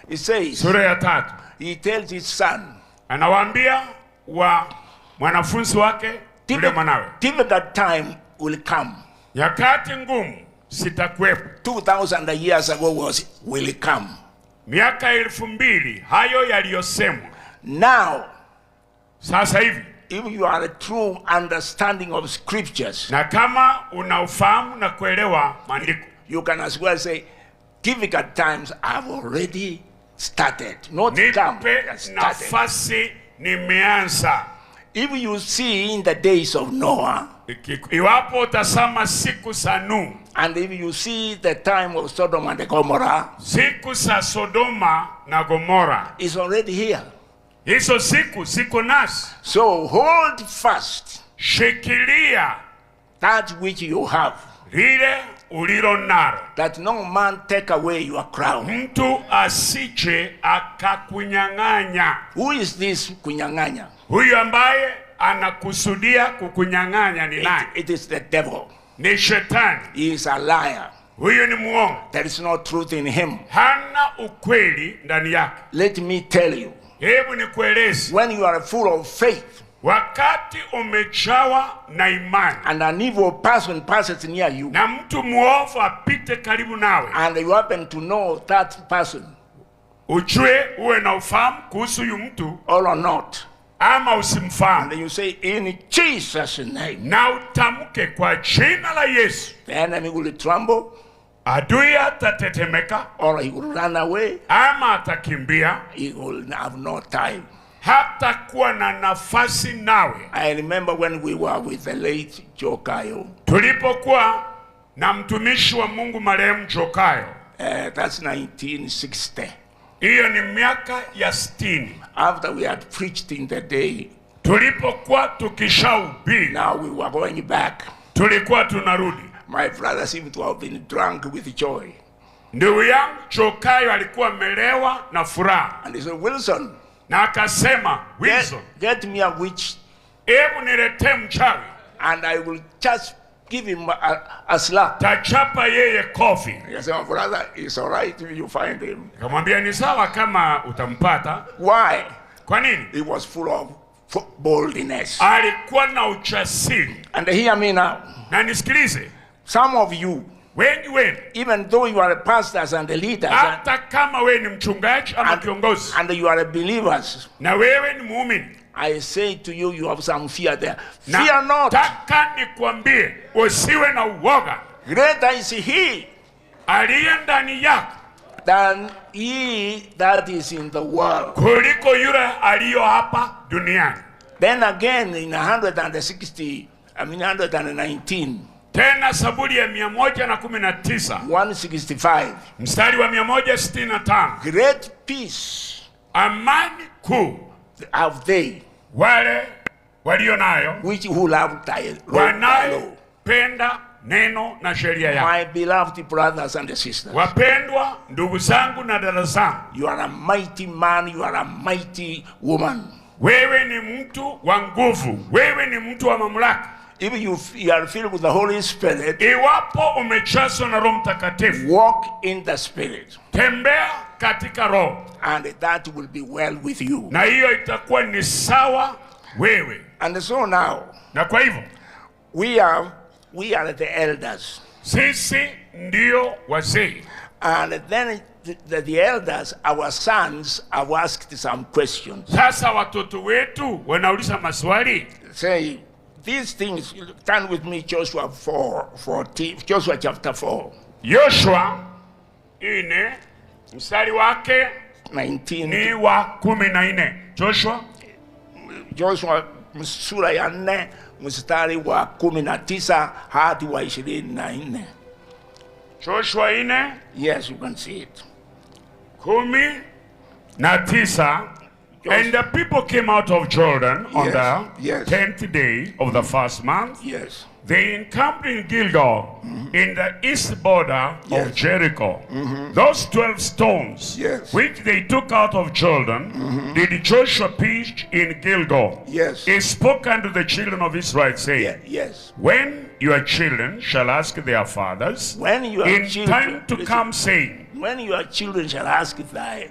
he says, sura ya 3. He tells his son, anawaambia wa mwanafunzi wake yule mwanawe, difficult time will come. Nyakati ngumu sitakuwepo. 2000 years ago will come. Miaka 2000 hayo yaliyosemwa. Now, sasa hivi, if you are a true understanding of scriptures, na kama unaufahamu na kuelewa maandiko, you can as well say difficult times have already started. Not come, nafasi nimeanza. If you see in the days of Noah, iwapo utasama siku za Nuhu, and if you see the time of Sodom and Gomorrah, siku za Sodoma na Gomora, is already here. Hizo siku ziko nasi. So hold fast, shikilia that which you have, lile ulilo nalo, that no man take away your crown. Mtu asije akakunyang'anya. Who is this kunyang'anya? Huyu ambaye anakusudia kukunyang'anya ni nani? It is the devil. Ni shetani. He is a liar. Huyu ni muongo. There is no truth in him. Hana ukweli ndani yake. Let me tell you. Hebu nikueleze. When you are full of faith, wakati umejawa na imani, and an evil person passes near you, na mtu muovu apite karibu nawe, and you happen to know that person, ujue uwe na ufahamu kuhusu huyu mtu or not, ama usimfahamu, and you say in Jesus' name, na utamke kwa jina la Yesu, the enemy will tremble, adui atatetemeka, or he will run away, ama atakimbia, he will have no time, hata kuwa na nafasi nawe. I remember when we were with the late Jokayo, tulipokuwa na mtumishi wa Mungu marehemu Jokayo, that's 1960. Hiyo ni miaka ya 60. After we had preached in the day, tulipokuwa tukishahubiri, now we were going back, tulikuwa tunarudi. My brother seemed to have been drunk with joy. Ndugu yangu Jokayo alikuwa amelewa na furaha. And he said, Wilson, na akasema, Wilson, get me a witch, hebu niletee mchawi, and I will just give him a slap. Tachapa yeye kofi. I said, my brother, it's all right if you find him. Kamwambia ni sawa kama utampata. Why? Kwa nini? He was full of boldness. Alikuwa na ujasiri. And hear me now. Na nisikilize. Some of you, wengi wenu, even though you are pastors and the leaders, hata kama wewe ni mchungaji ama kiongozi, and you are believers, na wewe ni muumini, I say to you, you have some fear there. Fear not. Nataka nikwambie usiwe na uoga. Greater is he aliye ndani yako than he that is in the world, kuliko yule aliyo hapa duniani. Then again in 119, tena Zaburi ya 119, 165, mstari wa 165, great peace, amani kuu have they, wale walio nayo, which who love thy law, wanayopenda neno na sheria yako. My beloved brothers and sisters, wapendwa ndugu zangu na dada zangu, you are a mighty man, you are a mighty woman. Wewe ni mtu wa nguvu, wewe ni mtu wa mamlaka. If you are filled with the Holy Spirit, iwapo umejazwa na Roho Mtakatifu, walk in the Spirit, tembea katika Roho, and that will be well with you. Na hiyo itakuwa ni sawa wewe. And so now, na kwa hivyo we are the elders. Sisi ndio wazee. And then the elders, our sons, have asked some questions. Sasa watoto wetu wanauliza maswali. Say, these things, turn with me Joshua 4:14, Joshua chapter 4. Joshua ine mstari wake 19 ni wa 14. Joshua sura ya 4 mstari wa 19 hadi wa 24. Joshua ine, yes, you can see it. 19. And the people came out of Jordan on the 10th day of the first month. Yes. They encamped in Gilgal, in the east border of Jericho. Those 12 stones, which they took out of Jordan, did Joshua pitch in Gilgal. Yes. He spoke unto the children of Israel, saying, when your children shall ask their fathers, in time to come, saying, when your children shall ask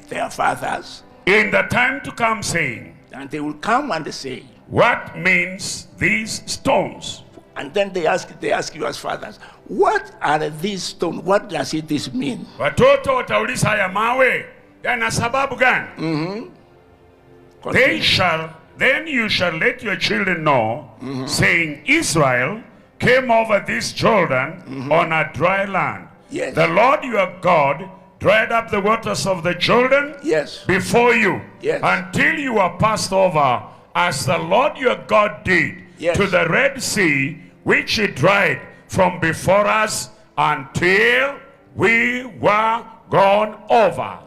their fathers, in the time to come, saying, and they will come and say, what means these stones? And then they ask your fathers, what are these stones? What does this mean? Watoto watauliza haya mawe yana sababu gani? Then you shall let your children know, saying, Israel came over this Jordan on a dry land. Yes. The Lord your God dried up the waters of the Jordan before you until you were passed over, as the Lord your God did to the Red Sea, which he dried from before us until we were gone over.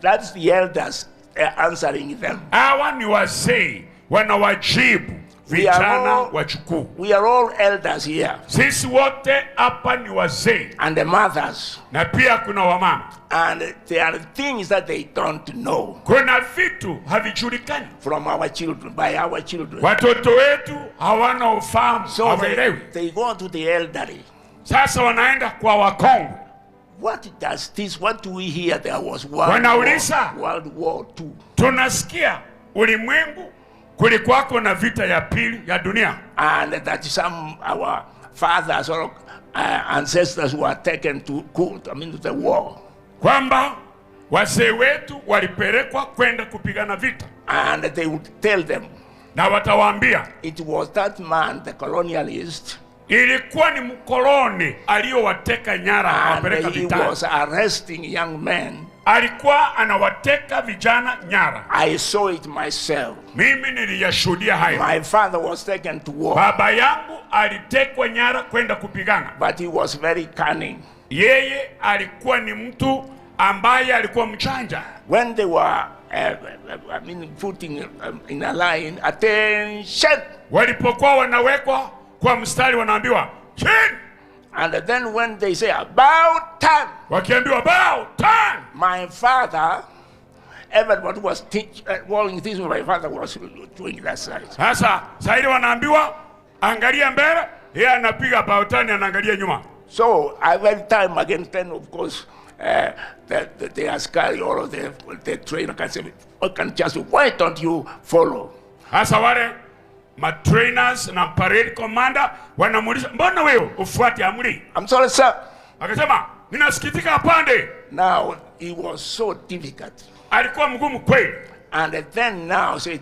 That's the elders answering them. Hawa ni wazee wanawajibu vijana wachukuu. We are all elders here. Sisi wote hapa ni wazee. And the mothers. Na pia kuna wamama. And there are things that they don't know. Kuna vitu havijulikani. From our children, by our children. Watoto wetu hawana ufahamu, hawaelewi. They go to the elderly. Sasa wanaenda kwa wakongwe. What does this? What do we hear? There was World War II. Tunasikia ulimwengu kulikuwako na vita ya pili ya dunia. And that some our fathers or ancestors were taken to the war. Kwamba wazee wetu walipelekwa kwenda kupigana vita. And they would tell them. Na watawaambia. It was that man, the colonialist. Ilikuwa ni mkoloni aliyowateka nyara akawapeleka vitani. He was arresting young men. Alikuwa anawateka vijana nyara. I saw it myself. Mimi niliyashuhudia hayo. My father was taken to war. Baba yangu alitekwa nyara kwenda kupigana. But he was very cunning. Yeye alikuwa ni mtu ambaye alikuwa mchanja. When they were putting in a line, attention. Walipokuwa wanawekwa kwa mstari wanaambiwa chini. And then when they say about time, wakiambiwa about time, my father, everybody was walking this way. My father was doing that side. Sasa saidi wanaambiwa angalia mbele, yeye anapiga about time, anaangalia nyuma. So every time again, then of course the askari or the trainer can say, why don't you follow? Sasa wale trainers na parade commander wanamuuliza mbona wewe ufuati amri? I'm sorry sir. Akasema ninasikitika apande. Now it was so difficult. Alikuwa mgumu kweli. And then now say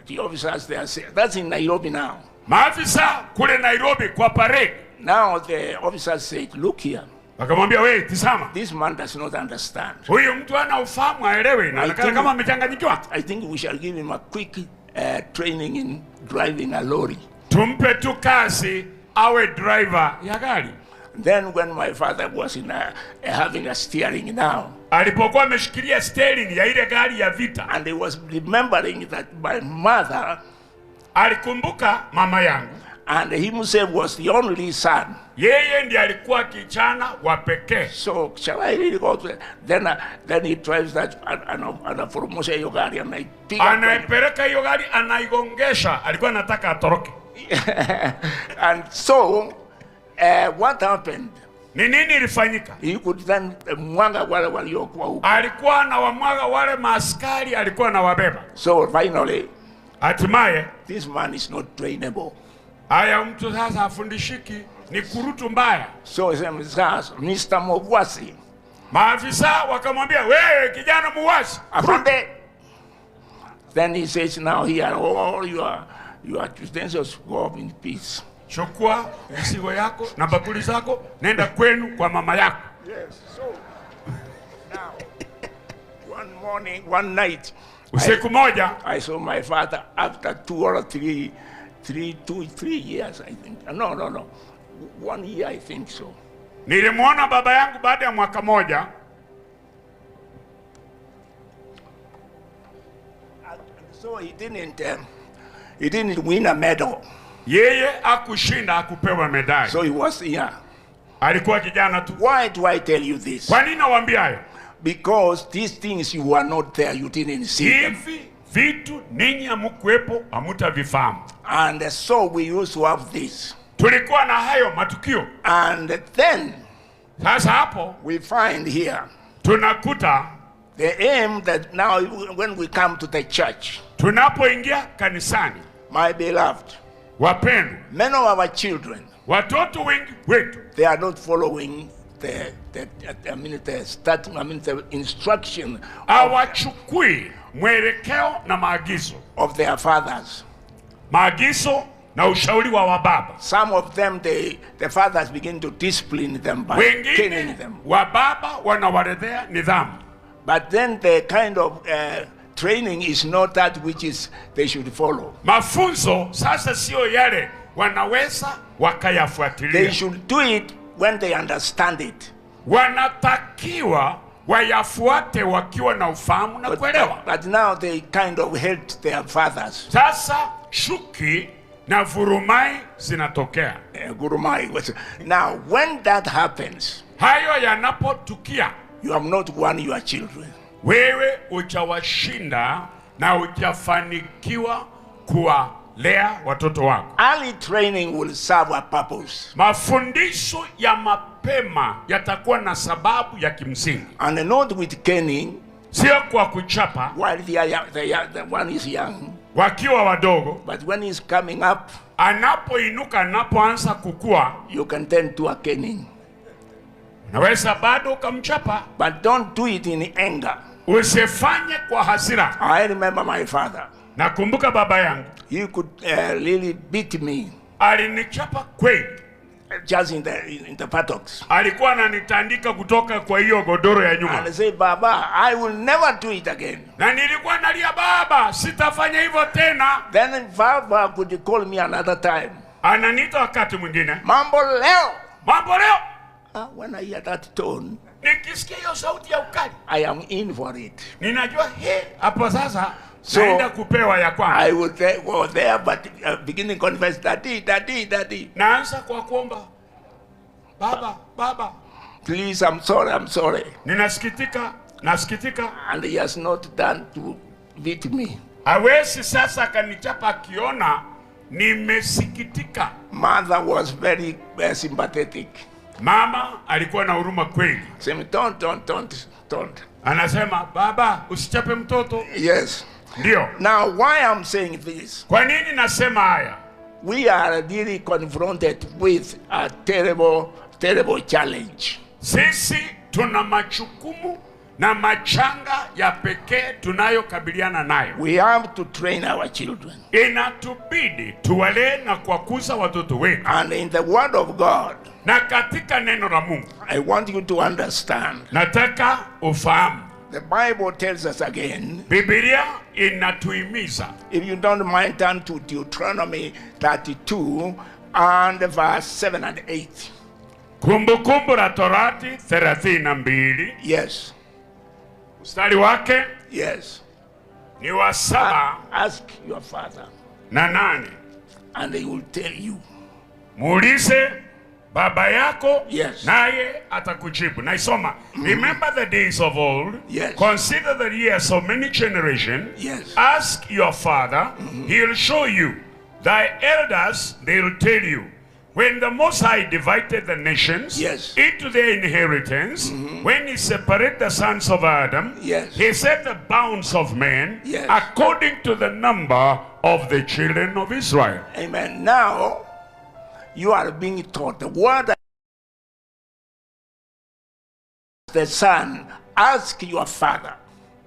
the officers there say that's in Nairobi now. Maafisa kule Nairobi kwa parade. Now the officers said look here. Wakamwambia wewe tazama. This man does not understand. Huyu mtu ana ufahamu aelewe na kama amechanganyikiwa. I think we shall give him a quick training in driving a lorry. Tumpe tu kazi awe driver ya gari. Then when my father was in having a steering now. Alipokuwa ameshikilia steering ya ile gari ya vita. And he was remembering that my mother. Alikumbuka mama yangu. And he himself was the only son. Yeye ndiye alikuwa kijana wa pekee. So shall I really go to then he drives that anaformosha hiyo gari anaipeleka hiyo gari anaigongesha, alikuwa anataka atoroke. And so what happened? Ni nini ilifanyika? He could then mwanga wale waliokuwa huko. Alikuwa na wamwaga wale maaskari, alikuwa na wabeba. So finally hatimaye this man is not trainable. Aya mtu sasa afundishiki, ni kurutu mbaya. So sasa Mr. Mogwasi. Maafisa wakamwambia wewe kijana muwasi. Afande. Then he says now here all your utensils go up in peace. Chukua mzigo yako na bakuli zako nenda kwenu kwa mama yako. Yes. So now one morning, one night, usiku moja I saw my father after 2 or 3 years I think. No. 1 year I think so. Nilimwona baba yangu baada ya mwaka moja. So he didn't win a medal. Yeye akushinda akupewa medali. So he was here. Alikuwa kijana tu. Why do I tell you this? Kwa nini nawaambia hayo? Because these things you were not there, you didn't see them. Hivi vitu ninyi hamkuepo, hamutavifahamu. And so we used to have this. Tulikuwa na hayo matukio. And then sasa hapo we find here tunakuta the aim that now when we come to the church, tunapoingia kanisani, my beloved, wapendwa, many of our children, watoto wengi wetu, they are not following the instruction, hawachukui mwelekeo na maagizo of their fathers, maagizo na ushauri wa wababa. Some of them the fathers begin to discipline them by caning them. Wababa wanawalethea nidhamu. But then the kind of training is not that which is they should follow. Mafunzo sasa sio yale wanaweza wakayafuatilia. They should do it when they understand it. Wanatakiwa wayafuate wakiwa na ufahamu na kuelewa. But now they kind of hate their fathers. Sasa shuki na vurumai zinatokea. Gurumai. Now when that happens, hayo yanapotukia, you have not won your children. Wewe uchawashinda na uchafanikiwa kuwalea watoto wako. Early training will serve a purpose. Mafundisho ya mapema yatakuwa na sababu ya kimsingi. And not with caning, sio kwa kuchapa while the one is young, wakiwa wadogo. But when he's coming up, anapoinuka, anapoanza kukua, you can turn to a caning. Naweza bado ukamchapa. But don't do it in anger. Usifanye kwa hasira. I remember my father. Nakumbuka baba yangu. He could really beat me. Alinichapa kweli. Just in the buttocks. Alikuwa ananitandika kutoka kwa hiyo godoro ya nyuma. And I say, Baba, I will never do it again. Na nilikuwa nalia, baba, sitafanya hivyo tena. Then Baba could call me another time. Ananiita wakati mwingine. Mambo leo. Mambo leo. When I hear that tone, nikisikia hiyo sauti ya ukali, I am in for it. Ninajua hapo sasa naenda kupewa ya kwanza. I would go there, but beginning confess, daddy. Naanza kwa kuomba, baba. Please, I'm sorry. Nasikitika. And he has not done to beat me. Hawezi sasa kanichapa akiona nimesikitika. Mother was very sympathetic. Mama alikuwa na huruma kweli. Sema don't. Anasema, baba, usichape mtoto. Yes. Ndio. Now why I'm saying this? Kwa nini nasema haya? We are really confronted with a terrible challenge. Sisi tuna majukumu na machanga ya pekee tunayokabiliana nayo. We have to train our children. Inatubidi tuwalee na kuwakuza watoto wetu. And in the word of God, na katika neno la Mungu, I want you to understand. Nataka ufahamu. The Bible tells us again. Biblia inatuhimiza. If you don't mind, turn to Deuteronomy 32 and verse 7 and 8. Kumbukumbu la Torati 32. Yes. Mstari wake? Yes. Ni wa 7. Ask your father. Na 8. And he will tell you. Muulize baba yako, yes, naye atakujibu. Naisoma. Remember the days of old. Yes. Consider the years of many generations. Yes. Ask your father, he'll show you. Thy elders, they'll tell you. When the Most High divided the nations, yes, into their inheritance, when he separated the sons of Adam, yes, he set the bounds of men, yes, according to the number of the children of Israel. Amen. Now, you are being taught the word. The son, ask your father.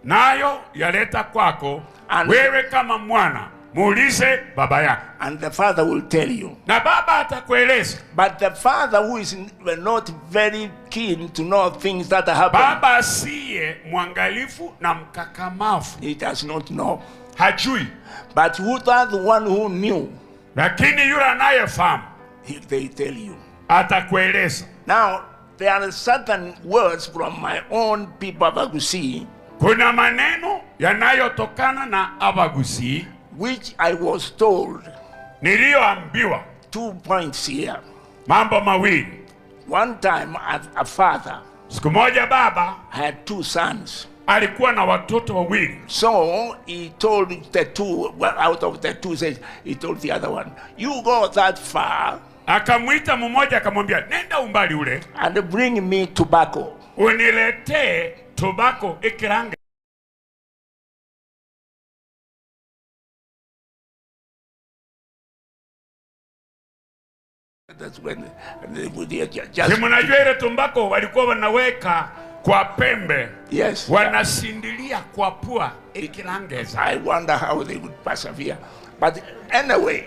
Nayo yaleta kwako, wewe kama mwana, muulize baba yako. And the father will tell you. Na baba atakueleza. But the father who is not very keen to know things that happen. Baba asiye mwangalifu na mkakamavu. He does not know. Hajui. But who that the one who knew? Lakini yule anayefahamu. They tell you. Atakueleza. Now, there are certain words from my own people of Kisii. Kuna maneno yanayotokana na Abagusi, which I was told. Niliyoambiwa. 2 points here. Mambo mawili. One time a father. Siku moja baba had 2 sons. Alikuwa na watoto wawili. So he told the 2, well, out of the 2 says, he told the other one, you go that far. Akamwita mmoja akamwambia, nenda umbali ule. And bring me tobacco. Uniletee tobacco ikiranga. That's when Mnajua ile tumbako walikuwa wanaweka kwa pembe. Yes. Wanasindilia kwa pua ikilangeza. I wonder how they would persevere. But anyway,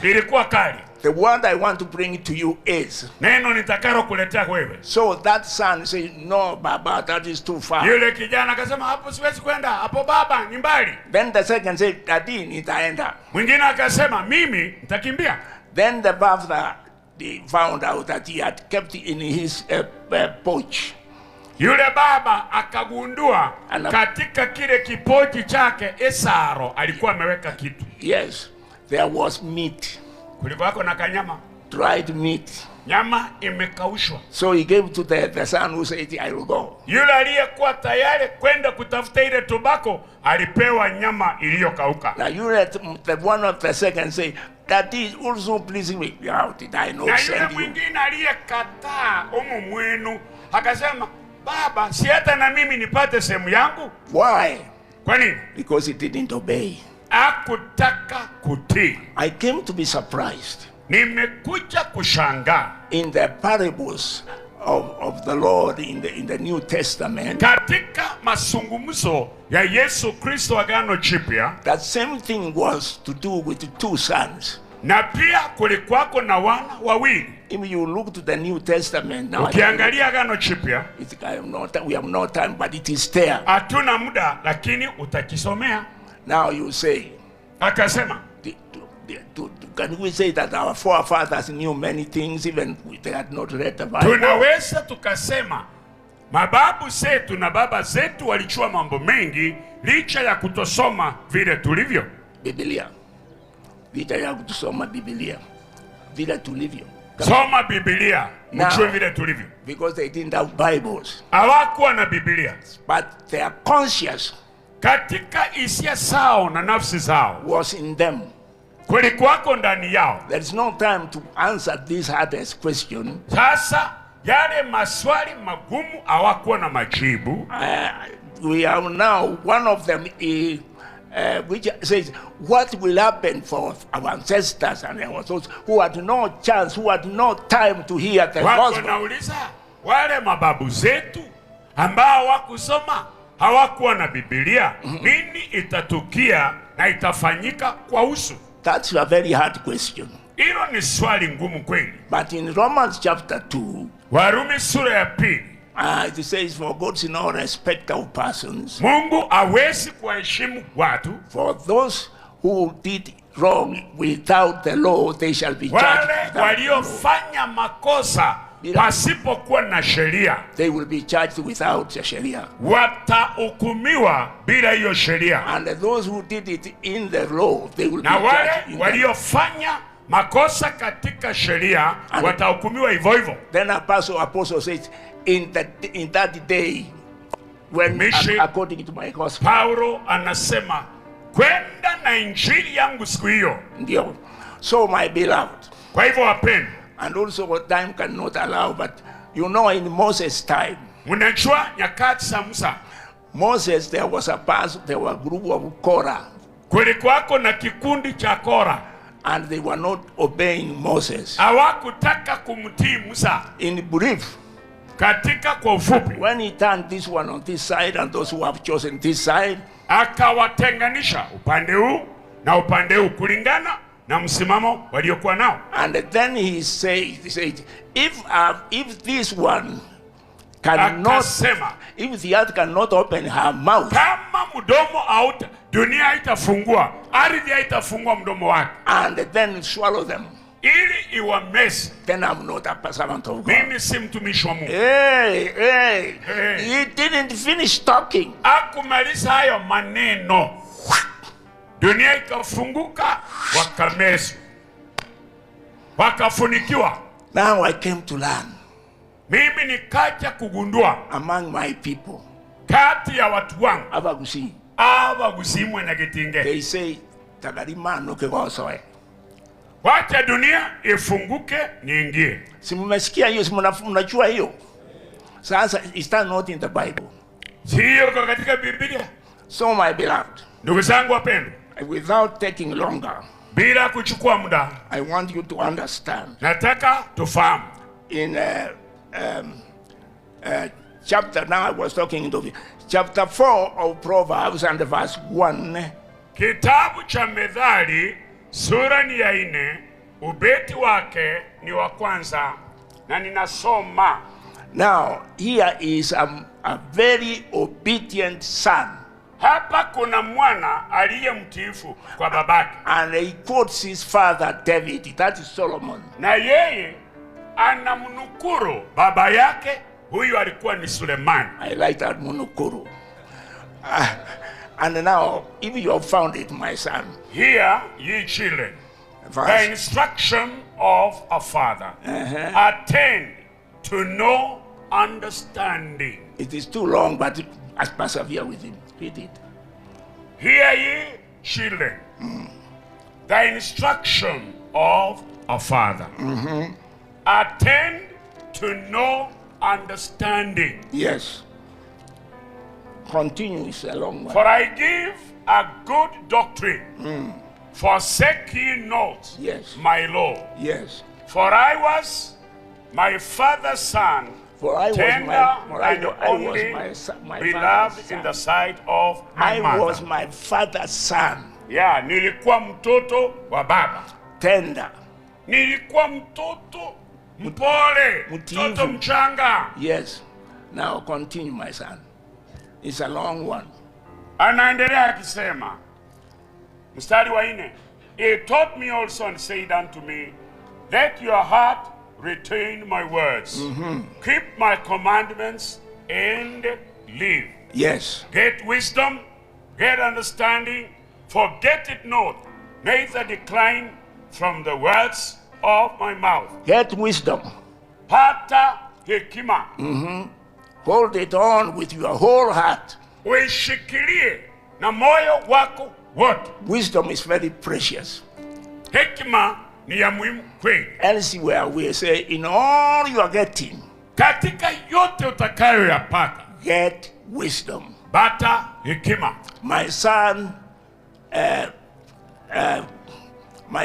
ilikuwa kali. The word I want to bring to you is, neno nitakalo kuletea wewe. So that son said, no baba, that is too far. Yule kijana akasema hapo siwezi kwenda, hapo baba ni mbali. Then the second said, daddy nitaenda. Mwingine akasema mimi nitakimbia. Then the father, they found out that he had kept in his pouch. Yule baba akagundua katika kile kipochi chake Esaro alikuwa ameweka kitu. Yes, there was meat. Kulikuwa na kanyama. Dried meat. Nyama imekaushwa. So he gave to the son who said, I will go. Yule aliyekuwa tayari kwenda kutafuta ile tobacco alipewa nyama iliyokauka. Now you let the one of the second say, that is also pleasing me. How did I not send you? Na yule mwingine aliyekataa umu mwenu akasema, baba, si hata na mimi nipate sehemu yangu? Why? Kwa nini? Because he didn't obey. Hakutaka kutii. I came to be surprised. Nimekuja kushangaa. In the parables of the Lord in the New Testament, katika masungumzo ya Yesu Kristo Agano Jipya, that same thing was to do with the two sons. Na pia kulikuwako na wana wawili. If you look to the New Testament now, ukiangalia Agano Jipya, we have no time, but it is there. Hatuna muda lakini utakisomea. Now you say, akasema, can we say that our forefathers knew many things even if they had not read the Bible? Tunaweza tukasema mababu zetu na baba zetu walichua mambo mengi licha ya kutosoma vile tulivyo. Biblia. Licha ya kutosoma Biblia. Vile tulivyo. Soma Biblia, mchue vile tulivyo. Because they didn't have Bibles. Hawakuwa na Biblia. But their conscience, katika hisia zao na nafsi zao, was in them. Kulikuwako ndani yao. There is no time to answer this hardest question. Sasa yale maswali magumu hawakuwa na majibu. We have now one of them which says, what will happen for our ancestors and those who had no chance, who had no time to hear the gospel? Wanauliza wale mababu zetu ambao wakusoma, hawakuwa na Biblia, nini itatukia na itafanyika kwa usu? That's a very hard question. Hilo ni swali ngumu kweli. But in Romans chapter 2, Warumi sura ya 2, it says, for God in all respect of persons, Mungu hawezi kuheshimu watu. For those who did wrong without the law, they shall be judged. Wale waliofanya makosa pasipokuwa na sheria, they will be judged without the sheria. Watahukumiwa bila hiyo sheria. And those who did it in the law, they will be judged. Na wale waliofanya makosa katika sheria watahukumiwa hivyo hivyo. Then apostle says, in that day, when according to my gospel, Paulo anasema kwenda na injili yangu siku hiyo. Ndio. So my beloved, kwa hivyo wapendwa, and also what time cannot allow, but you know, in Moses' time, unajua nyakati za Musa, Moses, there was a group of Korah. Kulikuwako na kikundi cha Korah. And they were not obeying Moses. Hawakutaka kumtii Musa. In brief, katika kwa ufupi, when he turned this one on this side and those who have chosen this side, akawatenganisha upande huu na upande huu kulingana na msimamo waliokuwa nao. And then he said, if this one cannot, if the earth cannot open her mouth, kama mdomo out, dunia haitafungua, ardhi haitafungua mdomo wake, and then swallow them, ili iwameze, then I'm not a servant of God. Mimi si mtumishi wa Mungu. Hey. He didn't finish talking. Akumaliza hayo maneno, dunia ikafunguka, wakamezwa, wakafunikiwa. Now I came to learn. Mimi nikaja kugundua among my people, kati ya watu wangu, Abagusi mwenye gitinge, they say tagarimano kegosoe, wacha dunia ifunguke niingie. Si mmesikia hiyo? Si mnajua hiyo? Sasa is that not in the Bible? Sio katika Biblia. So my beloved, ndugu zangu wapendwa, without taking longer, bila kuchukua muda, I want you to understand. Nataka tufahamu. In chapter, now I was talking to chapter 4 of Proverbs and verse 1. Kitabu cha Methali sura ni ya 4 ubeti wake ni wa kwanza na ninasoma. Now, here is a very obedient son. Hapa kuna mwana aliye mtiifu kwa babake. And he quotes his father David, that is Solomon. Na yeye anamnukuru baba yake, huyu alikuwa ni Suleiman. I like that munukuru. And now, if you have found it, my son. Here, ye children, the instruction of a father. Attend to know understanding. It is too long, but I persevere with him. Read it. Hear ye, children, the instruction of a father. Attend to know understanding. Yes. Continue, it's a long one. For I give a good doctrine. Forsake ye not my law. Yes. For I was my father's son, for I tender was my beloved in the sight of my mother. I was my father's son. Yeah, nilikuwa mtoto wa baba. Tender. Nilikuwa mtoto mpole, mtoto mchanga. Yes. Now continue, my son. It's a long one. Anaendelea akisema, mstari wa 4. He taught me also and said unto me, let your heart retain my words. Keep my commandments and live. Yes. Get wisdom, get understanding, forget it not, neither decline from the words of my mouth. Get wisdom. Pata hekima. Hold it on with your whole heart. Uishikilie na moyo wako wote. Wisdom is very precious. Hekima ni ya muhimu kweli. Elsewhere we say, in all you are getting, katika yote utakayoyapata, get wisdom. Pata hekima. My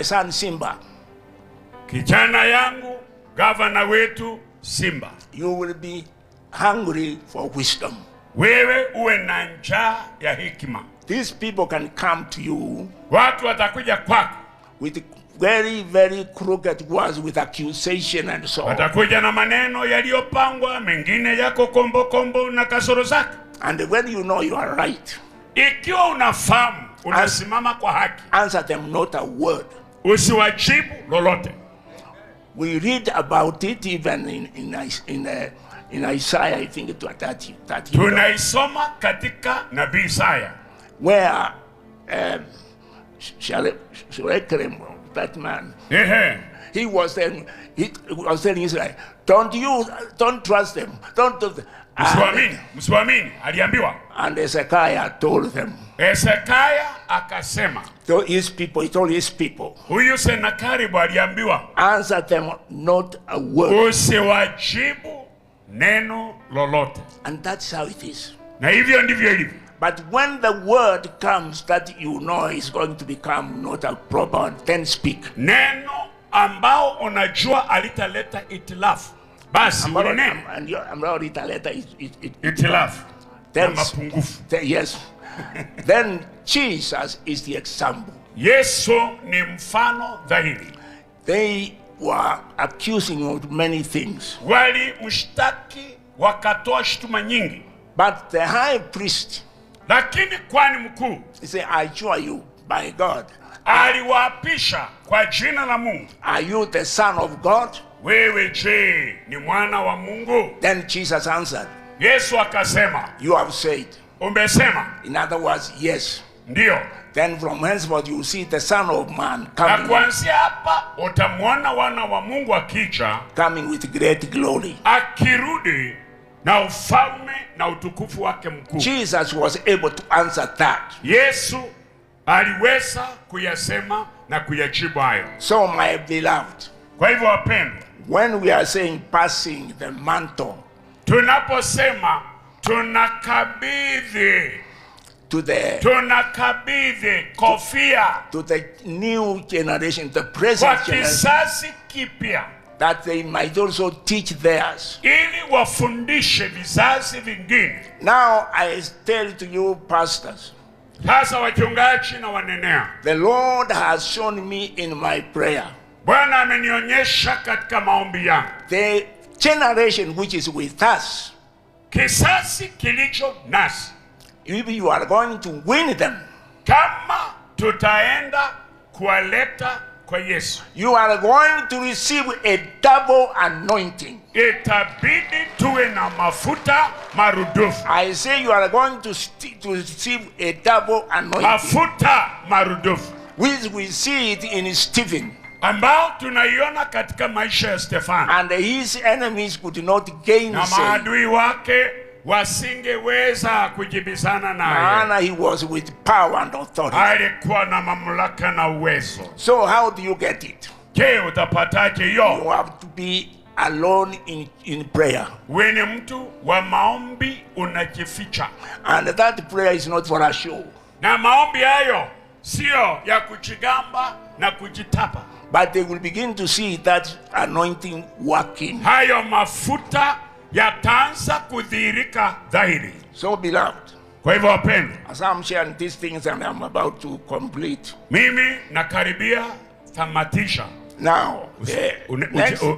son Simba. Kijana yangu, gavana wetu Simba. You will be hungry for wisdom. Wewe uwe na njaa ya hekima. These people can come to you. Watu watakuja kwako with very, very crooked words, with accusation and so on. Watakuja na maneno yaliyopangwa, mengine yako kombo na kasoro zake. And when you know you are right, ikiwa unafahamu unasimama kwa haki, answer them not a word. Usiwajibu lolote. We read about it even in Isaiah, I think 30. Tunaisoma katika nabii Isaiah, where that man, he was telling Israel, don't trust them, don't do them. Msiwaamini, aliambiwa. And Hezekiah told them. Hezekiah akasema. He told his people. Huyu Senakeribu aliambiwa. Answer them not a word. Usiwajibu neno lolote. And that's how it is. Na hivyo ndivyo ilivyo. But when the word comes that you know is going to become not a proper, then speak. Neno ambao unajua alitaleta itilafu, basi unene. Ambao italeta itilafu. Yes. Then Jesus is the example. Yesu ni mfano dhahiri. They were accusing of many things. Wali mshtaki wakatoa shutuma nyingi. But the high priest, lakini kwani mkuu, he said, I assure you by God, aliwaapisha kwa jina la Mungu, are you the son of God? Wewe je, ni mwana wa Mungu? Then Jesus answered, Yesu akasema, you have said. Umesema. In other words, yes. Ndio. Then from henceforth you see the Son of Man coming. Na kuanzia hapa utamwona wana wa Mungu akija, coming with great glory. Akirudi na ufalme na utukufu wake mkuu. Jesus was able to answer that. Yesu aliweza kuyasema na kuyajibu hayo. So my beloved, kwa hivyo wapendwa, when we are saying passing the mantle, tunaposema tunakabidhi kofia to the new generation, the present generation, kipya, that they might also teach theirs. Ili wafundishe vizazi vingine. Now I tell to you pastors, sasa wachungaji na wanenea, the Lord has shown me in my prayer, Bwana amenionyesha katika maombi yangu. The generation which is with us, kisasi kilicho nasi, if you are going to win them, kama tutaenda kuwaleta kwa Yesu, you are going to receive a double anointing. Itabidi tuwe na mafuta marudufu. I say you are going to receive a double anointing. Mafuta marudufu. We see it in Stephen, ambao tunaiona katika maisha ya Stefano. And his enemies could not gain na maadui wake wasingeweza kujibizana naye. Maana he was with power and authority. Alikuwa na mamlaka na uwezo. So how do you get it? Je, utapataje hiyo? You have to be alone in prayer. Wewe ni mtu wa maombi, unajificha. And that prayer is not for a show. Na maombi hayo sio ya kujigamba na kujitapa. But they will begin to see that anointing working. Hayo mafuta yataanza kudhihirika dhahiri. So beloved, kwa hivyo wapendwa, as I'm sharing these things and I'm about to complete, mimi nakaribia tamatisha. Now,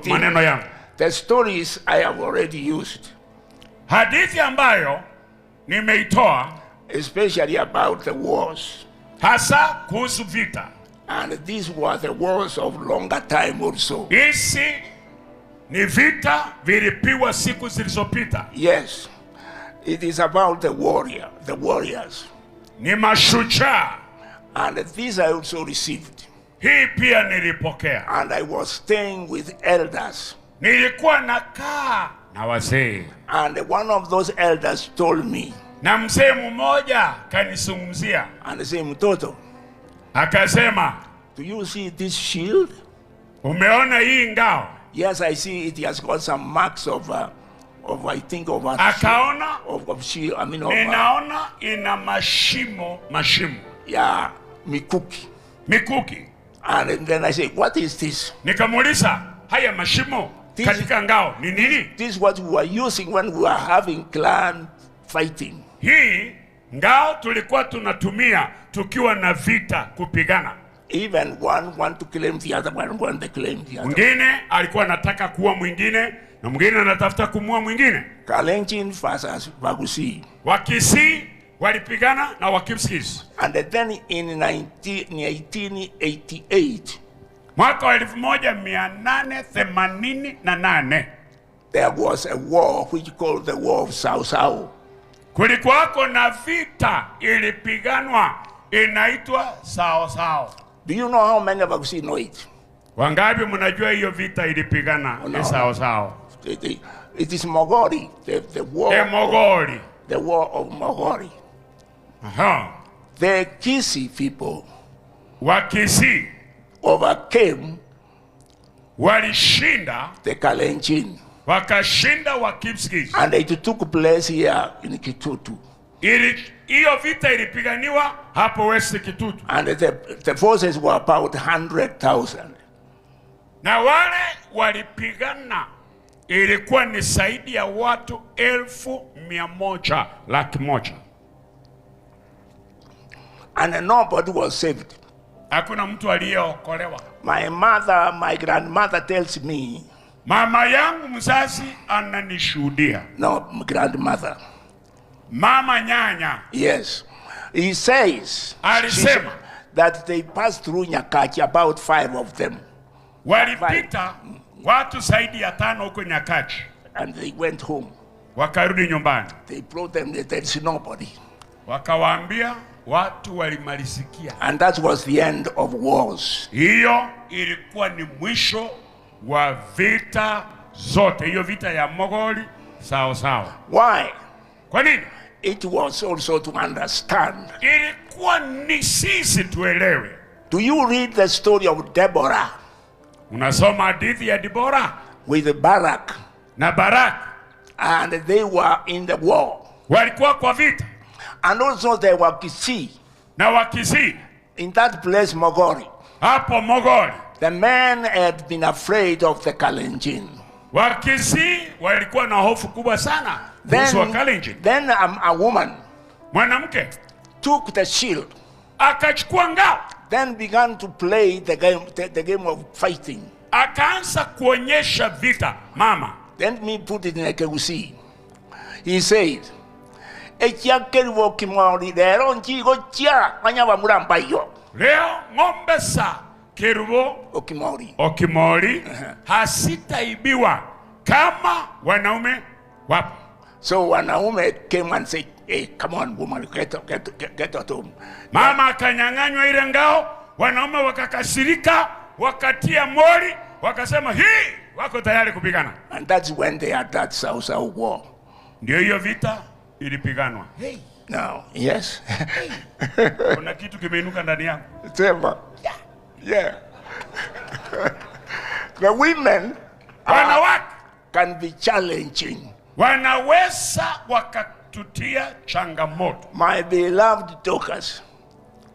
maneno yangu. The stories I have already used. Hadithi ambayo nimeitoa, especially about the wars. Hasa kuhusu vita. And these were the wars of longer time also. Hizi ni vita vilipigwa siku zilizopita. Yes. It is about the warriors. Ni mashujaa. And these I also received. Hii pia nilipokea. And I was staying with elders. Nilikuwa nakaa na wazee. And one of those elders told me. Na mzee mmoja kanizungumzia. And say, mtoto, akasema, do you see this shield? Umeona hii ngao? Yes, I see it has got some marks of I think of a akaona of shield. I mean, ninaona ina mashimo. Yeah, mikuki. And then I say, what is this? Nikamuuliza, haya mashimo katika ngao ni nini? This is what we were using when we were having clan fighting. Hii ngao tulikuwa tunatumia tukiwa na vita kupigana. Even one want to claim the other, one want to claim the other. Mwingine alikuwa anataka kuwa mwingine na mwingine anatafuta kumua mwingine. Kalenjin versus Kisii. Wakisii walipigana na Wakisii. And then in 1888, mwaka wa 1888, there was a war which called the War of Sao. Kulikuwako na vita ilipiganwa inaitwa Sao. Do you know how many of us know it? Wangapi mnajua hiyo vita ilipigana Sao? It is Mogori, the war. Mogori. The war of Mogori. The Kisii people, Wakisii, overcame, walishinda the Kalenjin, wakashinda Wakisii, and it took place here in Kitutu. Hiyo vita ilipiganiwa hapo West Kitutu. And the forces were about 100,000. Na wale walipigana ilikuwa ni zaidi ya watu 100,000. And nobody was saved. Hakuna mtu aliyeokolewa. My grandmother tells me. Mama yangu mzazi ananishuhudia. No, grandmother. Mama nyanya. Yes. He says. Alisema. That they passed through Nyakachi, about 5 of them. Walipita watu zaidi ya 5 huko Nyakachi. And they went home. Wakarudi nyumbani. They brought them, there's nobody. Wakawaambia watu walimalizikia. And that was the end of wars. Hiyo ilikuwa ni mwisho wa vita zote. Hiyo vita ya Mogoli, Sao. Why? Kwa nini? It was also to understand. Ilikuwa ni sisi tuelewe. Do you read the story of Deborah? Unasoma hadithi ya Deborah? With Barak. Na Barak. And they were in the war. Walikuwa kwa vita. And also there were Kisii. Na Wakisii. In that place, Mogori. Hapo Mogori. The men had been afraid of the Kalenjin. Wakisii walikuwa na hofu kubwa sana. Then a woman mwanamke took the shield. Akachukua ngao. then began to play the game of fighting. Akaanza kuonyesha vita mama. Let me put it in a Kisii. He said, "Echiakeriwo kimori lero nchigo chia manyaba muramba yo." Leo ng'ombe sa kerubo okimori hasitaibiwa kama wanaume wapo. So wanaume came and said, "Hey, come on woman, get at home." Mama akanyang'anywa ile ngao, wanaume wakakasirika, wakatia mori, wakasema hii wako tayari kupigana. And that's when they had that South war. Ndio hiyo vita ilipiganwa. Hey. Now, yes. Kuna kitu kimeinuka ndani yangu. Simba. Yeah. The women can be challenging. Wanaweza wakatutia changamoto. My beloved Dorcas.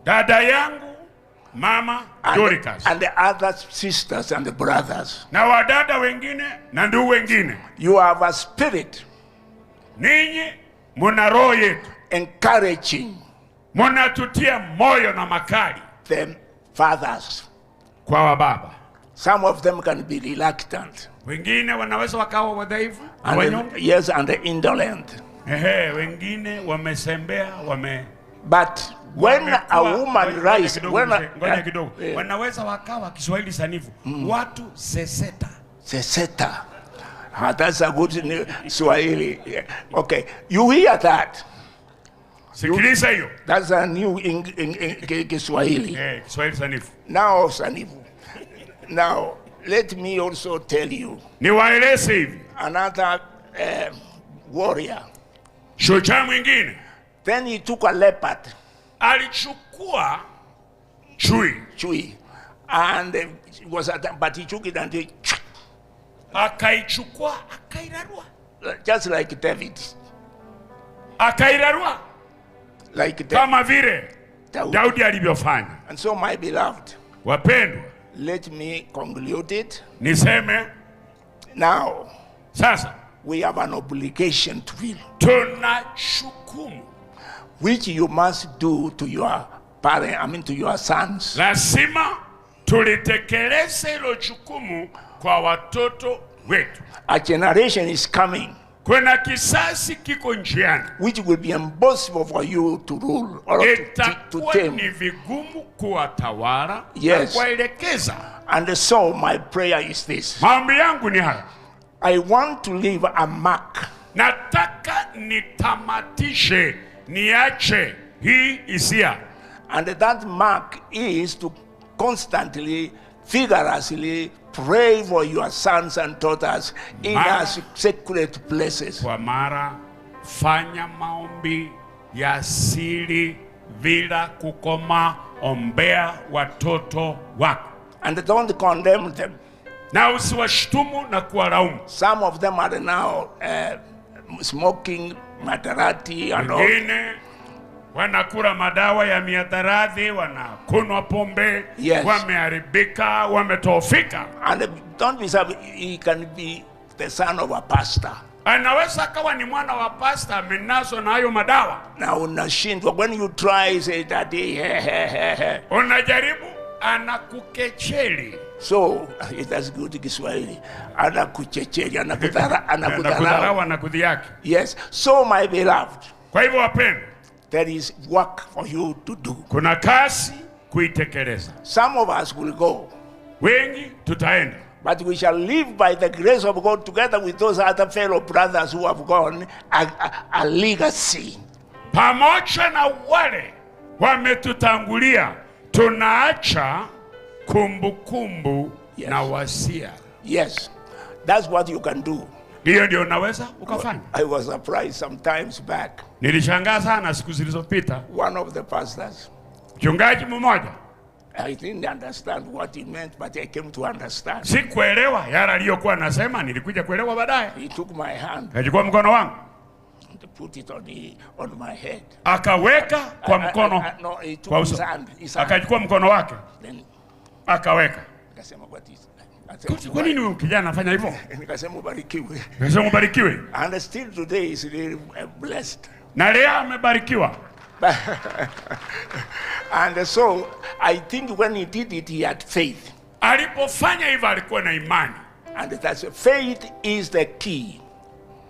Dada yangu mama Dorcas. And the other sisters and the brothers. Na wadada wengine na ndugu wengine. You have a spirit. Ninyi muna roho yetu. Encouraging. Munatutia moyo na makali. Them fathers. Kwa wababa. Some of them can be reluctant. Wengine wanaweza wakawa wadhaifu. Yes, and indolent. Wengine wamesembea, But when a woman rise, wanaweza wakawa Kiswahili sanifu. Watu seseta. Seseta. That's a good Swahili. Okay, you hear that? Sikiliza hiyo. That's a new Kiswahili. Kiswahili sanifu. Now sanifu. Now let me also tell you. Niwaeleze hivi. Another warrior. Shujaa mwingine. Then he took a leopard. Alichukua chui. And but he took it and he akaichukua akairarua. Just like David. Akairarua. Like David. Kama vile Daudi alivyofanya. And so my beloved. Wapendwa. Let me conclude it. Niseme. Now. Sasa. We have an obligation to feel. Tuna jukumu. Which you must do to your parents, to your sons. Lazima tulitekeleze hilo jukumu kwa watoto wetu. A generation is coming. Kuna kisasi kiko njiani. Which will be impossible for you to rule or to tame. Ni vigumu kuwatawala na kuwaelekeza. And so my prayer is this. Maombi yangu ni haya. I want to leave a mark. Nataka nitamatishe, niache hii hisia. And that mark is to constantly, vigorously pray for your sons and daughters in a secret places. Kwa mara fanya maombi ya siri bila kukoma, ombea watoto wako. And don't condemn them. Na usiwashtumu na kuwalaumu. Some of them are now smoking Arati and all. Wengine wanakula madawa ya mihadarati, wanakunywa pombe, wameharibika, wametofika. And don't be sorry, he can be the son of a pastor. Anaweza kawa ni mwana wa pastor amenaswa na hayo madawa. Na unashindwa when you try say that unajaribu anakukecheli. So it has good Kiswahili. Anakuchecheli, anakudharau, anakudhiaki. Yes. So my beloved. Kwa hivyo wapendwa, there is work for you to do. Kuna kazi kuitekeleza. Some of us will go. Wengi tutaenda. But we shall live by the grace of God together with those other fellow brothers who have gone a legacy. Pamoja na wale wametutangulia, tunaacha kumbukumbu na wasia. Yes. That's what you can do. Ndio unaweza ukafanya. I was surprised sometimes back. Nilishangaa sana siku zilizopita. One of the pastors. Mchungaji mmoja. I didn't understand what he meant, but I came to understand. Sikuelewa yale aliyokuwa anasema, nilikuja kuelewa baadaye. He took my hand. Akachukua mkono wangu. To put it on my head. Akaweka kwa mkono. No, he took his hand. Akachukua mkono wake. Then akaweka. Akasema what is? Kwa nini huyu kijana anafanya hivyo? Nikasema ubarikiwe. Nikasema ubarikiwe. And still today is really blessed. Na leo amebarikiwa. And so I think when he did it, he had faith. Alipofanya hivyo alikuwa na imani. And that's faith is the key.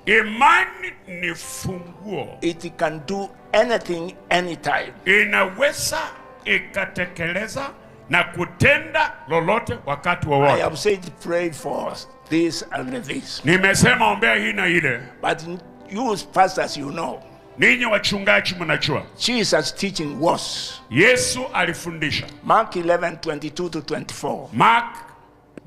Imani ni funguo. It can do anything anytime. Inaweza ikatekeleza na kutenda lolote wakati wowote. I have said pray for this and this. Nimesema ombea hii na ile. But you pastors, you know. Ninyi wachungaji mnajua. Jesus teaching was. Yesu alifundisha. Mark 11:22 to 24.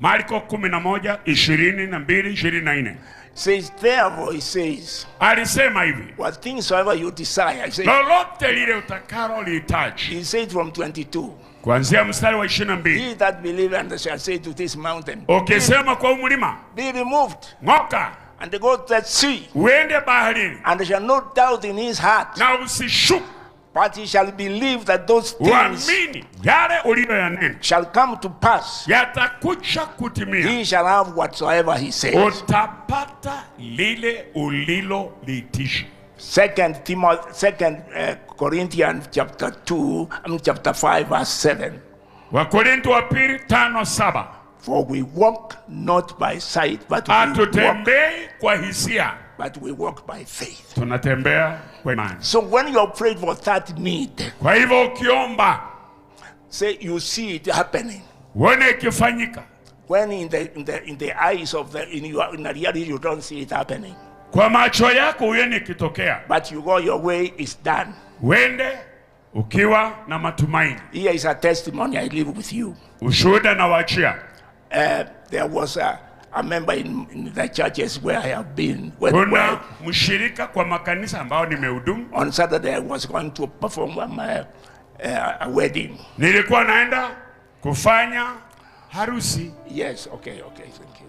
Marko 11:22-24. Says therefore he says. Alisema hivi. What things soever you desire. Lolote lile utakalo lihitaji. He said from 22. Kuanzia mstari wa 22. He that believe and shall say to this mountain. Ukisema kwa mlima. Be removed. Ng'oka. And they go to that sea. Uende baharini. And they shall not doubt in his heart. Na usishuku. But he shall believe that those things yale uliyoyanena shall come to pass. Yatakuja kutimia. He shall have whatsoever he says. Utapata lile uliloliitisha. 2 Corinthians chapter 2, chapter 5 verse 7. Wakorintho wa pili 5:7. For we walk not by sight, but hatutembei kwa hisia, but we walk by faith. Tunatembea kwa imani. So when you are praying for that need, kwa hivyo ukiomba, say you see it happening. Uone ikifanyika. When in the eyes of in reality you don't see it happening. Kwa macho yako uone ikitokea. But you go your way, is done. Wende ukiwa na matumaini. Here is a testimony I live with you. Ushuhuda na wachia. There was a member in the churches where I have been. Kuna mshirika kwa makanisa ambao nimehudumu. On Saturday I was going to perform a wedding. Nilikuwa naenda kufanya harusi. Yes, okay, thank you.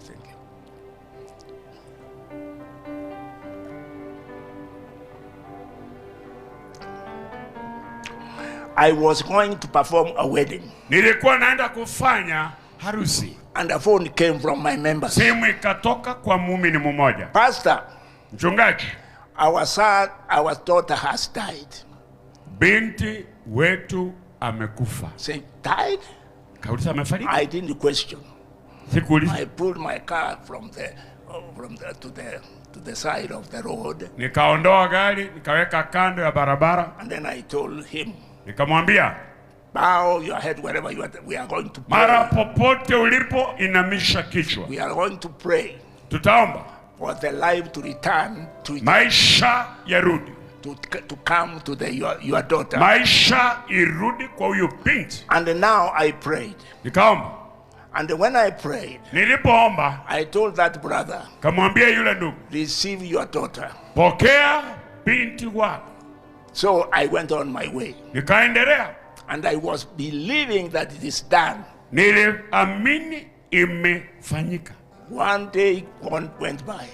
I was going to perform a wedding. Nilikuwa naenda kufanya harusi. And a phone came from my members. Simu ikatoka kwa muumini mmoja. Pastor, mchungaji, our daughter has died. Binti wetu amekufa. Say, died? Kauliza amefariki? I didn't question. Sikuuliza. I pulled my car from the to the side of the road. Nikaondoa gari, nikaweka kando ya barabara. And then I told him, nikamwambia, bow your head wherever you are. We are going to pray. Mara popote ulipo inamisha kichwa. We are going to pray. Tutaomba for the life to return to maisha yarudi. To come to your daughter. Maisha irudi kwa huyo binti. And now I prayed. Nikaomba. And when I prayed, nilipoomba, I told that brother, kamwambia yule ndugu, receive your daughter. Pokea binti wako. So I went on my way. Nikaendelea. And I was believing that it is done. Niliamini imefanyika. One day went by.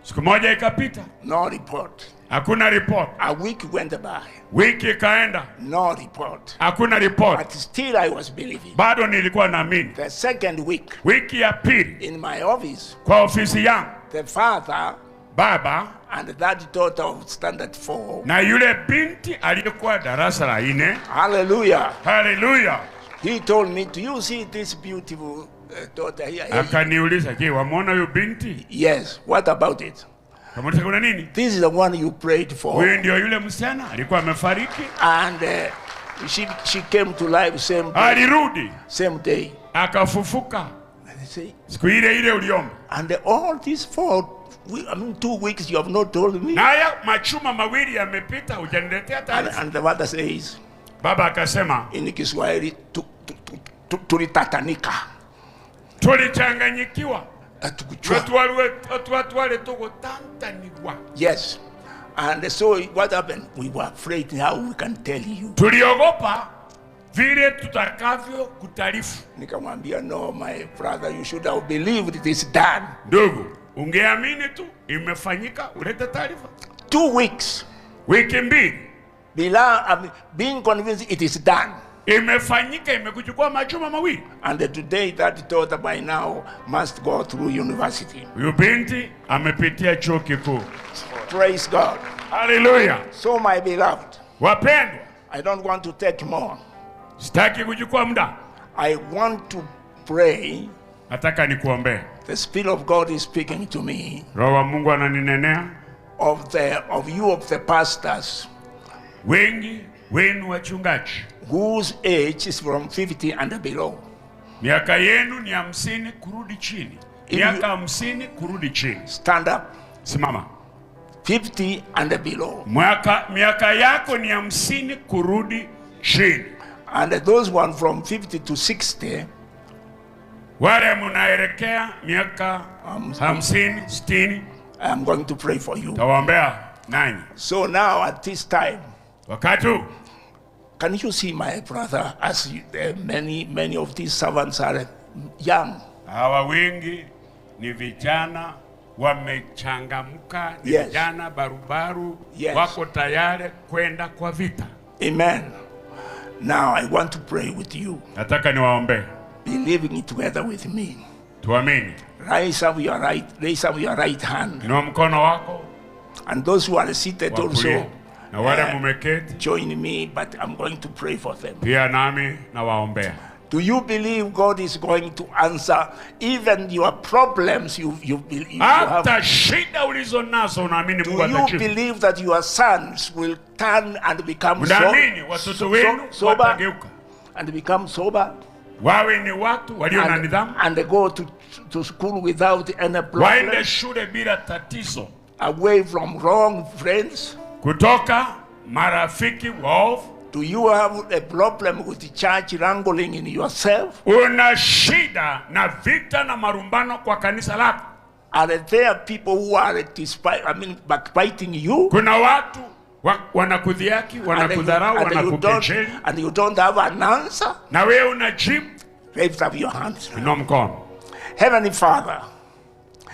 Siku moja ikapita. No report. Hakuna report. A week went by. Wiki ikaenda. No report. Hakuna report. But still I was believing. Bado nilikuwa naamini. The second week. Wiki ya pili. In my office. Kwa ofisi yangu. The father. Baba. And that daughter of standard 4. Na yule binti aliyekuwa darasa la 4. Hallelujah. Hallelujah. He told me, do you see this beautiful daughter here? Akaniuliza, je, wamuona huyo binti? Yes. What about it? Kamuuliza kuna nini? This is the one you prayed for. Huyo ndio yule msichana alikuwa amefariki. And she came to life same day. Alirudi. Same day. Akafufuka. Siku ile ile uliomba. And all these 2 weeks you have not told me. Naya machuma mawili yamepita hujaniletea taarifa. And the mother says, baba akasema in Kiswahili, tulitatanika. Tulichanganyikiwa. Watu tantaniwa. Yes. And so what happened? We were afraid how we can tell you. Tuliogopa vile tutakavyo kutarifu. Nikamwambia, no my brother, you should have believed it is done. Ndugu, ungeamini tu imefanyika, ulete taarifa. 2 weeks. Wiki mbili. Being convinced it is done. Imefanyika, imekuchukua majuma mawili. And today that daughter by now must go through university. Huyo binti amepitia chuo kikuu. Praise God. Hallelujah. So my beloved, wapendwa, I don't want to take more. Sitaki kuchukua muda. I want to pray. Nataka nikuombee. The Spirit of God is speaking to me. Roho wa Mungu ananinenea. Of you of the pastors. Wengi wenu wachungaji. Whose age is from 50 and below. Miaka yenu ni 50 kurudi chini. Miaka 50 kurudi chini. Stand up. Simama. 50 and below. Miaka yako ni 50 kurudi chini. And those one from 50 to 60. Wale munaelekea miaka 50, 60. I'm going to pray for you. Tawaombea nanyi. So now at this time. Wakati. Can you see my brother as many of these servants are young? Hawa wengi ni vijana wamechangamka, ni vijana barubaru, wako tayari kwenda kwa vita. Amen. Now I want to pray with you. Nataka niwaombe. Believing it together with me. Tuamini. Raise up your right hand. Inua mkono wako. And those who are seated also. Na wale mumeketi. Join me, but I'm going to pray for them. Pia nami nawaombea. Do you believe God is going to answer even your problems you have? Shida ulizo nazo unaamini Mungu atajibu? Do you believe that your sons will turn and become sober and become sober? Wawe ni watu walio na nidhamu. And they go to school without any problem. Waende shule bila tatizo. Away from wrong friends. Kutoka marafiki waovu. Do you have a problem with the church wrangling in yourself? Una shida na vita na marumbano kwa kanisa lako? Are there people who are backbiting you? Kuna watu wanakudhiaki, wanakudharau, wanakukejeli. And you don't have an answer? Na wewe unajibu? Raise up your hands. Inua mkono. Heavenly Father.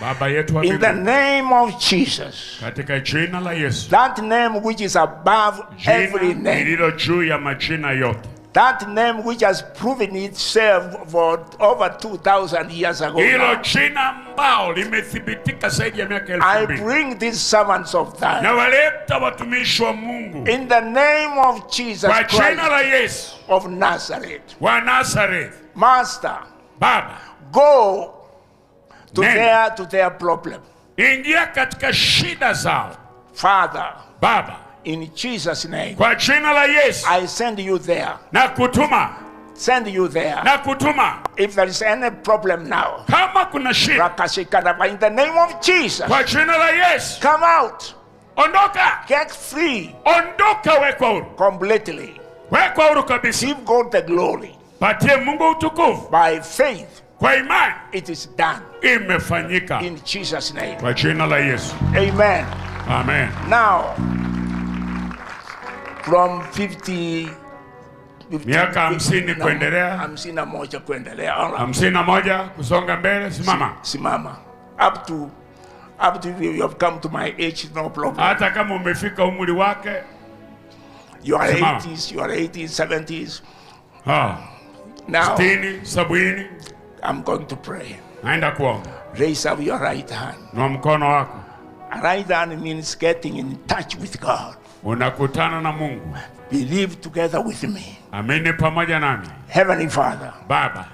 Baba yetu wa in the name of Jesus. Katika jina la Yesu. That name which is above every name. Lililo juu ya majina yote. That name which has proven itself for over 2,000 years ago. Hilo jina ambao limethibitika zaidi ya miaka 2000. I bring these servants of thine. Na waleta watumishi wa Mungu. In the name of Jesus Christ. Kwa jina la Yesu. Of Nazareth. Wa Nazareth. Master. Baba. Go to their problem. Ingia katika shida zao. Father. Baba. In Jesus' name. Kwa jina la Yesu. I send you there. Na kutuma. Send you there. Na kutuma. If there is any problem now. Kama kuna shida. In the name of Jesus. Kwa jina la Yesu. Come out. Ondoka. Get free. Ondoka wekwa huru. Completely. Wekwa huru kabisa. Give God the glory. Patie Mungu utukufu. By faith. Kwa imani. It is done. Imefanyika. In Jesus' name. Kwa jina la Yesu. Amen. Amen. Now, from 50 miaka 50 kuendelea. 51 kuendelea. 51 kusonga mbele. Simama. Simama. Up to you have come to my age, no problem. Hata kama umefika umri wake. You are 80s, you are 80s, 70s. Now, 60, 70. I'm going to pray. Naenda kuomba. Raise up your right hand. Na mkono wako. Right hand means getting in touch with God. Unakutana na Mungu. Believe together with me. Amini pamoja nami. Heavenly Father. Baba.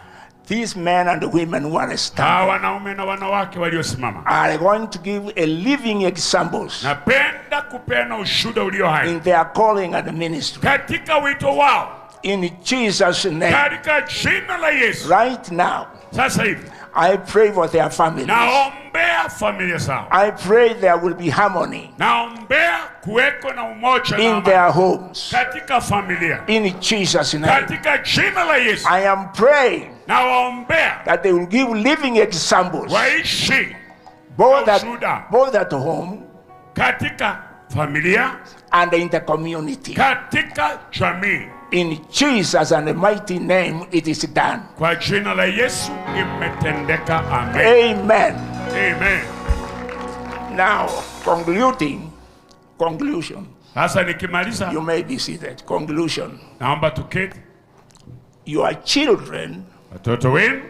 These men and women who are standing wanaume na wanawake waliosimama are going to give a living examples napenda kupeana ushuhuda ulio hai in their calling and ministry. Katika wito wao. In Jesus' name. Katika jina la Yesu. Right now. Sasa hivi. I pray for their families. Naombea familia zao. I pray there will be harmony. Naombea kuweko na umoja in their homes. Katika familia. In Jesus' name. Katika jina la Yesu. I am praying nawaombea that they will give living examples. Waishi both at home. Katika familia. And in the community. Katika jamii. In Jesus and the mighty name it is done. Kwa jina la Yesu imetendeka. Amen. Amen. Amen. Now, conclusion. Sasa nikimaliza. You may be seated. Conclusion. Naomba tuketi. Your children. Watoto wenu.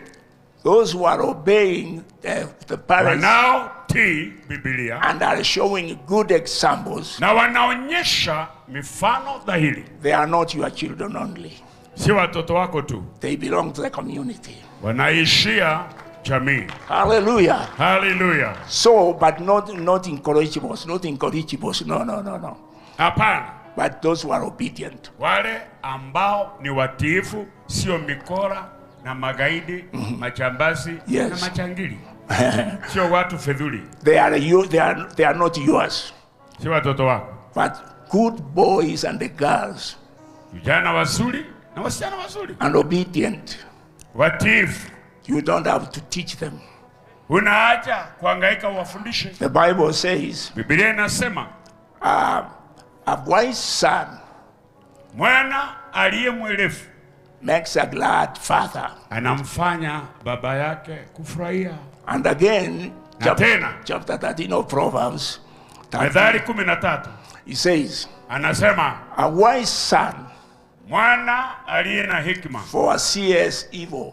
Those who are obeying the parents wanaotii Biblia and are showing good examples, na wanaonyesha mifano dhahiri, they are not your children only. si watoto wako tu, They belong to the community. wanaishia jamii. Hallelujah. Hallelujah. So, but not incorrigibles, not incorrigibles. No. Hapana. But those who are obedient. Wale ambao ni watiifu, sio mikora na magaidi, machambazi na machangili. Sio watu fedhuli. They are not yours. Si watoto wako. But good boys and the girls. Vijana wazuri na wasichana wazuri. And obedient. Watiifu. You don't have to teach them. Unaacha kuhangaika wafundishe. The Bible says, Biblia inasema, a wise son mwana aliye mwerefu makes a glad father. Anamfanya baba yake kufurahia. And again, chapter 13 of Proverbs, Methali 13, he says, anasema, a wise son mwana aliye na hekima foresees evil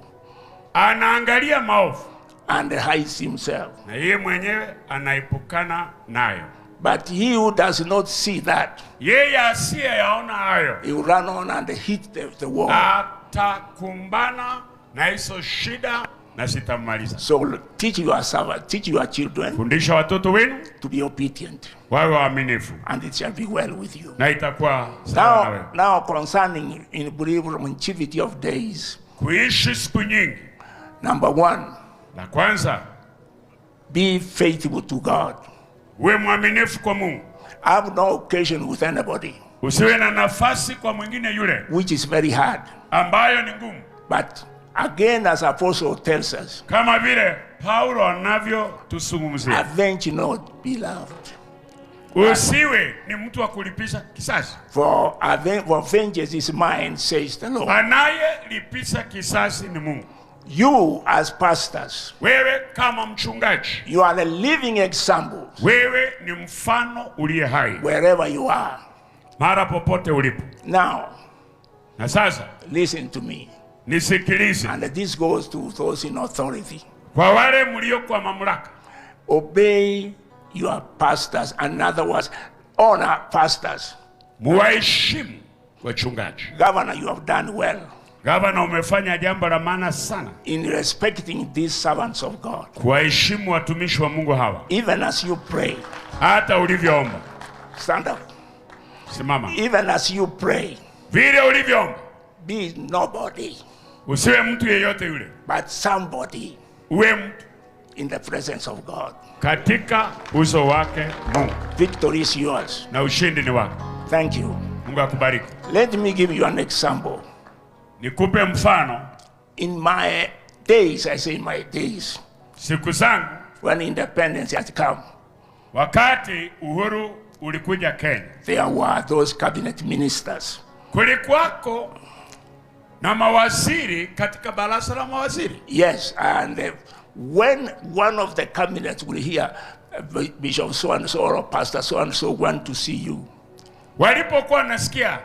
anaangalia maovu and hides himself. na yeye mwenyewe anaepukana nayo. But he who does not see that, yeye asiyeyaona hayo, he will run on and hit the wall. Atakumbana na hizo shida na sitamaliza. So teach your children, fundisha watoto wenu to be obedient, wawe waaminifu, and it shall be well with you. na itakuwa sawa na wewe. Now concerning longevity of days, kuishi siku nyingi. Number 1, la kwanza, be faithful to God. Uwe mwaminifu kwa Mungu. Have no occasion with anybody. Usiwe na nafasi kwa mwingine yule, which is very hard, ambayo ni ngumu. But again, as Apostle tells us, kama vile Paulo anavyotusungumzia, avenge not, beloved. Usiwe ni mtu wa kulipisha kisasi. For vengeance is mine, says the Lord. Anayelipisha kisasi ni Mungu. You as pastors, wewe kama mchungaji, you are a living example. Wewe ni mfano uliye hai. Wherever you are. Mara popote ulipo. Now, na sasa, listen to me. Nisikilize. And this goes to those in authority. Kwa wale mlio kwa mamlaka. Obey your pastors. In other words, honor pastors. Muwaheshimu wachungaji. Governor, you have done well. Gavana, umefanya jambo la maana sana in respecting these servants of God. Kuwaheshimu watumishi wa Mungu hawa. Even as you pray. Hata ulivyoomba. Stand up. Simama. Even as you pray. Vile ulivyoomba. Be nobody. Usiwe mtu yeyote yule. But somebody. Uwe mtu. In the presence of God. Katika uso wake Mungu. Victory is yours. Na ushindi ni wako. Thank you. Mungu akubariki. Let me give you an example. Nikupe mfano. In my days, I say my days. Siku zangu. When independence had come. Wakati uhuru ulikuja Kenya. There were those cabinet ministers. Kulikuwako na mawaziri katika baraza la mawaziri. Yes, and when one of the cabinet will hear Bishop so and so or Pastor so and so want to see you. Walipokuwa nasikia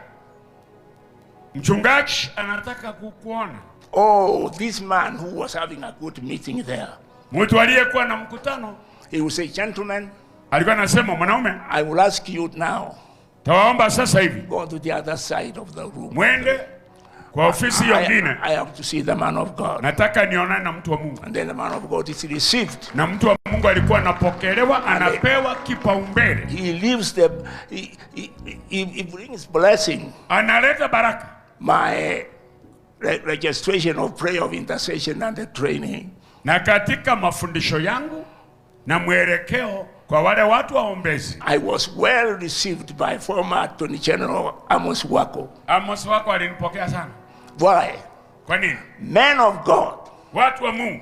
mchungaji anataka kukuona. Oh, this man who was having a good meeting there. Mtu aliyekuwa na mkutano. He will say, gentlemen. Alikuwa anasema, mwanaume. I will ask you now. Tawaomba sasa hivi. Go to the other side of the room. Mwende kwa ofisi nyingine. I have to see the man of God. Nataka nionane na mtu wa Mungu. And then the man of God is received. Na mtu wa Mungu alikuwa anapokelewa, anapewa kipaumbele. He leaves he brings blessing. Analeta baraka. My registration of prayer of intercession and the training. Na katika mafundisho yangu na mwelekeo kwa wale watu waombezi. I was well received by former Attorney General Amos Wako. Amos Wako alinipokea sana. Why? Kwa nini? Men of God. Watu wa Mungu.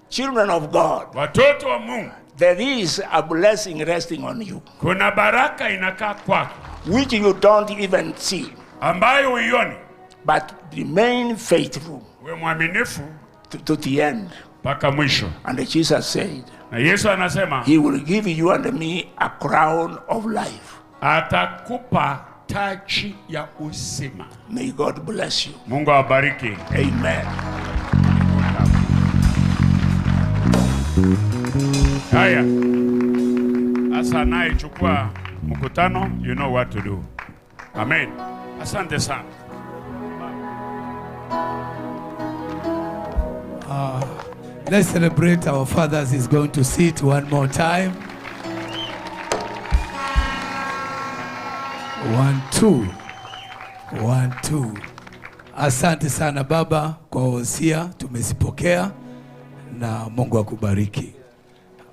Children of God. Watoto wa Mungu. There is a blessing resting on you. Kuna baraka inakaa kwako. Which you don't even see. Ambayo huioni. But remain faithful. Uwe mwaminifu to the end. Mpaka mwisho. And Jesus said. Na Yesu anasema. He will give you and me a crown of life. Atakupa taji ya uzima. May God bless you. Mungu awabariki. Amen. Haya. Asa naye chukua mkutano, you know what to do. Amen. Asante sana. Let's celebrate our fathers. Is going to sit one more time. 1 2 1 2. Asante sana baba kwa wosia tumezipokea na Mungu akubariki.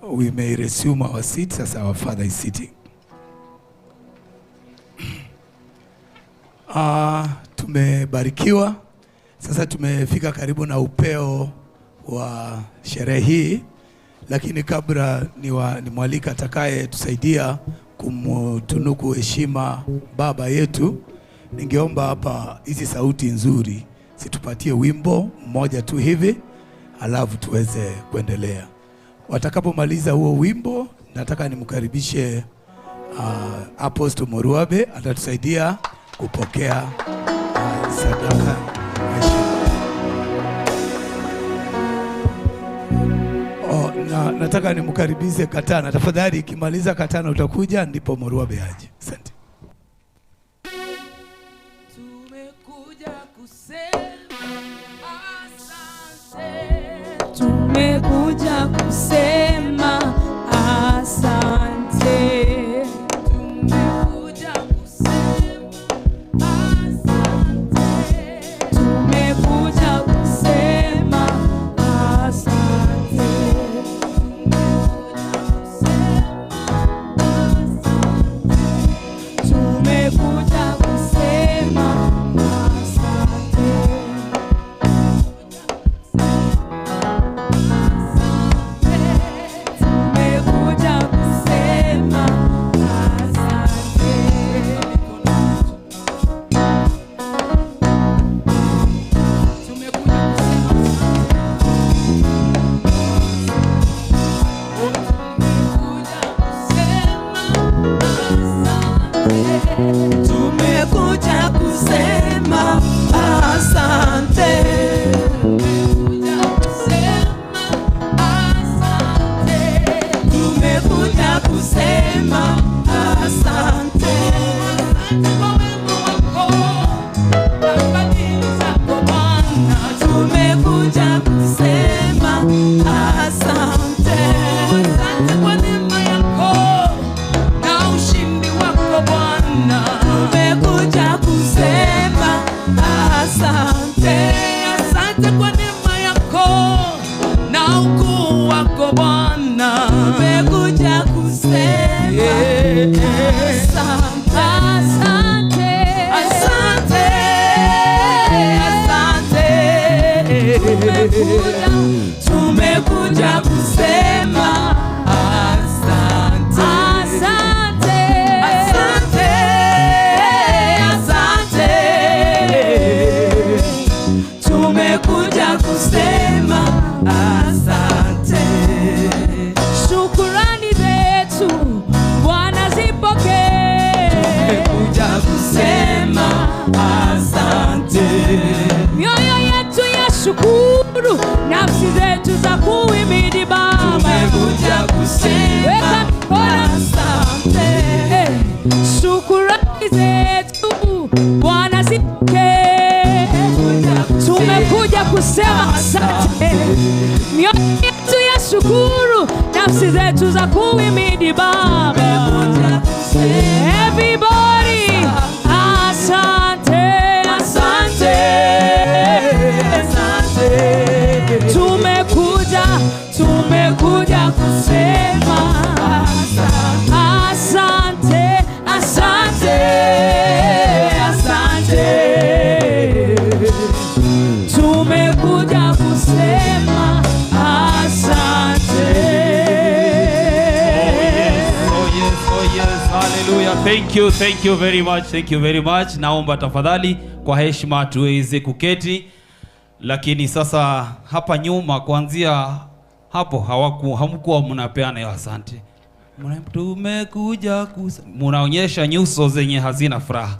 We may resume our seats as our father is sitting. Tumebarikiwa. Sasa tumefika karibu na upeo wa sherehe hii, lakini kabla nimwalika atakaye tusaidia kumtunuku heshima baba yetu, ningeomba hapa hizi sauti nzuri situpatie wimbo mmoja tu hivi, alafu tuweze kuendelea. Watakapomaliza huo wimbo, nataka nimkaribishe Apostle Moruabe, atatusaidia kupokea sadaka. Nataka nimkaribishe Katana. Tafadhali ikimaliza Katana utakuja, ndipo Moruabe aje. Asante. Tumekuja kusema asante. Tumekuja kusema asante. Tumekuja kusema asante. Tumekuja kusema asante. Tumekuja kusema asante. Tumekuja kusema asante. Tumekuja kusema asante. Tumekuja kusema asante. Tumekuja kusema asante. Asante kwa neema yako na ushindi wako Bwana. Tumekuja kusema asante. Asante kwa neema yako na ukuu wako Bwana. Tumekuja kusema asante. Asante. Asante. Tumekuja kusema asante. Asante. Asante. Tumekuja kusema asante. Shukrani zetu Bwana zipokee. Tumekuja kusema asante. Mioyo yetu ya shukuru, nafsi zetu za kuhimidi Baba. Tumekuja kusema asante. Shukrani zetu Bwana zipokee. Tumekuja kusema asante. Mioyo yetu ya shukuru, nafsi zetu za kuhimidi Baba. Everybody, asante. Asante. Asante. Tumekuja kusema asante. Asante. Asante. Tumekuja kusema asante. Oh yes, hallelujah. Thank you very much. Thank you very much. Naomba tafadhali kwa heshima tuweze kuketi. Lakini sasa hapa nyuma kuanzia hapo hamkuwa mnapeana asante. Tumekuja mnaonyesha nyuso zenye hazina furaha.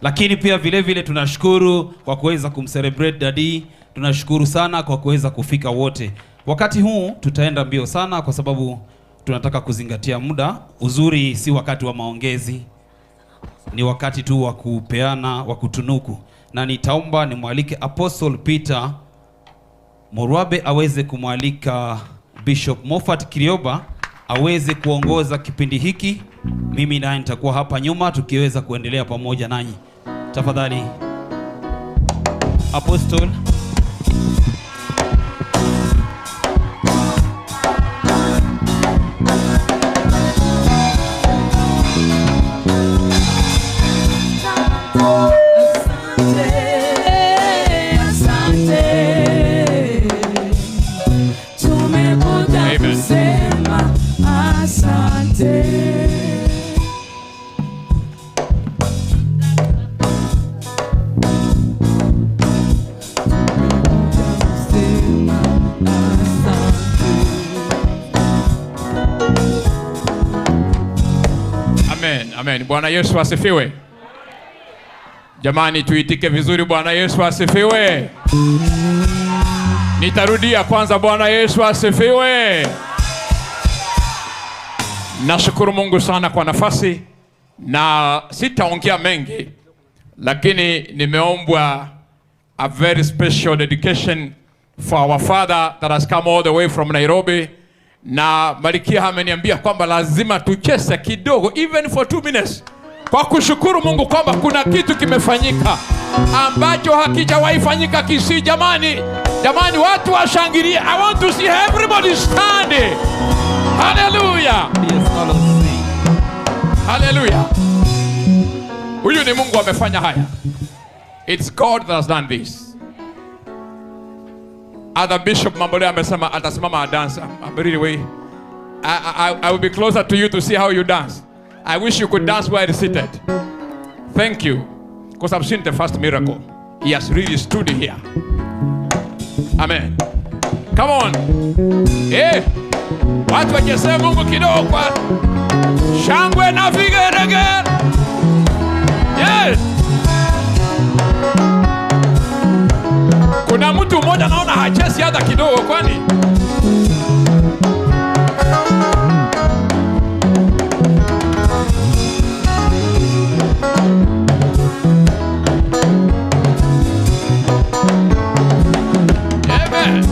Lakini pia vile vile tunashukuru kwa kuweza kumcelebrate daddy. Tunashukuru sana kwa kuweza kufika wote. Wakati huu tutaenda mbio sana kwa sababu tunataka kuzingatia muda. Uzuri si wakati wa maongezi, ni wakati tu wa kupeana, wa kutunuku. Na nitaomba nimwalike Apostle Peter Morwabe aweze kumwalika Bishop Moffat Kirioba aweze kuongoza kipindi hiki. Mimi naye nitakuwa hapa nyuma tukiweza kuendelea pamoja nanyi. Tafadhali Apostle. Amen. Bwana Yesu asifiwe. Jamani, tuitike vizuri. Bwana Yesu asifiwe. Nitarudia kwanza. Bwana Yesu asifiwe. Nashukuru Mungu sana kwa nafasi, na sitaongea mengi, lakini nimeombwa a very special dedication for our father that has come all the way from Nairobi. Na Malikia ameniambia kwamba lazima tucheze kidogo, even for 2 minutes, kwa kushukuru Mungu kwamba kuna kitu kimefanyika ambacho hakijawahi fanyika Kisii. Jamani, watu washangilie. I want to see everybody standing. Hallelujah. Hallelujah. Huyu ni Mungu amefanya haya. It's God that has done this. Other Bishop Mambole amesema atasimama dance. I'm really way. I will be closer to you to see how you dance. I wish you could dance while seated. Thank you, because I've seen the first miracle. He has really stood here. Amen. Come on. Watu wacheze Mungu kidogo kwa shangwe na vigeregere. Yes. Kuna mtu mmoja naona hachezi hata kidogo, kwani? Amen.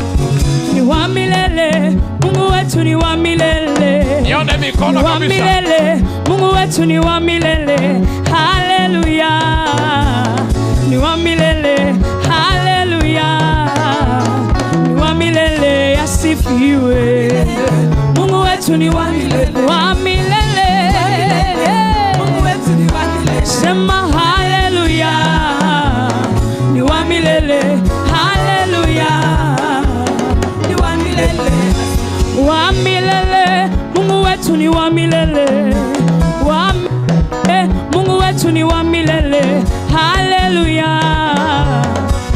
Ni wa milele, Mungu wetu ni wa milele. Nione mikono kabisa. Wa milele, Mungu wetu ni wa milele. Haleluya. Ni wa milele. Haleluya. Ni wa milele, asifiwe. Mungu wetu ni wa milele. Wa milele. Mungu wetu ni wa milele. Sema haleluya. Ni wa milele. Haleluya. Ni wa milele. Wa milele. Mungu wetu ni wa milele. Wa milele. Mungu wetu ni wa milele. Haleluya.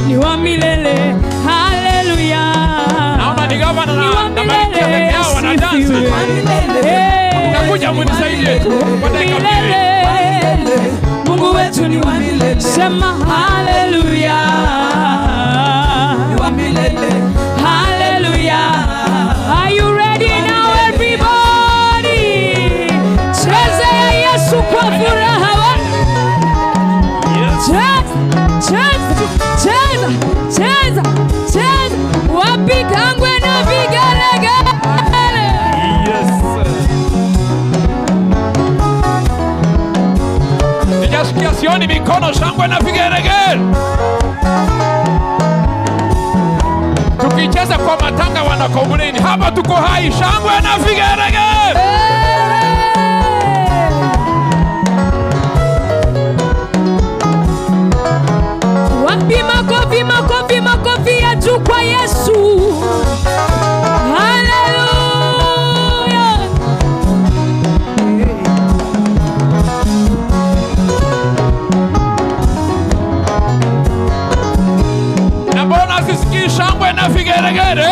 Ni wa milele. Haleluya. Naona ni gavana na Malikia peke yao wanadansi. Nakuja munisaidie tu kwa dakika mbili. Mungu wetu ni wa milele. Sema haleluya. Ni wa milele. Haleluya. Are you ready now everybody? Cheza ya Yesu kwa furaha. Cheza. Wapigangwe na vigeregere. Yes. Nijasikia sioni mikono, shangwe na vigeregere. Tukicheza kwa matanga wanakomunini. Hapa tuko hai, shangwe na vigeregere. Makofi ya juu kwa Yesu. Haleluya. Na mbona sisikii shangwe na vigeregere?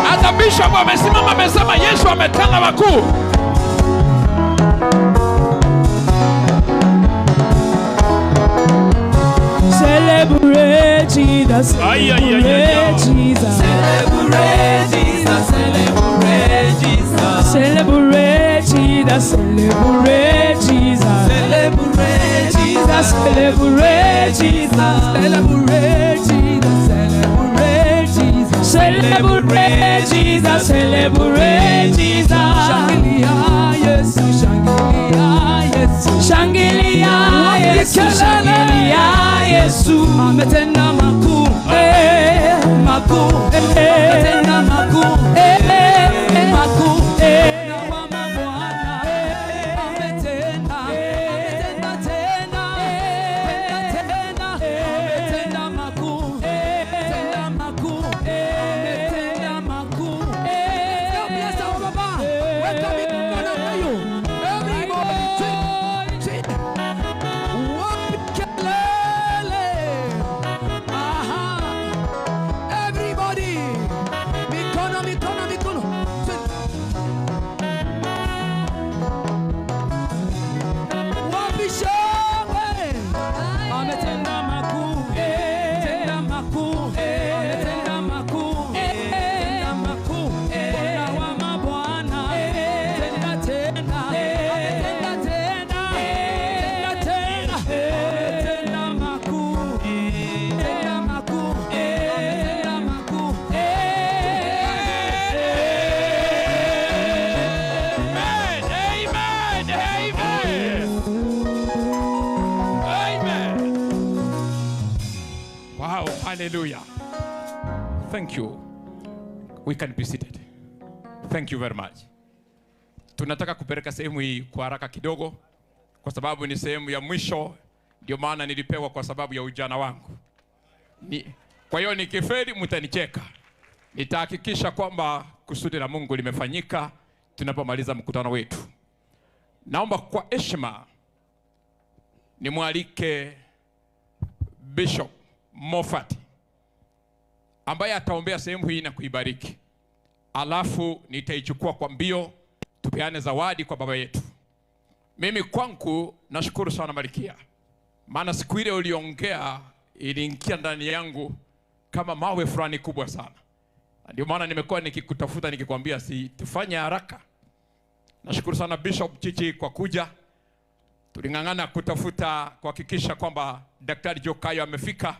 Hata Bishop amesimama amesema Yesu ametenda makuu. Celebrate Jesus. Celebrate Jesus. Celebrate Jesus, celebrate Jesus. Celebrate Jesus, celebrate Jesus. Celebrate Jesus, Celebrate Jesus, celebrate Jesus, celebrate Jesus. celebrate Jesus, celebrate Jesus. Shangilia Yesu, shangilia Yesu. Shangilia Yesu, shangilia Yesu. Ametenda makuu, makuu, ametenda makuu, makuu. Hallelujah. Thank you. We can be seated. Thank you very much. Tunataka kupeleka sehemu hii kwa haraka kidogo kwa sababu ni sehemu ya mwisho, ndio maana nilipewa kwa sababu ya ujana wangu. Kwa hiyo nikifeli mtanicheka. Nitahakikisha kwamba kusudi la Mungu limefanyika tunapomaliza mkutano wetu. Naomba kwa heshima nimwalike Bishop Moffat ambaye ataombea sehemu hii na kuibariki. Alafu nitaichukua kwa mbio tupeane zawadi kwa baba yetu. Mimi kwangu nashukuru sana Malkia. Maana siku ile uliongea iliingia ndani yangu kama mawe fulani kubwa sana. Ndio maana nimekuwa nikikutafuta nikikwambia si tufanye haraka. Nashukuru sana Bishop Chichi kwa kuja. Tulingangana kutafuta kuhakikisha kwamba Daktari Jokayo amefika,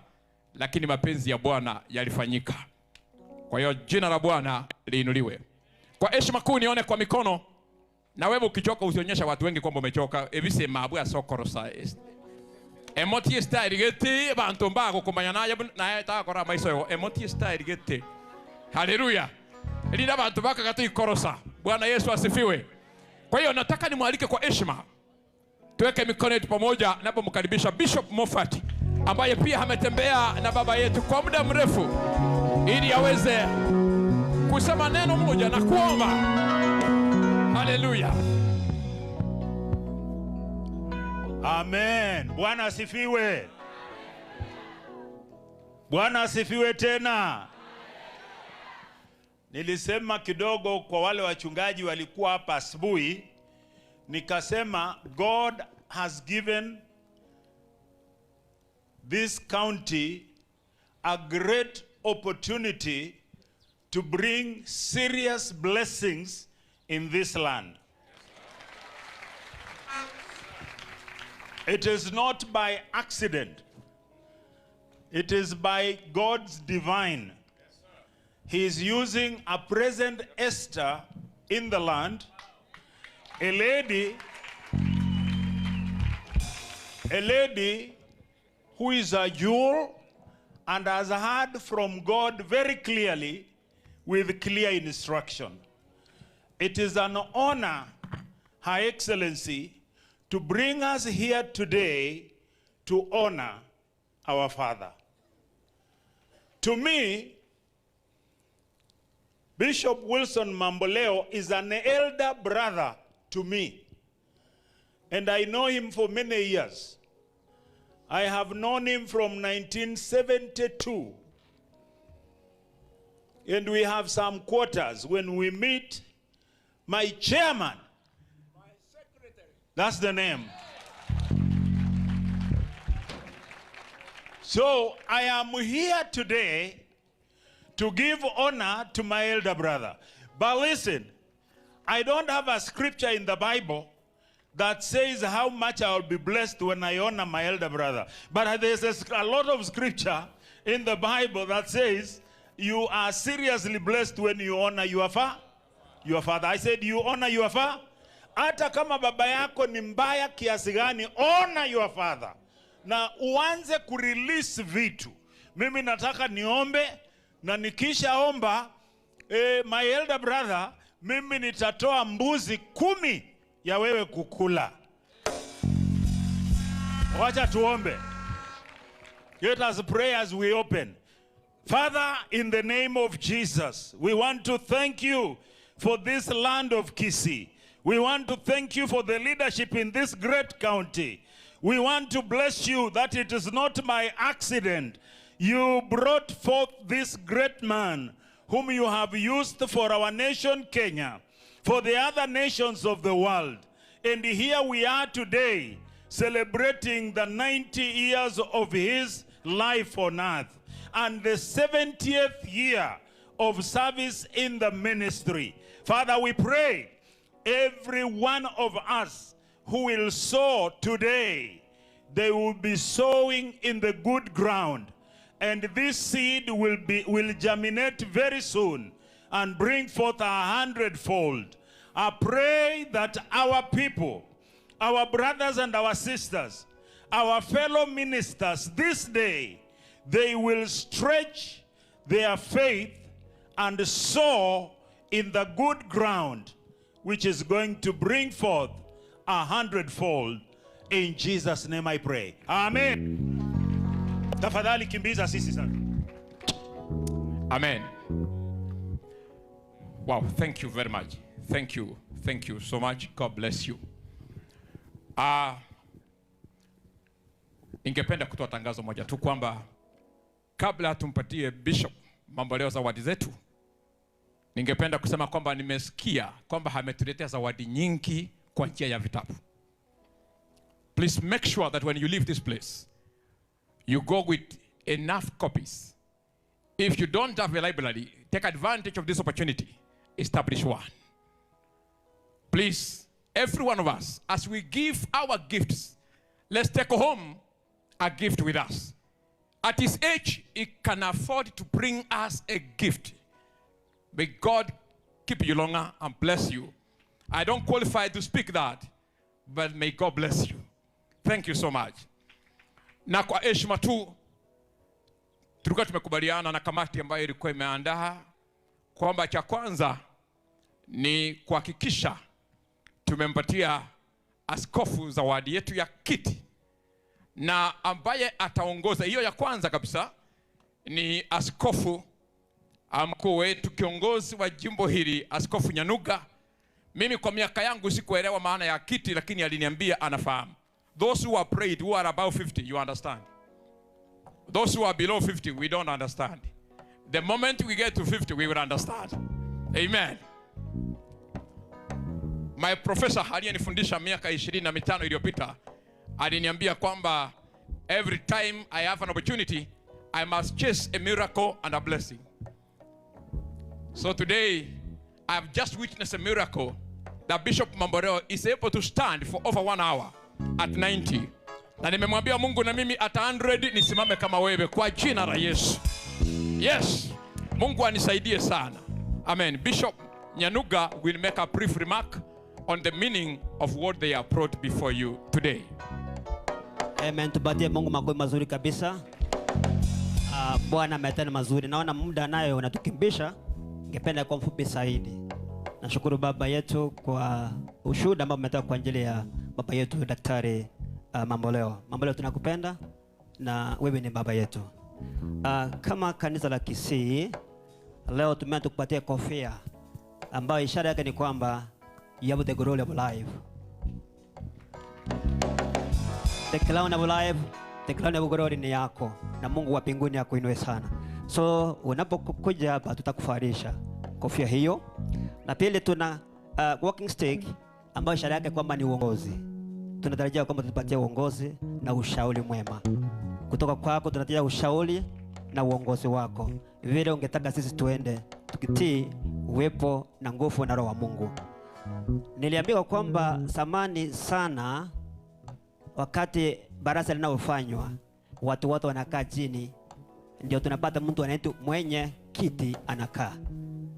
lakini mapenzi ya Bwana yalifanyika. Kwa hiyo jina la Bwana liinuliwe. Kwa heshima kuu nione kwa mikono. Na wewe ukichoka usionyesha watu wengi kwamba umechoka. Evise mabu ya sokorosa. Emoti style gete bantu mbago kumanya na takora maiso emoti style gete. Haleluya. Linda bantu baka gatu ikorosa. Bwana Yesu asifiwe. Kwa hiyo nataka nimwalike kwa heshima. Tuweke mikono yetu pamoja napomkaribisha Bishop Moffat ambaye pia ametembea na baba yetu kwa muda mrefu ili aweze kusema neno moja na kuomba. Haleluya. Amen. Bwana asifiwe. Bwana asifiwe tena. Nilisema kidogo kwa wale wachungaji walikuwa hapa asubuhi, nikasema God has given this county a great opportunity to bring serious blessings in this land. It is not by accident. It is by God's divine. He is using a present Esther in the land, a lady who is a jewel and has heard from God very clearly with clear instruction. It is an honor, Her Excellency, to bring us here today to honor our father. To me, Bishop Wilson Mamboleo is an elder brother to me. And I know him for many years. I have known him from 1972. And we have some quarters. When we meet, my chairman, that's the name. So I am here today to give honor to my elder brother. But listen, I don't have a scripture in the Bible that says how much I will be blessed when I honor my elder brother. But there's a lot of scripture in the Bible that says you are seriously blessed when you honor your father. I said you honor your father. Hata kama baba yako ni mbaya kiasi gani, honor your father. Na uanze kurelease vitu. Mimi nataka niombe, na nikishaomba my elder brother, mimi nitatoa mbuzi 10 ya wewe kukula. Wacha tuombe. Let us pray as we open. Father, in the name of Jesus, we want to thank you for this land of Kisii. We want to thank you for the leadership in this great county. We want to bless you that it is not by accident you brought forth this great man whom you have used for our nation Kenya, for the other nations of the world. And here we are today celebrating the 90 years of his life on earth and the 70th year of service in the ministry. Father, we pray every one of us who will sow today, they will be sowing in the good ground, and this seed will germinate very soon and bring forth 100-fold. I pray that our people, our brothers and our sisters, our fellow ministers this day, they will stretch their faith and sow in the good ground, which is going to bring forth 100-fold. In Jesus' name I pray. Amen. Tafadhali kimbiza sisi sana. Amen. Wow, thank you very much. Thank you so much. God bless you. Ingependa kutoa tangazo moja tu kwamba kabla tumpatie Bishop Mamboleo zawadi zetu, ningependa kusema kwamba nimesikia kwamba ametuletea zawadi nyingi kwa njia ya vitabu. Please make sure that when you leave this place, you go with enough copies. If you don't have a library, take advantage of this opportunity. Establish one. Please, every one of us, as we give our gifts, let's take home a gift with us. At his age, he can afford to bring us a gift. May God keep you longer and bless you. I don't qualify to speak that, but may God bless you. Thank you so much. Na kwa heshima tu, tulikuwa tumekubaliana na kamati ambayo ilikuwa imeandaa kwamba cha kwanza ni kuhakikisha tumempatia askofu zawadi yetu ya kiti, na ambaye ataongoza hiyo ya kwanza kabisa ni askofu mkuu wetu, kiongozi wa jimbo hili, Askofu Nyanuga. Mimi kwa miaka yangu sikuelewa maana ya kiti, lakini aliniambia anafahamu. Those who are prayed, who are above 50, you understand. Those who are below 50, we don't understand. The moment we get to 50, we will understand. Amen. My professor aliyenifundisha miaka 25 iliyopita aliniambia kwamba every time I have an opportunity, I must chase a miracle and a blessing. So today, I have just witnessed a miracle that Bishop Mamboleo is able to stand for over 1 hour at 90. Na nimemwambia Mungu na mimi at 100 nisimame kama wewe kwa jina la Yesu. Yes, Mungu anisaidie sana. Amen. Bishop Nyanuga will make a brief remark on the meaning of what they have brought before you today. Amen. Tupatie Mungu makofi mazuri kabisa. Bwana ametenda mazuri. Naona muda nayo unatukimbisha. Ningependa kwa mfupi zaidi. Nashukuru baba yetu kwa ushuhuda ambao umetoa kwa ajili ya baba yetu Daktari Mamboleo. Mamboleo, tunakupenda na wewe ni baba yetu. Kama kanisa la Kisii leo tumeanza tukupatia kofia ambayo ishara yake ni kwamba you have the glory of life. The crown of life, the crown of glory ni yako na Mungu wa mbinguni akuinue sana. So unapokuja hapa tutakufarisha kofia hiyo. Na pili tuna walking stick ambayo ishara yake kwamba ni uongozi. Tunatarajia kwamba tupatie uongozi na ushauri mwema kutoka kwako. Tunatarajia ushauri na uongozi wako, vile ungetaka sisi tuende, tukitii uwepo na nguvu na Roho wa Mungu. Niliambiwa kwamba zamani sana, wakati baraza linalofanywa, watu wote wanakaa chini, ndio tunapata mtu anaitwa mwenye kiti anakaa.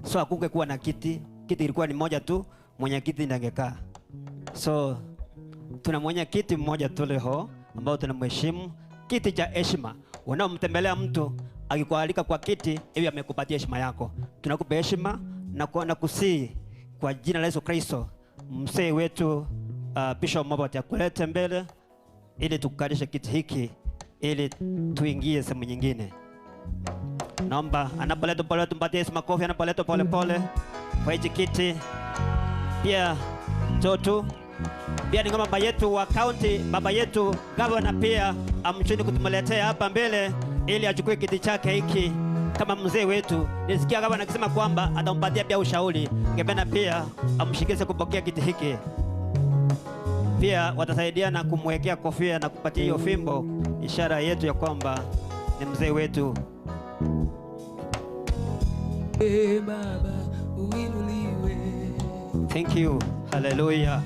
So hakuke kuwa na kiti ilikuwa ni moja tu, mwenye kiti ndiye angekaa. So tuna mwenye kiti mmoja tu leo ambao tunamheshimu, kiti cha heshima. Unaomtembelea mtu akikualika kwa kiti, hivi amekupatia heshima yako. Tunakupa heshima na kusii kwa jina la Yesu Kristo, mzee wetu Bishop Mobot akulete mbele ili tukalishe kiti hiki ili tuingie sehemu nyingine. Naomba anapoleto pole tumpatie makofi, anapoleto pole pole kwa hiki kiti. Pia Totu pia ni baba yetu wa county, baba yetu governor pia amchuni kutumletea hapa mbele ili achukue kiti chake hiki kama mzee wetu. Nisikia governor akisema kwamba atampatia pia ushauri, ngependa pia amshikishe kupokea kiti hiki. Pia watasaidiana kumwekea kofia na kupatia hiyo fimbo, ishara yetu ya kwamba ni mzee wetu. Baba uinuliwe. Thank you. Hallelujah.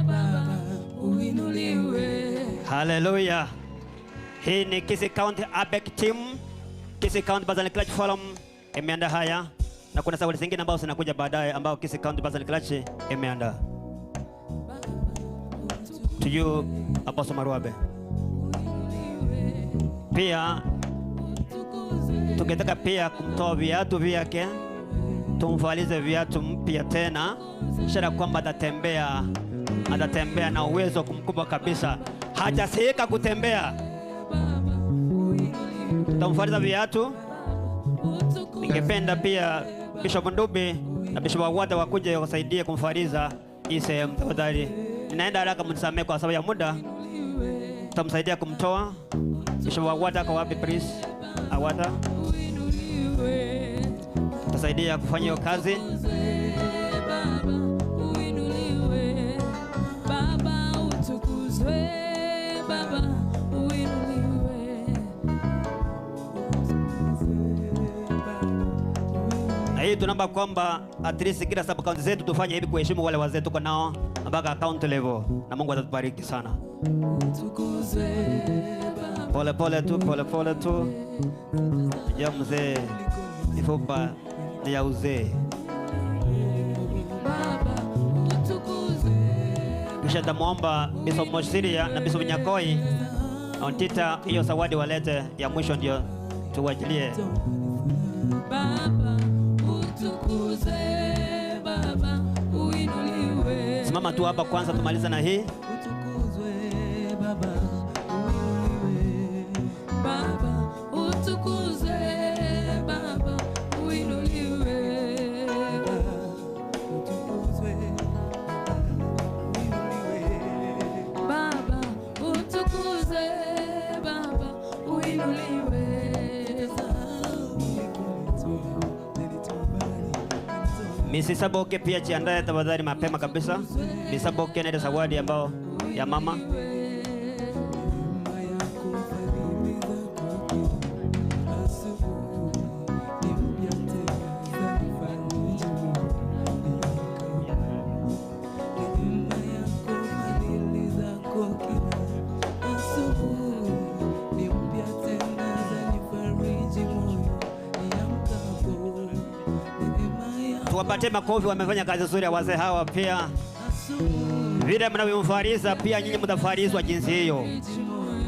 Baba uinuliwe. Hallelujah. Hii ni Kisii County ABEC team. Kisii County Bazan Clutch Forum imeandaa haya, na kuna shughuli zingine ambazo zinakuja baadaye ambao Kisii County Bazan Clutch imeandaa. To you, Apostle Marwabe. Pia tungetaka pia kumtoa viatu vyake, tumvalize viatu mpya tena, ishara kwamba atatembea na uwezo kumkubwa kabisa, hajasika kutembea. Tutamvaliza viatu. Ningependa pia Bishop Ndubi na Bishop Wawata wakuje wasaidie kumvaliza hii sehemu tafadhali. Ninaenda haraka, mnisamehe kwa sababu ya muda. Tutamsaidia kumtoa. Bishop Wawata kwa wapi please? Awata tutasaidia kufanya hiyo kazi. Na hii tunaomba kwamba at least kila sub county zetu tufanye hivi kuheshimu wale wazee tuko nao mpaka county level, na Mungu atatubariki sana. Pole pole tu. Ya mzee mifupa ni ya uzee. Kisha tamwomba Bishop Mosiria na Bishop Nyakoi Ontita hiyo zawadi walete ya mwisho ndio tuwajilie. Baba utukuze, Baba uinuliwe. Simama tu hapa kwanza tumaliza na hii. Utukuzwe Baba uinuliwe. Baba utukuze, Baba uinuliwe. Utukuzwe Baba utukuze, Baba uinuliwe. Mrs. Boke pia jiandae tafadhali mapema kabisa. Mrs. Boke ndio zawadi ambao ya mama. Tuwapatie makofi, wamefanya kazi nzuri ya wazee hawa. Pia vile mnavyomfariza pia nyinyi mtafarizwa jinsi hiyo.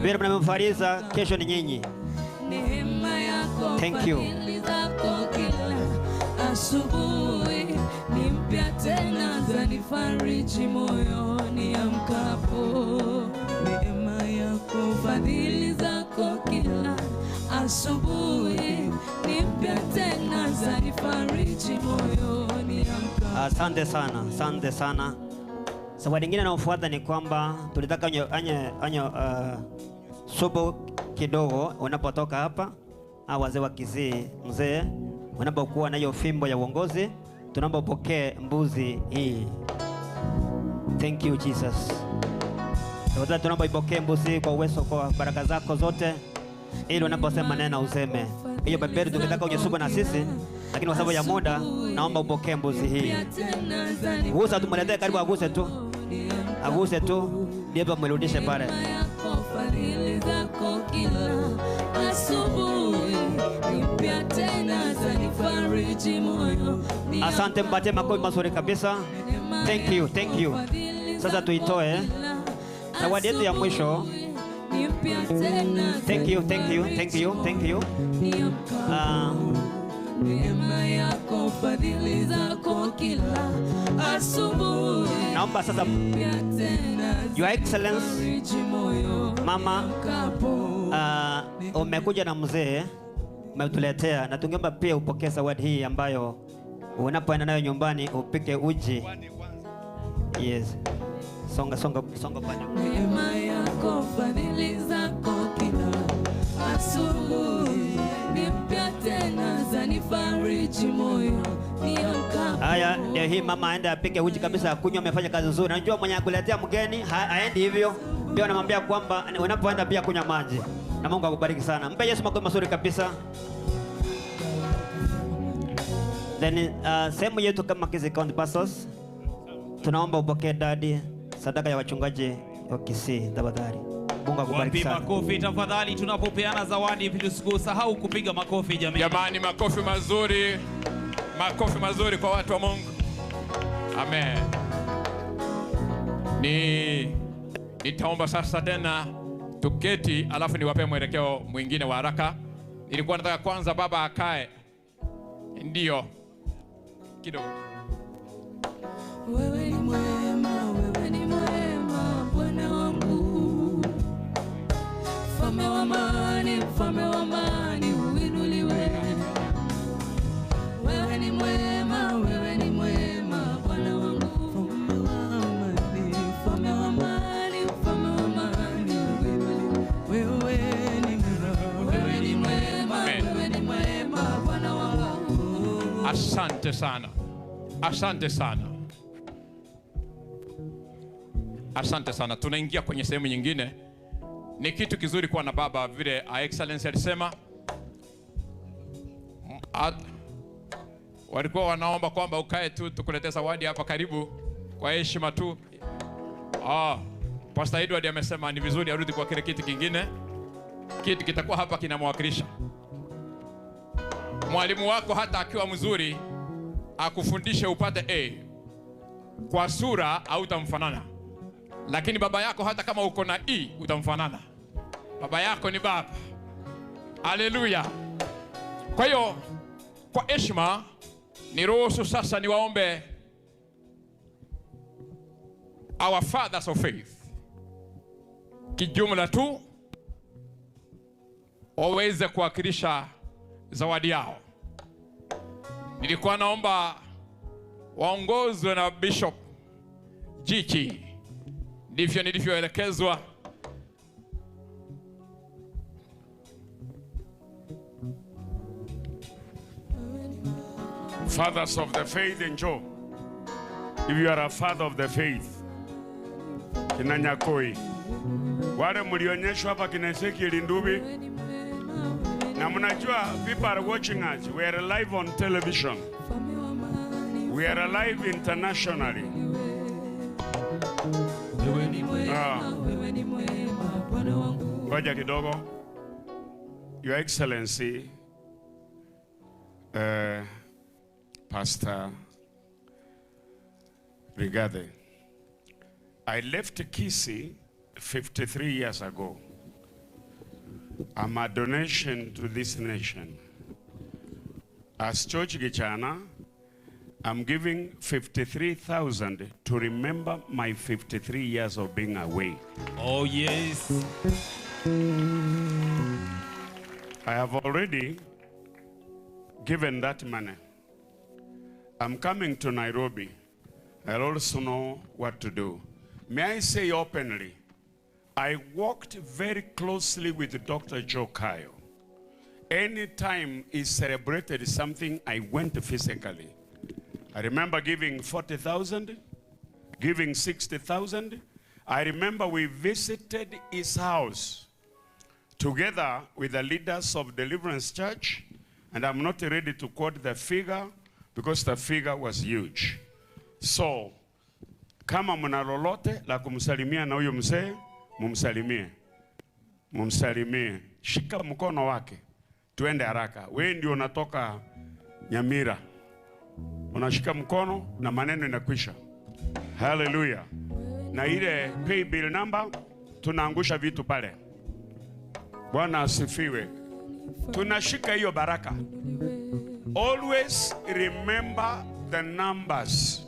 Vile mnavyomfariza kesho ni nyinyi. Thank you. Asubuhi ni mpya tena, zanifariji moyoni amkapo. Neema yako, fadhili zako kila asubuhi ni mpya tena, zanifariji moyoni amkapo. Asante sana. Zawadi nyingine inayofuata ni kwamba tulitaka supu kidogo unapotoka hapa. Wazee wa Kisii, mzee unapokuwa na hiyo fimbo ya uongozi, tunaomba upokee mbuzi hii. Thank you Jesus. Tunaomba ipokee mbuzi kwa uwezo, kwa baraka zako zote. ili unaposema nena useme. Hiyo beberu tungetaka ujisuba na sisi, lakini kwa sababu ya muda naomba upokee mbuzi hii. Gusa tu, mletee karibu, aguse tu. Aguse tu, ndipo mrudishe pale. Fadhili zako kila asubuhi, mpya tena zanifariji moyo. Asante, mpatie makofi mazuri kabisa. Thank you, thank you. Sasa tuitoe zawadi yetu ya mwisho. Thank you, thank you, thank you, thank you. Neema yako, fadhili zako kila asubuhi. Naomba sasa Your Excellency Mama, umekuja na mzee umetuletea, na tungeomba pia upokee zawadi hii ambayo unapoenda nayo nyumbani upike uji. Yes. Songa pale. Neema yako, fadhili zako kila asubuhi, mpya tena zanifariji moyo. Haya, ndio hii mama aenda apike uji kabisa, kunywa, amefanya kazi nzuri. Najua mwenye akuletea mgeni haendi hivyo. Pia namwambia kwamba unapoenda pia kunywa maji. Na Mungu akubariki sana. Mpe Yesu makofi mazuri kabisa. Then sehemu yetu kama Kisii County Pastors, tunaomba upokee dadi sadaka ya wachungaji wa Kisii tafadhali. Mungu akubariki sana. Wapi makofi tafadhali tunapopeana zawadi, tusisahau kupiga makofi jamani. Jamani, makofi mazuri. Makofi mazuri kwa watu wa Mungu. Amen. Nitaomba sasa tena tuketi, alafu niwape mwelekeo mwingine wa haraka. Ilikuwa nataka kwanza baba akae. Ndio. Kidogo. Wewe ni mwema, wewe ni mwema Bwana wangu. Mfalme wa amani, uinuliwe. Wewe ni mwema, wewe ni mwema Bwana wangu. Mfalme wa amani, uinuliwe. Wewe ni mwema, wewe ni mwema Bwana wangu. Asante sana. Asante sana. Asante sana. Tunaingia kwenye sehemu nyingine. Ni kitu kizuri kuwa na baba, vile Excellency alisema. Walikuwa wanaomba kwamba ukae tu tukuletee zawadi hapa karibu kwa heshima tu. Pastor Edward amesema ni vizuri arudi kwa kile kiti kingine. Kiti kitakuwa hapa kinamwakilisha. Mwalimu wako hata akiwa mzuri akufundishe upate A, kwa sura au utamfanana. Lakini baba yako hata kama uko na E utamfanana. Baba yako ni baba. Haleluya. Kwa hiyo kwa heshima niruhusu sasa niwaombe our fathers of faith kijumla tu waweze kuwakilisha zawadi yao. Nilikuwa naomba waongozwe na Bishop Jiki, ndivyo nilivyoelekezwa. Fathers of the faith, enjoy. If you are a father of the faith, kina Nyakoi, wale mlionyeshwa hapa kina Ezekiel Ndubi, na mnajua people are watching us. We are live on television. We are alive internationally. Ngoja kidogo. Your Excellency, Pastor Rigathi, I left Kisii 53 years ago. I'm a donation to this nation. As Church Gichana, I'm giving 53,000 to remember my 53 years of being away. Oh yes. I have already given that money. I'm coming to Nairobi. I also know what to do. May I say openly, I worked very closely with Dr. Joe Kayo. Anytime he celebrated something, I went physically. I remember giving 40,000, giving 60,000. I remember we visited his house together with the leaders of Deliverance Church, and I'm not ready to quote the figure because the figure was huge. So, kama mna lolote la kumsalimia na huyo mzee, mumsalimie. Mumsalimie. Shika mkono wake. Tuende haraka. Wewe ndio unatoka Nyamira. Unashika mkono na maneno inakwisha. Hallelujah. Na ile pay bill number tunaangusha vitu pale. Bwana asifiwe. Tunashika hiyo baraka. Always remember the numbers.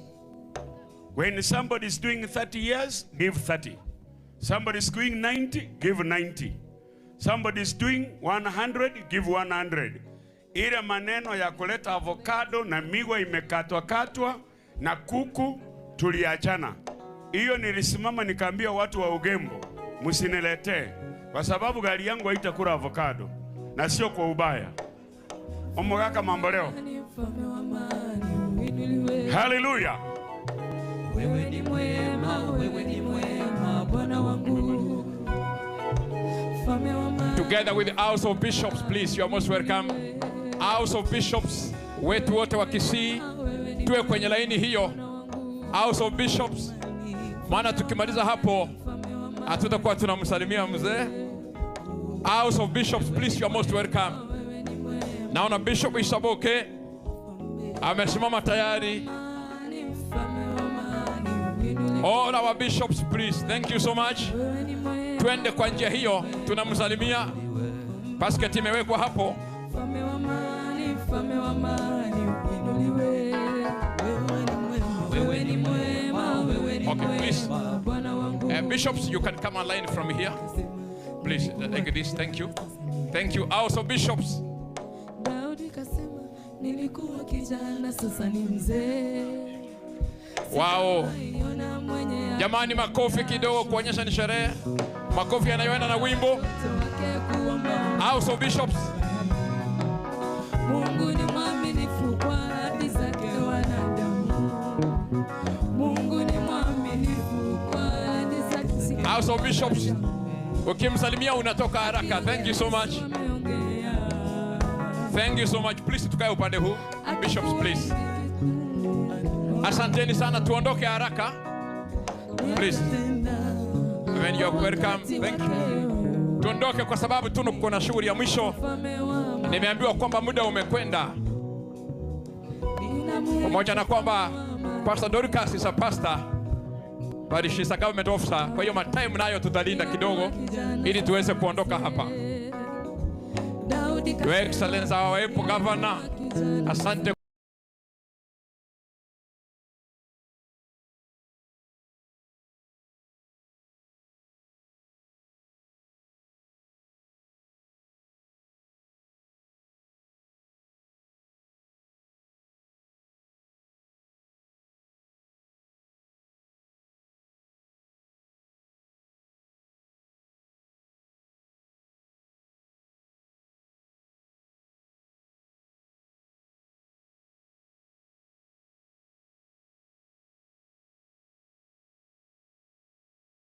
When somebody is doing 30 years, give 30. Somebody is doing 90, give 90. Somebody is doing 100, give 100. Ile maneno ya kuleta avocado na migwa imekatwa na kuku tuliachana. Hiyo nilisimama nikaambia watu wa Ugembo, msiniletee kwa sababu gari yangu haitakula avocado na sio kwa ubaya. Omogaka mambo leo. Hallelujah. Wewe ni mwema Bwana wangu. Together with the House of Bishops, please, you are most welcome. House of Bishops, wetu wote wa Kisii, tuwe kwenye laini hiyo. House of Bishops, maana tukimaliza hapo hatutakuwa tunamsalimia mzee. House of Bishops, please, you are most welcome. Naona Bishop Isaboke amesimama tayari. All our bishops, please. Thank you so much. Twende kwa njia hiyo, tunamsalimia. Basket imewekwa hapo. Okay, please. Bishops, you can come online from here. Please, like this. Thank you. Thank you. Also, bishops. Wow. Jamani, makofi kidogo kuonyesha ni sherehe. Makofi yanayoenda na wimbo. House of Bishops. Mungu ni mwaminifu kwa ahadi zake wanadamu. Mungu ni mwaminifu kwa ahadi zake. House of Bishops. Ukimsalimia unatoka haraka. Thank you so much. Thank you so much. Please tukae upande huu. Bishops, please. Asanteni sana, tuondoke haraka. Please. When you are welcome. Thank you. Tuondoke kwa sababu tuko na shughuli ya mwisho. Nimeambiwa kwamba muda umekwenda. Pamoja na kwamba Pr.Dorcas is a pastor, but she is a government officer. Kwa hiyo time nayo tutalinda kidogo ili tuweze kuondoka hapa. Your Excellency, our Governor, asante.